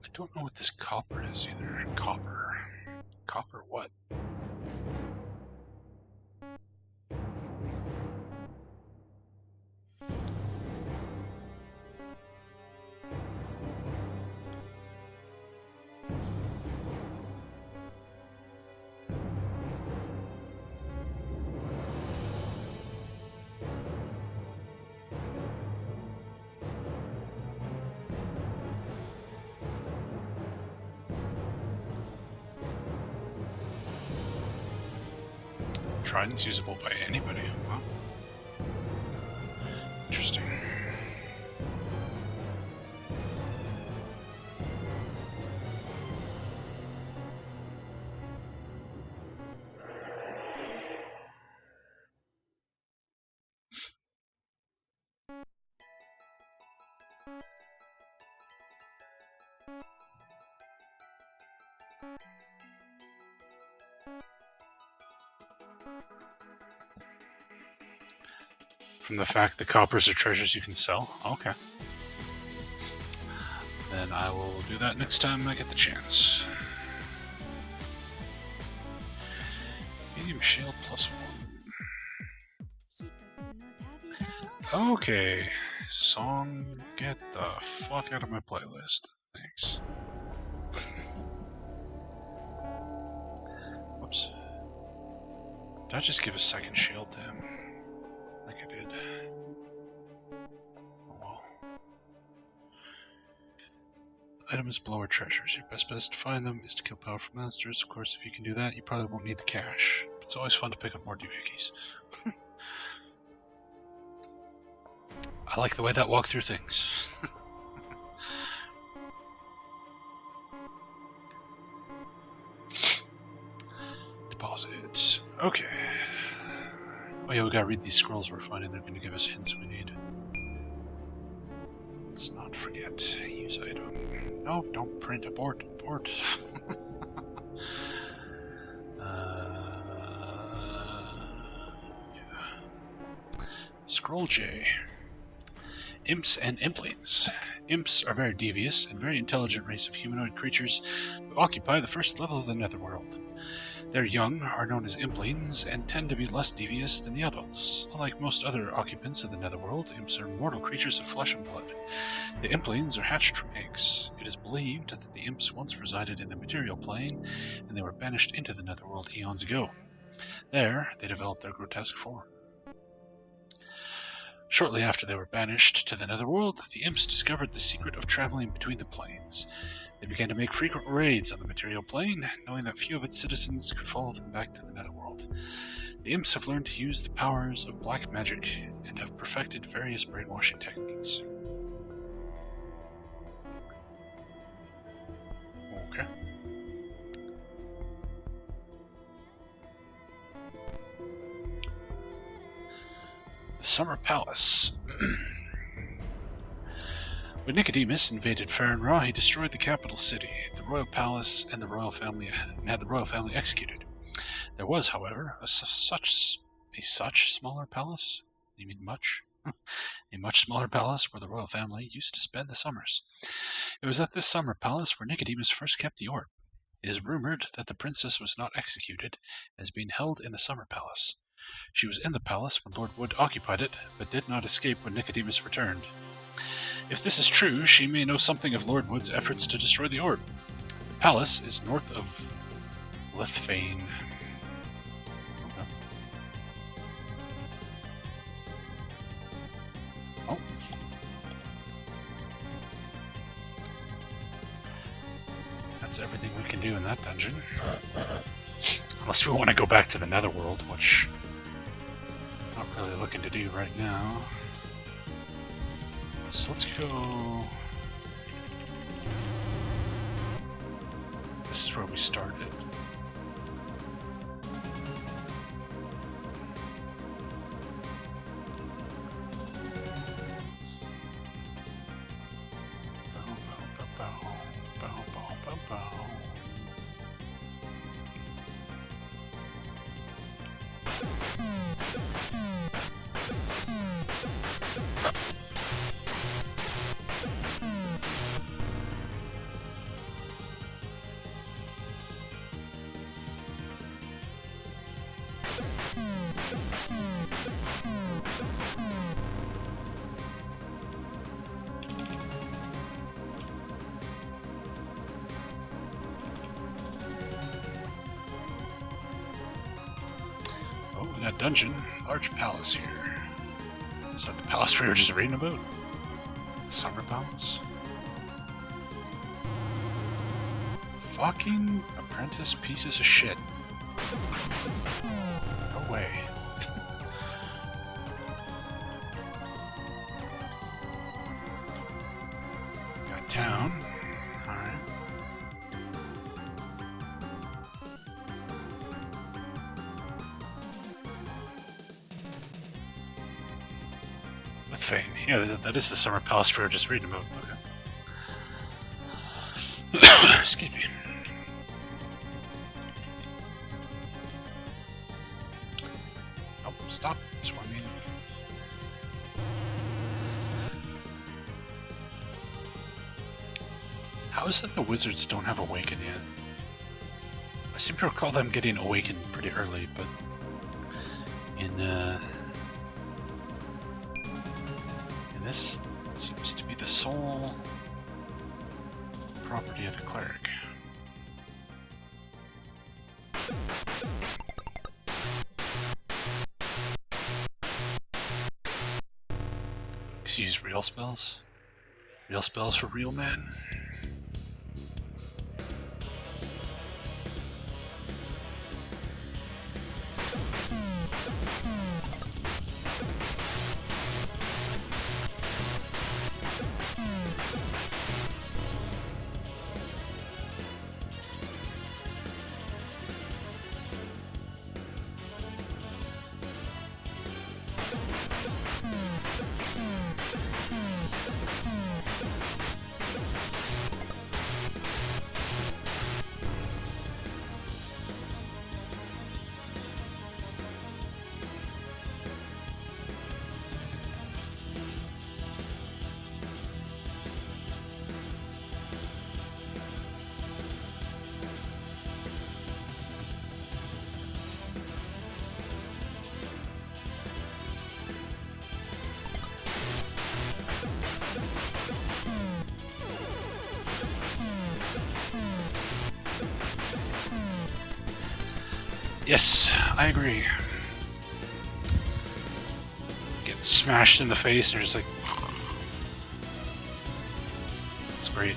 I don't know what this copper is either. Copper. Copper what? Trident's usable by anybody. Wow. Interesting. From the fact that coppers are treasures you can sell? Okay. Then I will do that next time I get the chance. Medium shield +1. Okay. Song, get the fuck out of my playlist. Thanks. Whoops. Did I just give a second shield to him? I think I did. Oh well. Items below are treasures. Your best bet to find them is to kill powerful monsters. Of course, if you can do that, you probably won't need the cash. But it's always fun to pick up more doohickeys. I like the way that walked through things. Deposits. Okay. Oh yeah, we gotta read these scrolls we're finding. They're gonna give us hints we need. Let's not forget. Use item. No, don't print. Abort. Abort. Yeah. Scroll J. Imps and Implings. Imps are very devious and very intelligent race of humanoid creatures who occupy the first level of the Netherworld. Their young are known as Implings and tend to be less devious than the adults. Unlike most other occupants of the Netherworld, imps are mortal creatures of flesh and blood. The Implings are hatched from eggs. It is believed that the imps once resided in the material plane, and they were banished into the Netherworld eons ago. There, they developed their grotesque form. Shortly after they were banished to the Netherworld, the imps discovered the secret of traveling between the planes. They began to make frequent raids on the material plane, knowing that few of its citizens could follow them back to the Netherworld. The imps have learned to use the powers of black magic and have perfected various brainwashing techniques. Okay. The Summer Palace. When Nicodemus invaded Farinra, he destroyed the capital city, the royal palace, and had the royal family executed. There was, however, a such smaller palace. You mean much? A much smaller palace where the royal family used to spend the summers. It was at this summer palace where Nicodemus first kept the orb. It is rumored that the princess was not executed, as being held in the summer palace. She was in the palace when Lord Wood occupied it, but did not escape when Nicodemus returned. If this is true, she may know something of Lord Wood's efforts to destroy the orb. palace is north of Lithfane. Okay. Oh. That's everything we can do in that dungeon. Unless we want to go back to the Netherworld, which I'm not really looking to do right now. So let's go... This is where we started. Oh, we got dungeon. Large palace here. Is that the palace we were just reading about? The summer palace? Fucking apprentice pieces of shit. No way. Got town. Alright. Lithfane. Yeah, that is the summer palace we were just reading about. Okay. Excuse me. Oh, stop swimming. How is it the wizards don't have awakened yet? I seem to recall them getting awakened pretty early, but in this seems to be the sole property of the cleric. Use real spells? Real spells for real men? Yes, I agree. Get smashed in the face and you're just like... It's great.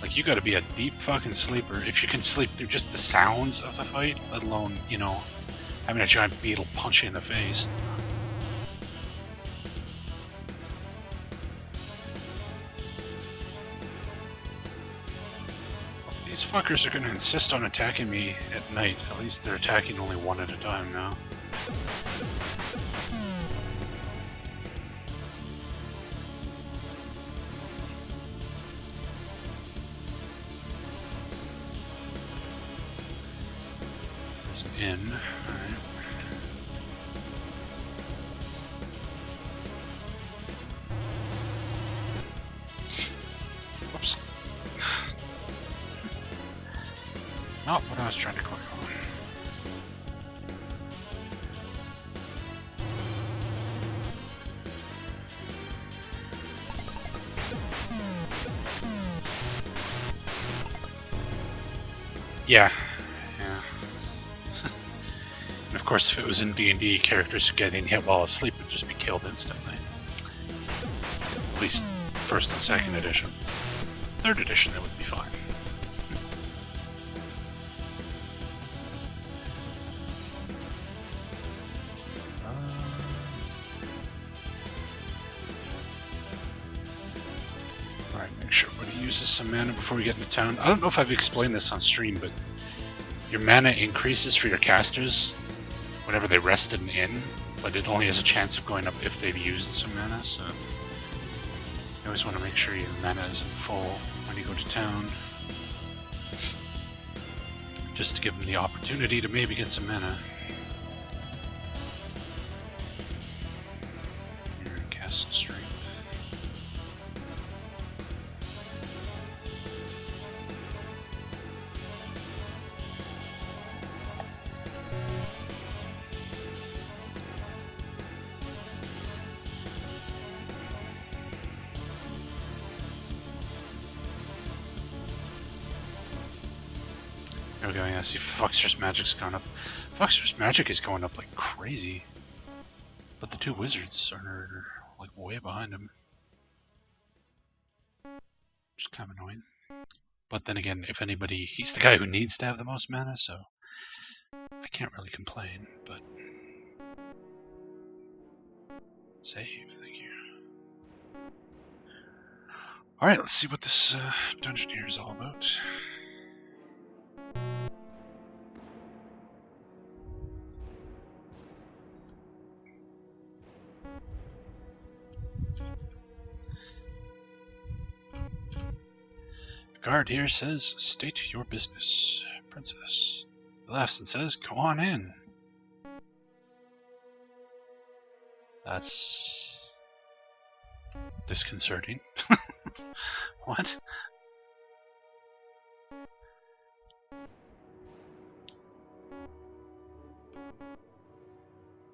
Like, you gotta be a deep fucking sleeper if you can sleep through just the sounds of the fight, let alone, you know, having a giant beetle punch you in the face. These fuckers are gonna insist on attacking me at night. At least they're attacking only one at a time now. There's an inn. Alright. Whoops. Not what I was trying to click on. Yeah. Yeah. And of course, if it was in D&D, characters getting hit while asleep would just be killed instantly. At least first and second edition. Third edition, it would be fine. Alright, make sure everybody uses some mana before we get into town. I don't know if I've explained this on stream, but your mana increases for your casters whenever they rest in an inn, but it only has a chance of going up if they've used some mana, so you always want to make sure your mana isn't full when you go to town. Just to give them the opportunity to maybe get some mana. Here, castle strength. There we go, yeah, see Fuxer's magic's gone up. Fuxer's magic is going up like crazy. But the two wizards are like way behind him. Which is kind of annoying. But then again, if anybody, he's the guy who needs to have the most mana, so I can't really complain, but save, thank you. Alright, let's see what this dungeon here is all about. The guard here says, state your business, princess. He laughs and says, go on in. That's disconcerting. What?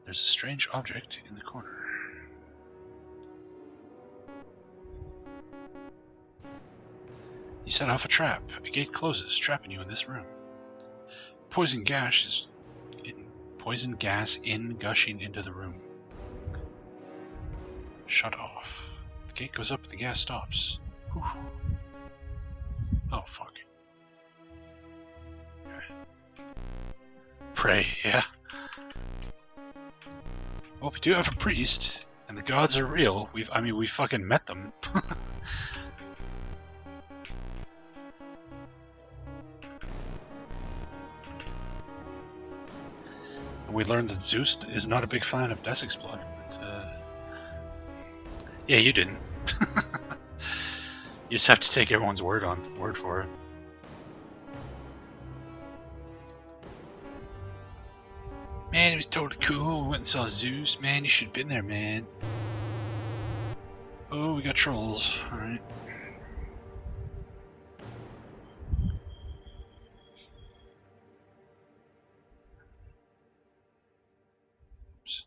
There's a strange object in the corner. You set off a trap. A gate closes, trapping you in this room. Poison gas in gushing into the room. Shut off. The gate goes up and the gas stops. Whew. Oh, fuck. Okay. Pray, yeah. Well, we do have a priest, and the gods are real. We fucking met them. And we learned that Zeus is not a big fan of Death Explorer, but, yeah, you didn't. You just have to take everyone's word for it. Man, it was totally cool. We went and saw Zeus. Man, you should have been there, man. Oh, we got trolls. Alright. Oops.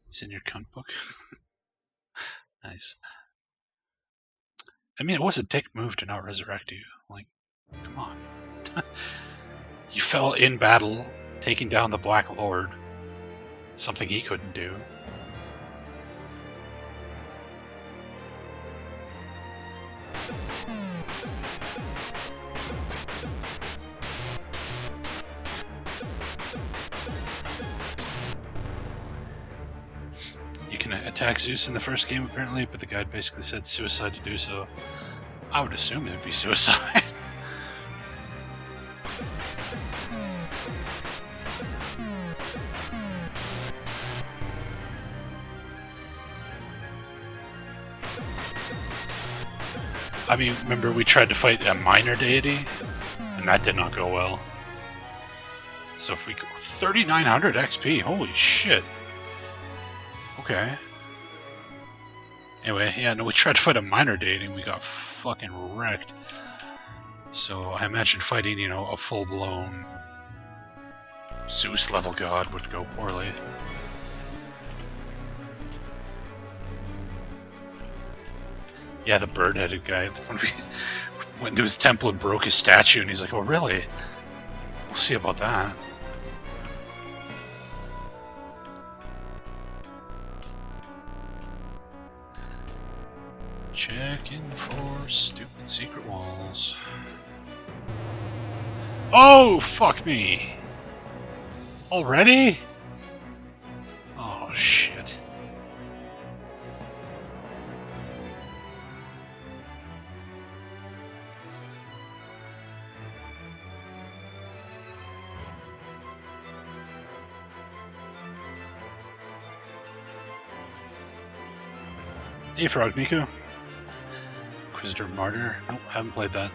It's in your cunt book. Nice. I mean, it was a dick move to not resurrect you. Like, come on. You fell in battle, taking down the Black Lord. Something he couldn't do. You can attack Zeus in the first game, apparently, but the guide basically said suicide to do so. I would assume it would be suicide. I mean, remember we tried to fight a minor deity, and that did not go well. So if we go 3,900 XP, holy shit. Okay. Anyway, yeah, no, we tried to fight a minor deity and we got fucking wrecked. So I imagine fighting, you know, a full-blown Zeus level god would go poorly. Yeah, the bird-headed guy. When we went into his temple and broke his statue, and he's like, oh really? We'll see about that. Checking for stupid secret walls. Oh, fuck me! Already? Oh, shit. Hey, Frog Miku. Inquisitor Martyr. Nope, haven't played that.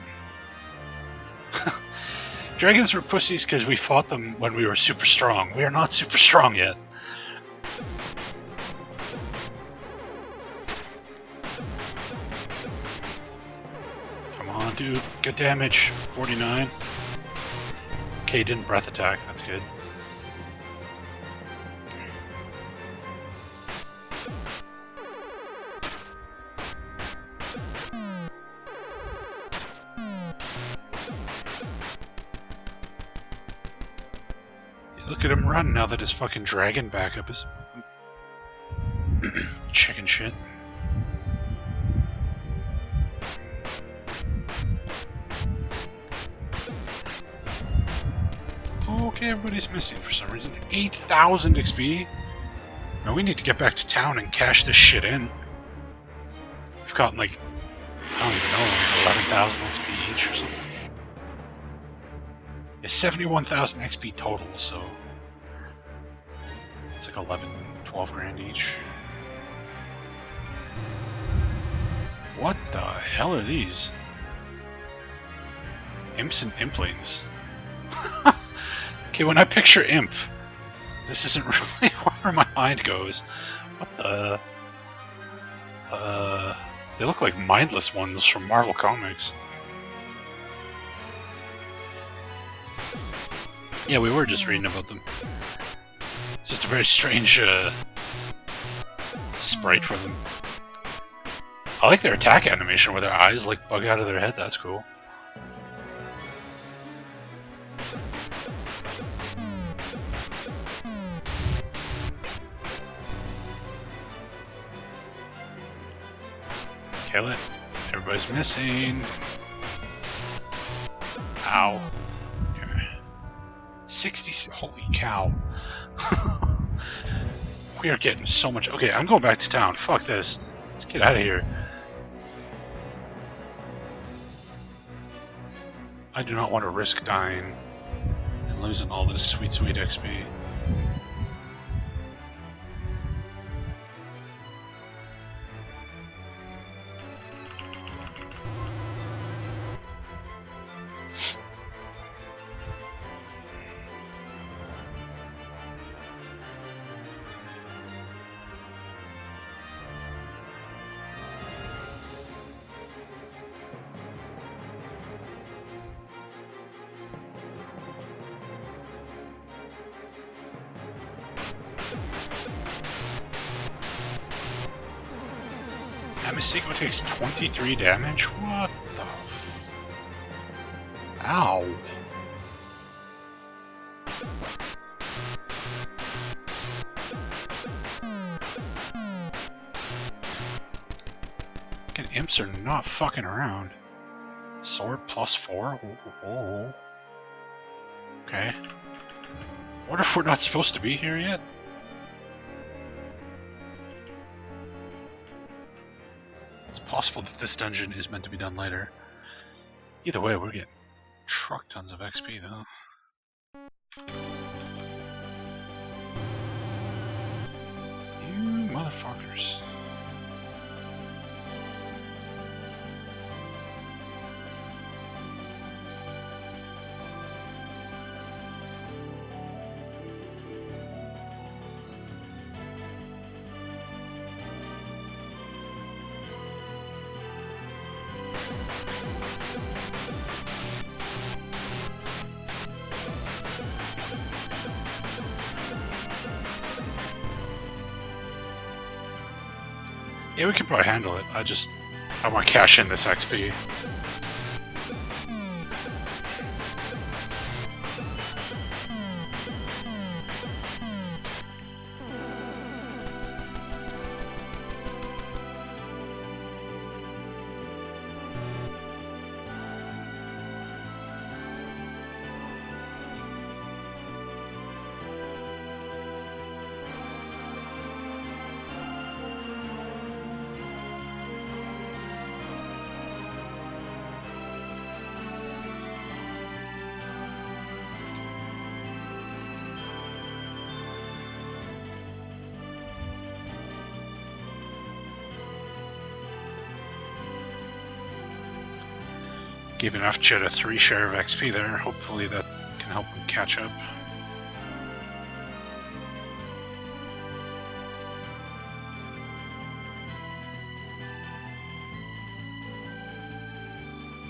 Dragons were pussies because we fought them when we were super strong. We are not super strong yet. Come on, dude. Good damage. 49. Okay, didn't breath attack. That's good. Look at him run now that his fucking dragon backup is chicken shit. Okay, everybody's missing for some reason. 8,000 XP? Now we need to get back to town and cash this shit in. We've gotten like, I don't even know, like 11,000 XP each or something. Yeah, 71,000 XP total, so it's like 11, 12 grand each. What the hell are these? Imps and implings. Okay, when I picture imp, this isn't really where my mind goes. What the? They look like mindless ones from Marvel Comics. Yeah, we were just reading about them. It's just a very strange sprite for them. I like their attack animation where their eyes like bug out of their head. That's cool. Kill it. Everybody's missing. Ow. 60. Holy cow. We are getting so much. Okay, I'm going back to town. Fuck this. Let's get out of here. I do not want to risk dying and losing all this sweet, sweet XP. Amisiko takes 23 damage? What the f... Ow. Fucking imps are not fucking around. Sword plus 4? Oh. Okay. What if we're not supposed to be here yet? It's possible that this dungeon is meant to be done later. Either way, we're getting truck tons of XP though. You motherfuckers. Yeah, we can probably handle it. I want to cash in this XP. Gave enough Jet a 3 share of XP there. Hopefully that can help him catch up.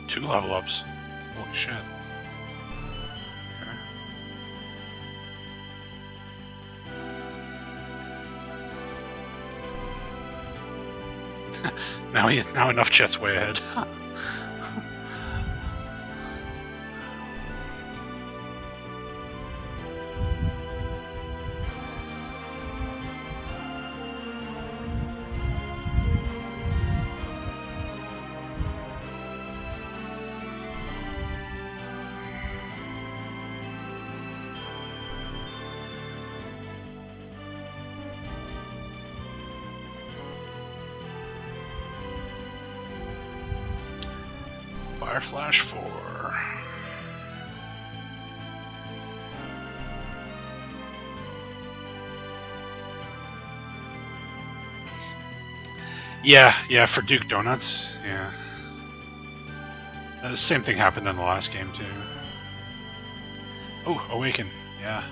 Two level ups. Holy shit. Now enough Jet's way ahead. Fire Flash 4. Yeah, for Duke Donuts, yeah. The same thing happened in the last game, too. Oh, Awaken, yeah.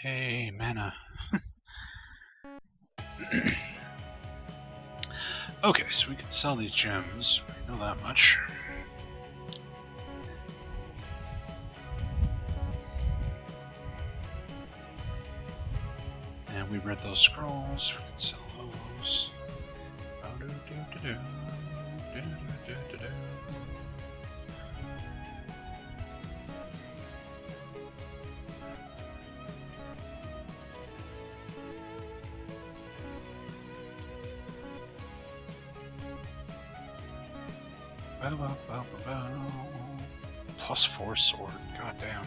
Yay, mana. Okay, so we can sell these gems. We know that much. And we read those scrolls. We can sell those. +4 sword, goddamn.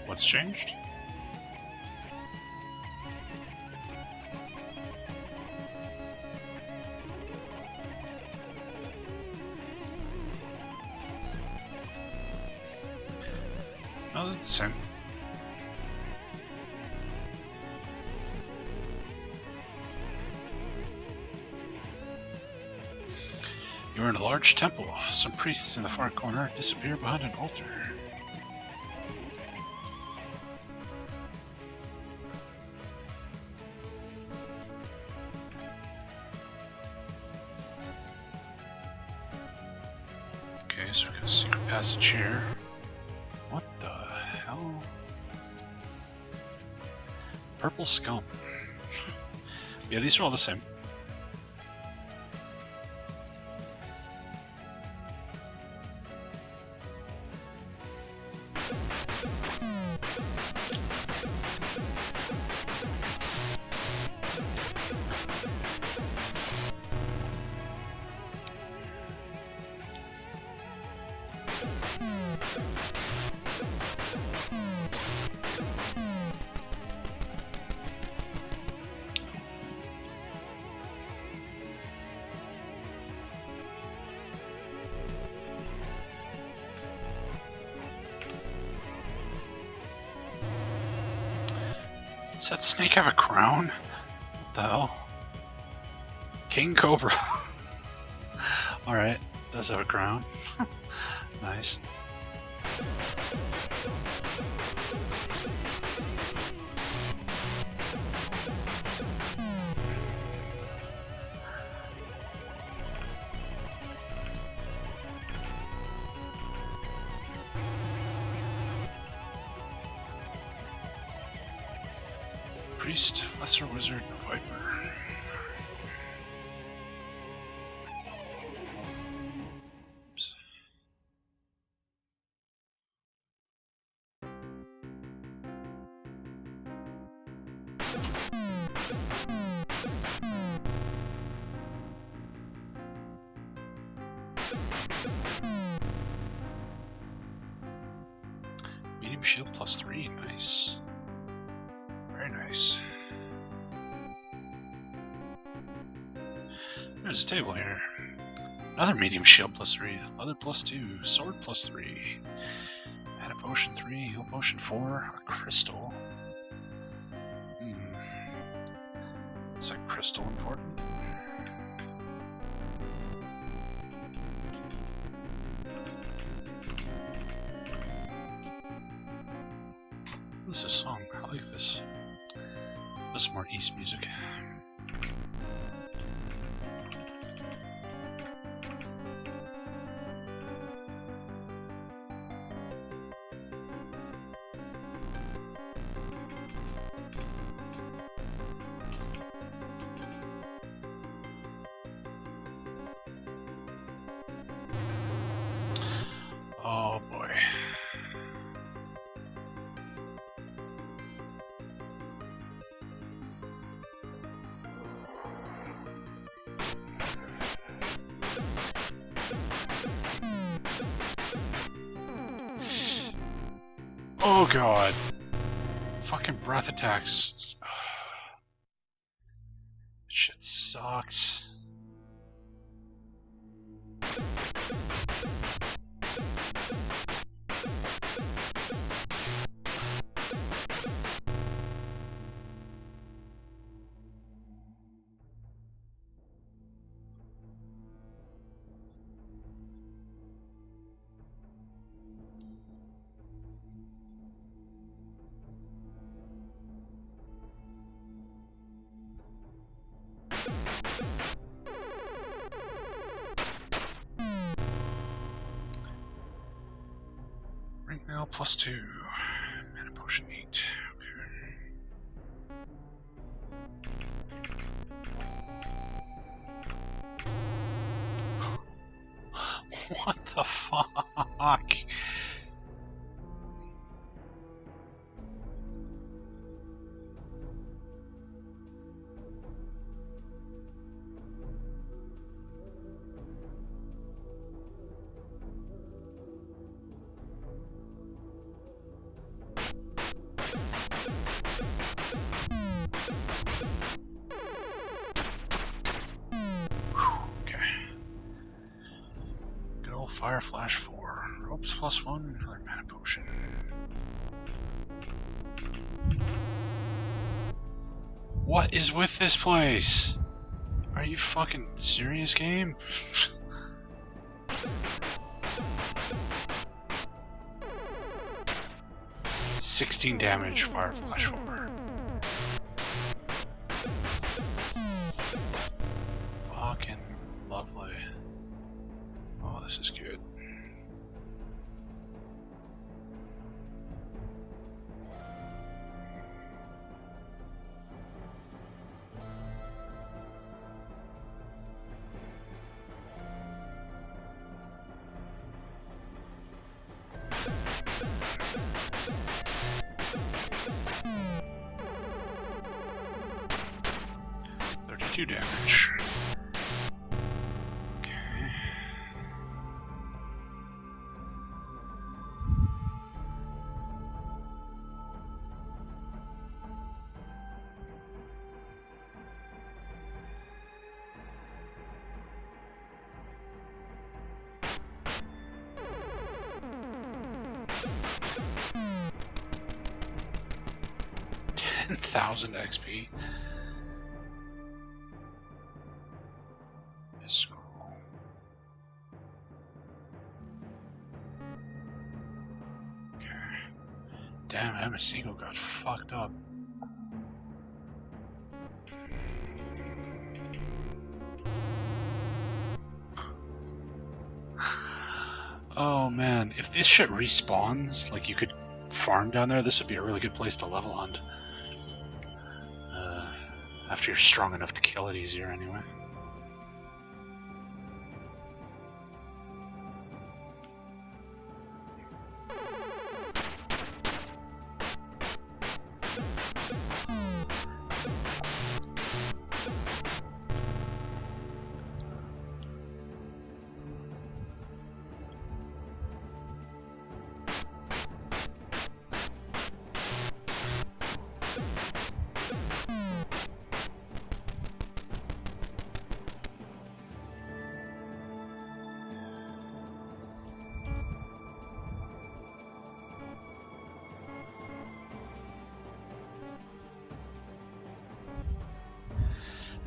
What's changed? Oh, they're the same. You are in a large temple. Some priests in the far corner disappear behind an altar. Okay, so we got a secret passage here. What the hell? Purple scum. Yeah, these are all the same. Does that snake have a crown? What the hell? King Cobra. Alright, does have a crown. Nice. Priest, Lesser Wizard, Viper. Oops. Medium shield +3, nice. Very nice. There's a table here. Another medium shield +3, leather +2, sword +3, mana potion 3, heal potion 4, a crystal. Is that crystal important? What's this song? I like this. This is more East music. Oh boy. Oh god. Fucking breath attacks. Shit sucks. Ring nail +2. Mana potion 8. Okay. What the fuck? Fire Flash 4. Ropes +1. Another mana potion. What is with this place? Are you fucking serious, game? $16 damage, fire flash 4. Fucking lovely. Oh, this is good. Damage. Okay. $10,000 XP. Damn, Amasigo got fucked up. Oh man, if this shit respawns, like you could farm down there, this would be a really good place to level hunt. After you're strong enough to kill it easier anyway.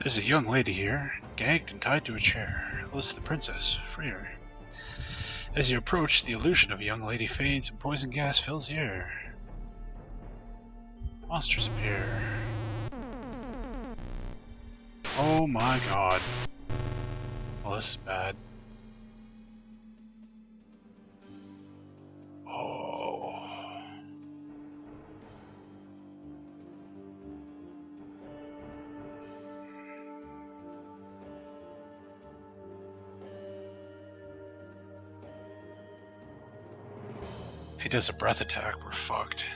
There's a young lady here, gagged and tied to a chair. Alyssa the princess, free her. As you approach, the illusion of a young lady fades and poison gas fills the air. Monsters appear. Oh my god. Well, this is bad. Oh. If he does a breath attack, we're fucked.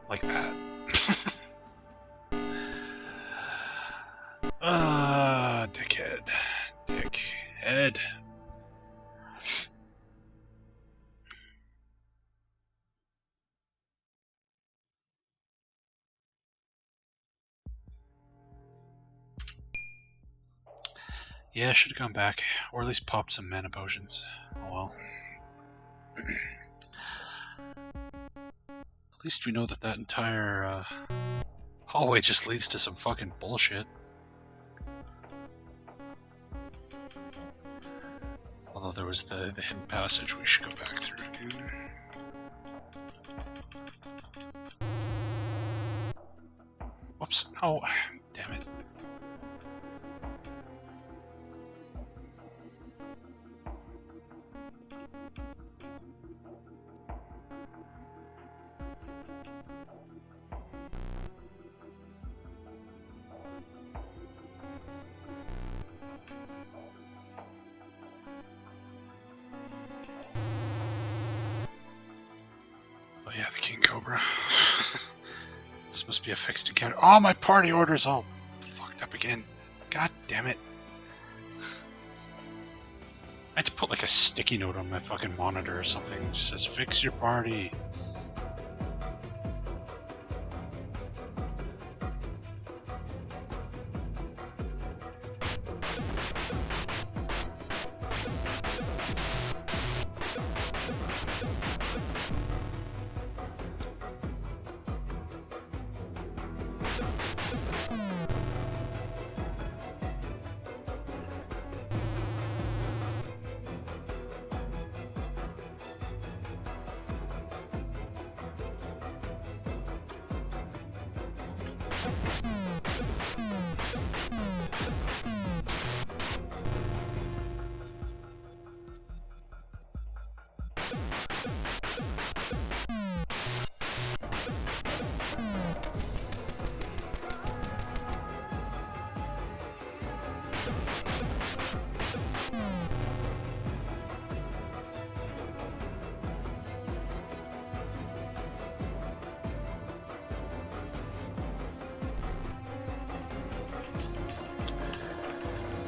Like that. Dickhead. Dickhead. Yeah, I should have gone back, or at least popped some mana potions. Oh well. At least we know that that entire hallway just leads to some fucking bullshit. Although there was the hidden passage we should go back through again. Whoops. Oh, damn it. Oh yeah, the King Cobra. This must be a fixed encounter. Oh, my party order's all fucked up again. God damn it. I had to put like a sticky note on my fucking monitor or something. It just says, fix your party.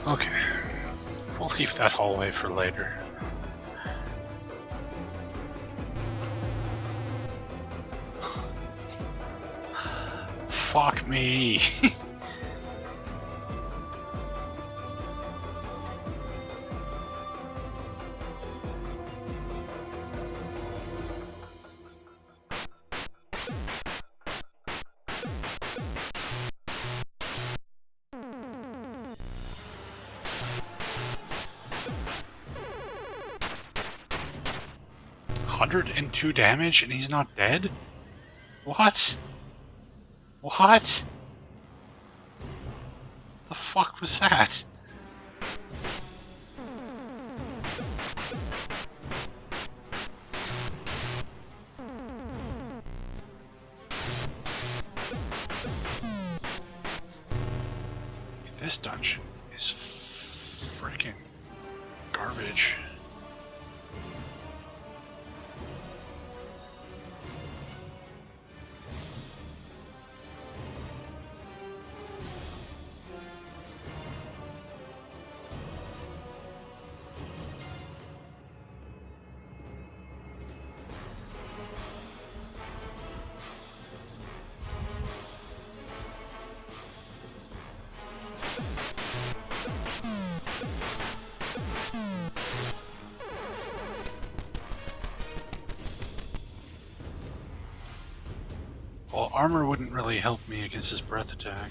Okay, we'll leave that hallway for later. Fuck me. $102 damage and he's not dead? What? What? The fuck was that? This dungeon is freaking garbage. Well, armor wouldn't really help me against his breath attack.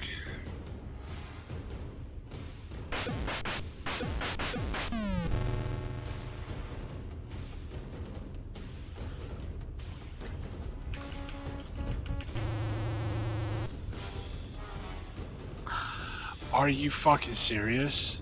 Are you fucking serious?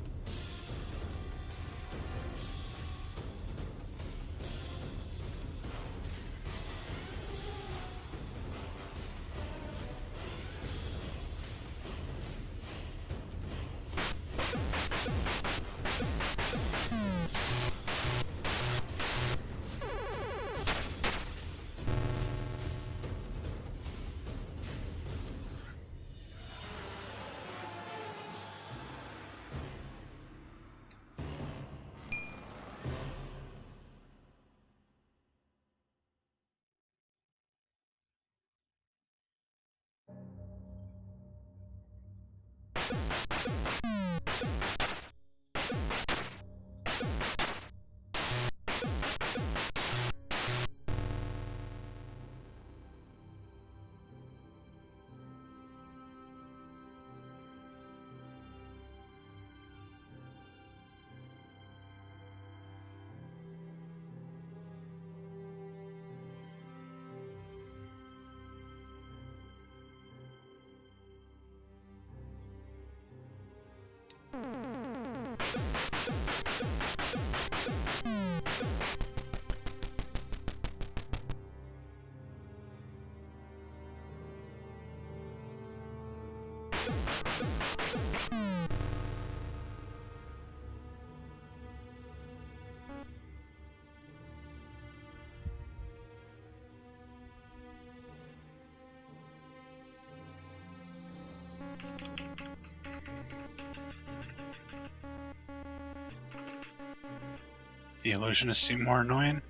The illusionists seem more annoying.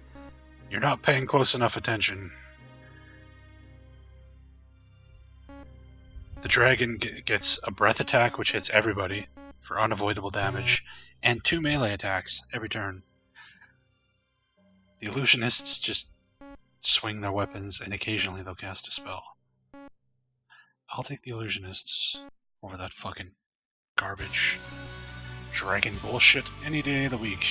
You're not paying close enough attention. The dragon gets a breath attack, which hits everybody for unavoidable damage, and 2 melee attacks every turn. The illusionists just swing their weapons, and occasionally they'll cast a spell. I'll take the illusionists over that fucking garbage dragon bullshit any day of the week.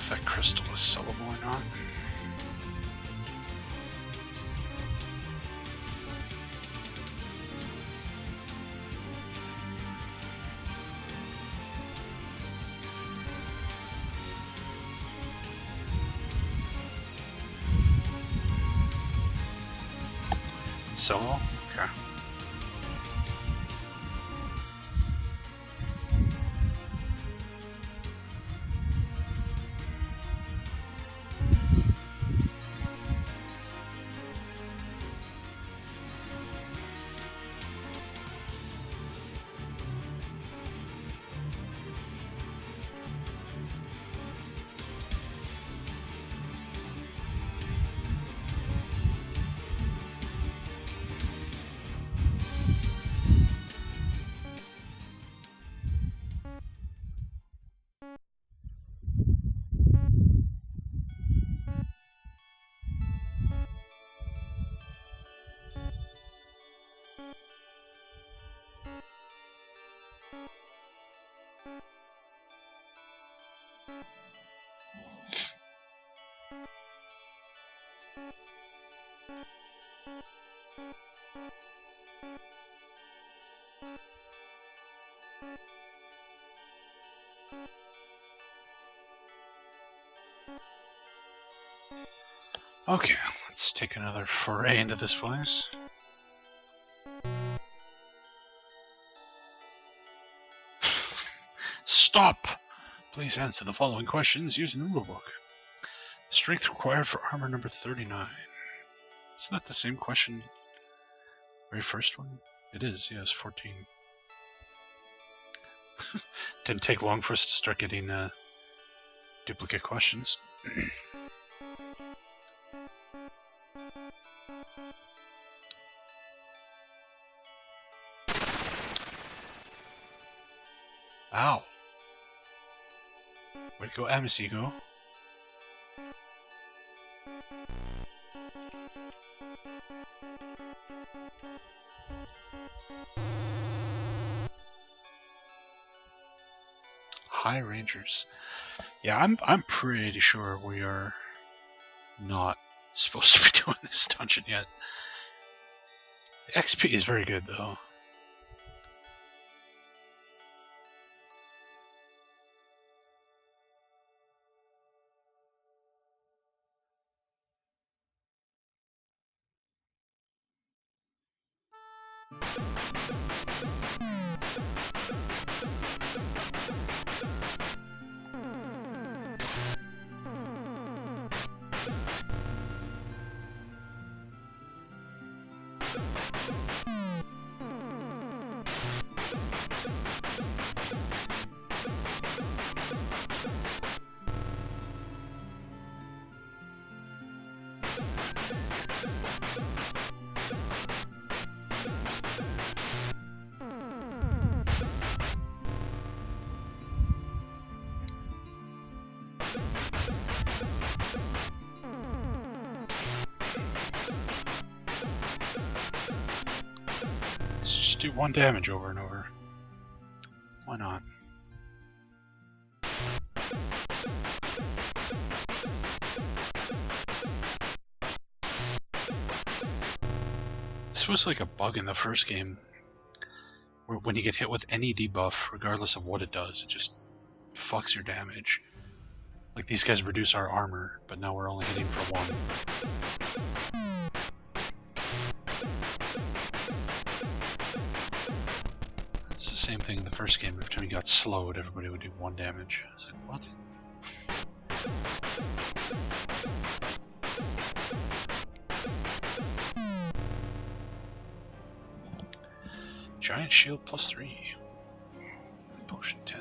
if that crystal is sellable or not. Solo? Okay. Okay, let's take another foray into this place. Stop! Please answer the following questions using the rulebook. Strength required for armor number 39. Isn't that the same question? Very first one? It is, yes, 14. Didn't take long for us to start getting duplicate questions. Ow! Way to go, Amasigo. High Rangers. Yeah, I'm pretty sure we are not supposed to be doing this dungeon yet. The XP is very good, though. Let's just do 1 damage over and over. Why not? This was like a bug in the first game, where when you get hit with any debuff, regardless of what it does, it just fucks your damage. Like, these guys reduce our armor, but now we're only hitting for 1. It's the same thing in the first game. Every time you got slowed, everybody would do 1 damage. I was like, what? Giant shield +3. Potion 10.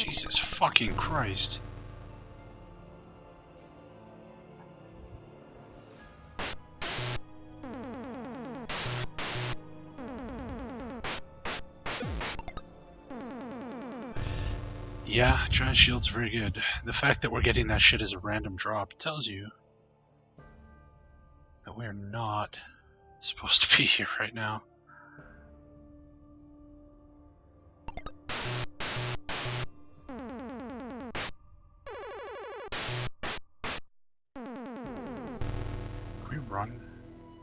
Jesus fucking Christ. Yeah, Giant Shield's very good. The fact that we're getting that shit as a random drop tells you that we're not supposed to be here right now. Can we run?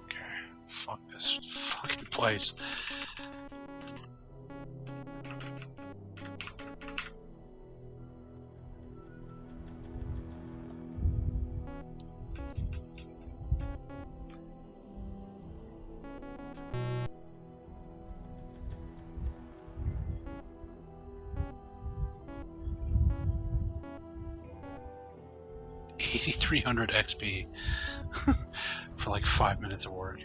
Okay, fuck this fucking place. $8,300 XP for like 5 minutes of work.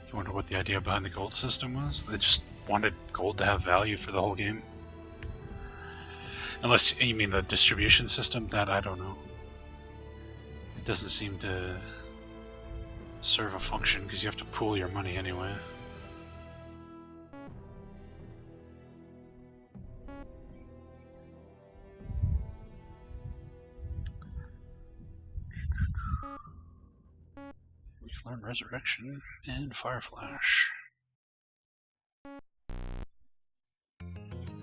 I wonder what the idea behind the gold system was. They just wanted gold to have value for the whole game. Unless you mean the distribution system, that I don't know. It doesn't seem to serve a function because you have to pool your money anyway. Learn Resurrection and Fire Flash.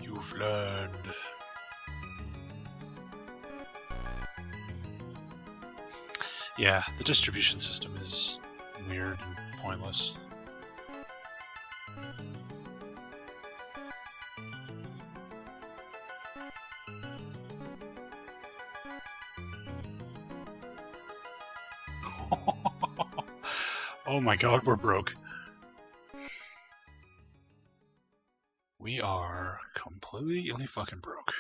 You've learned. Yeah, the distribution system is weird and pointless. Oh my god, we're broke. We are completely fucking broke.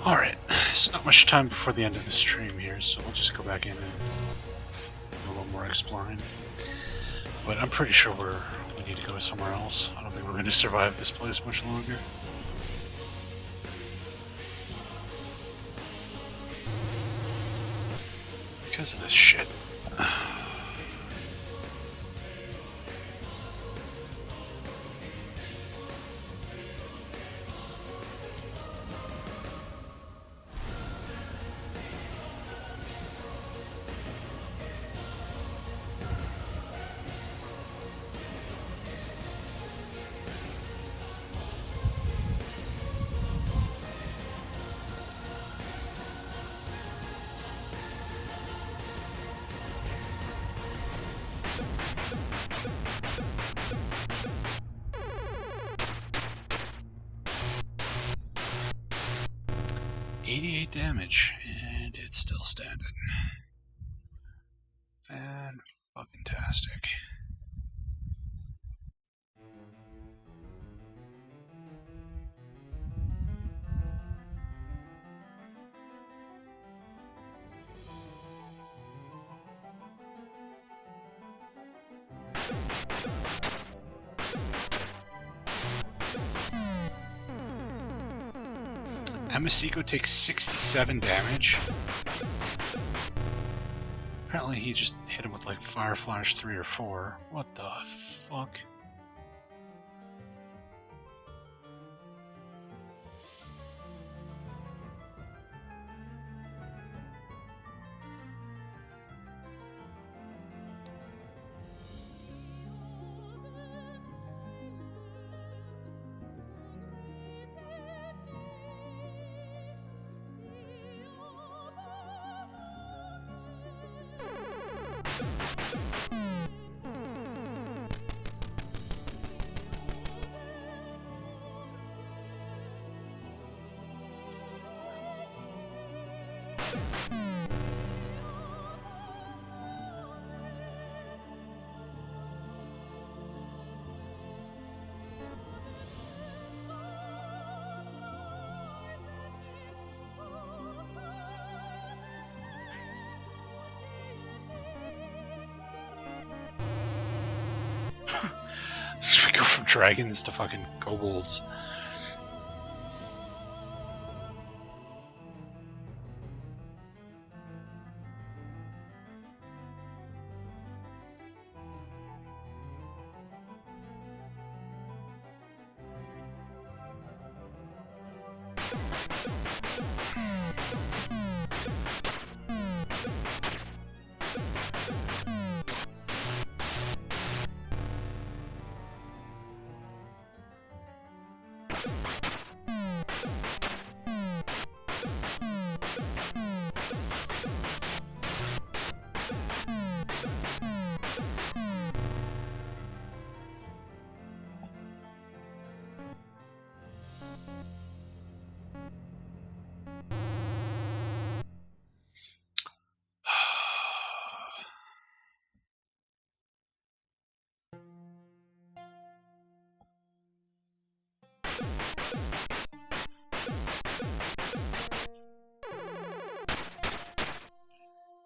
Alright, it's not much time before the end of the stream here, so we'll just go back in and do a little more exploring. But I'm pretty sure we need to go somewhere else. I don't think we're going to survive this place much longer. Because of this shit. 88 damage, and it's still standing. Fan-fucking-tastic. Amasiko takes 67 damage. Apparently he just hit him with like Fire Flash 3 or 4. What the fuck? So we go from dragons to fucking kobolds.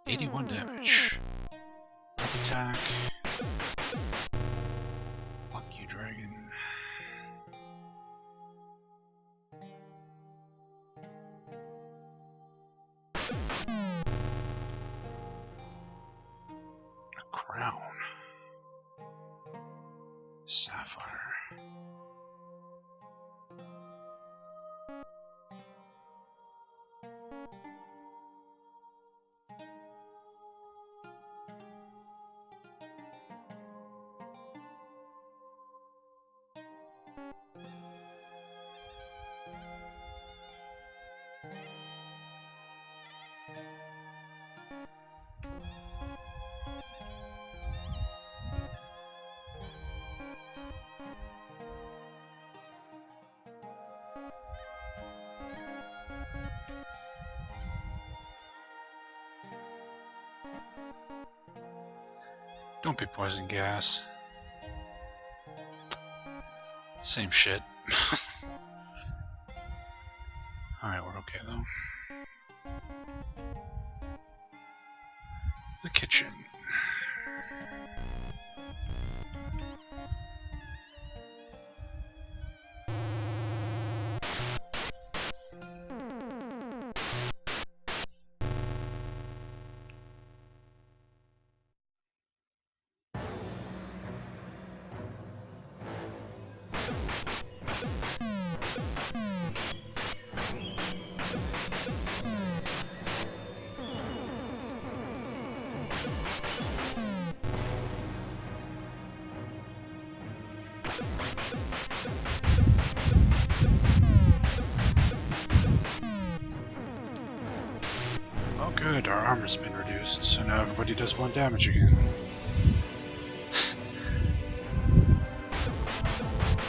$81 damage. Attack. Fuck you, dragon. A crown. Sapphire. Don't be poison gas. Same shit. Alright, we're okay though. The kitchen. Oh good, our armor's been reduced, so now everybody does 1 damage again.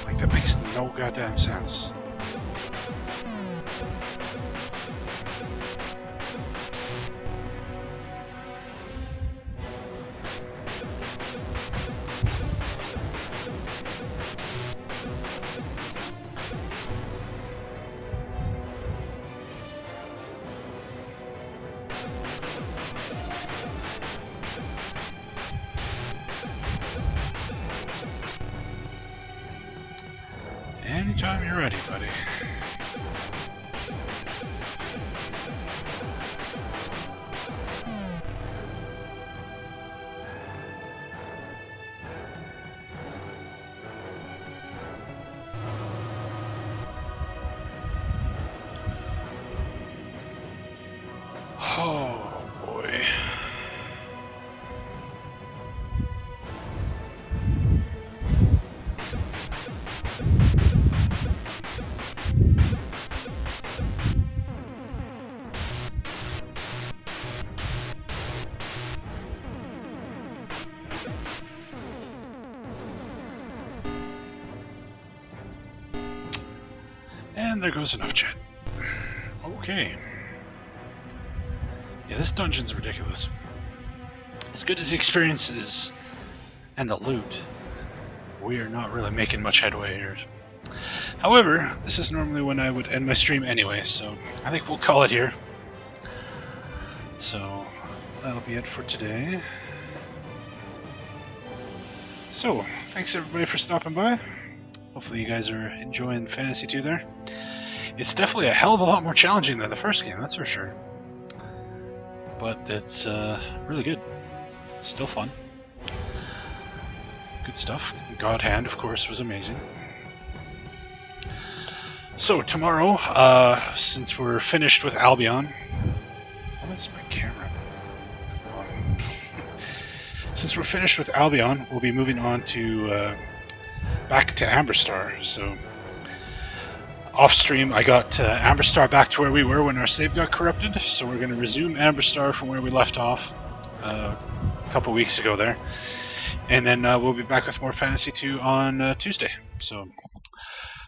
Like, that makes no goddamn sense. Anytime you're ready, buddy. Oh boy. And there goes enough chat. Okay. Yeah, this dungeon's ridiculous. As good as the experience is and the loot, we are not really making much headway here. However, this is normally when I would end my stream anyway, so I think we'll call it here. So, that'll be it for today. So, thanks everybody for stopping by. Hopefully you guys are enjoying Phantasie 2 there. It's definitely a hell of a lot more challenging than the first game, that's for sure. But it's really good. It's still fun. Good stuff. God Hand, of course, was amazing. So, tomorrow, since we're finished with Albion... What is my camera? Since we're finished with Albion, we'll be moving on to... back to Amberstar, so... Off-stream, I got Amberstar back to where we were when our save got corrupted, so we're going to resume Amberstar from where we left off a couple weeks ago there. And then we'll be back with more Phantasie 2 on Tuesday, so be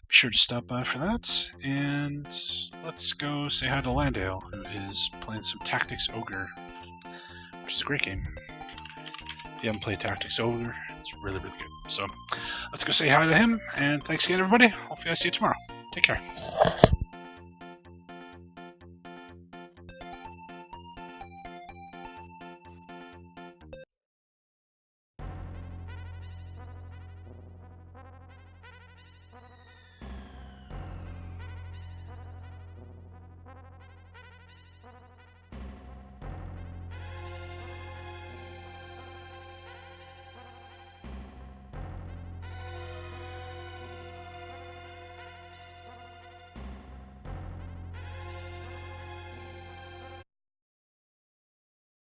sure to stop by for that. And let's go say hi to Landale, who is playing some Tactics Ogre, which is a great game. If you haven't played Tactics Ogre, it's really, really good. So let's go say hi to him, and thanks again, everybody. Hopefully I see you tomorrow. Take care.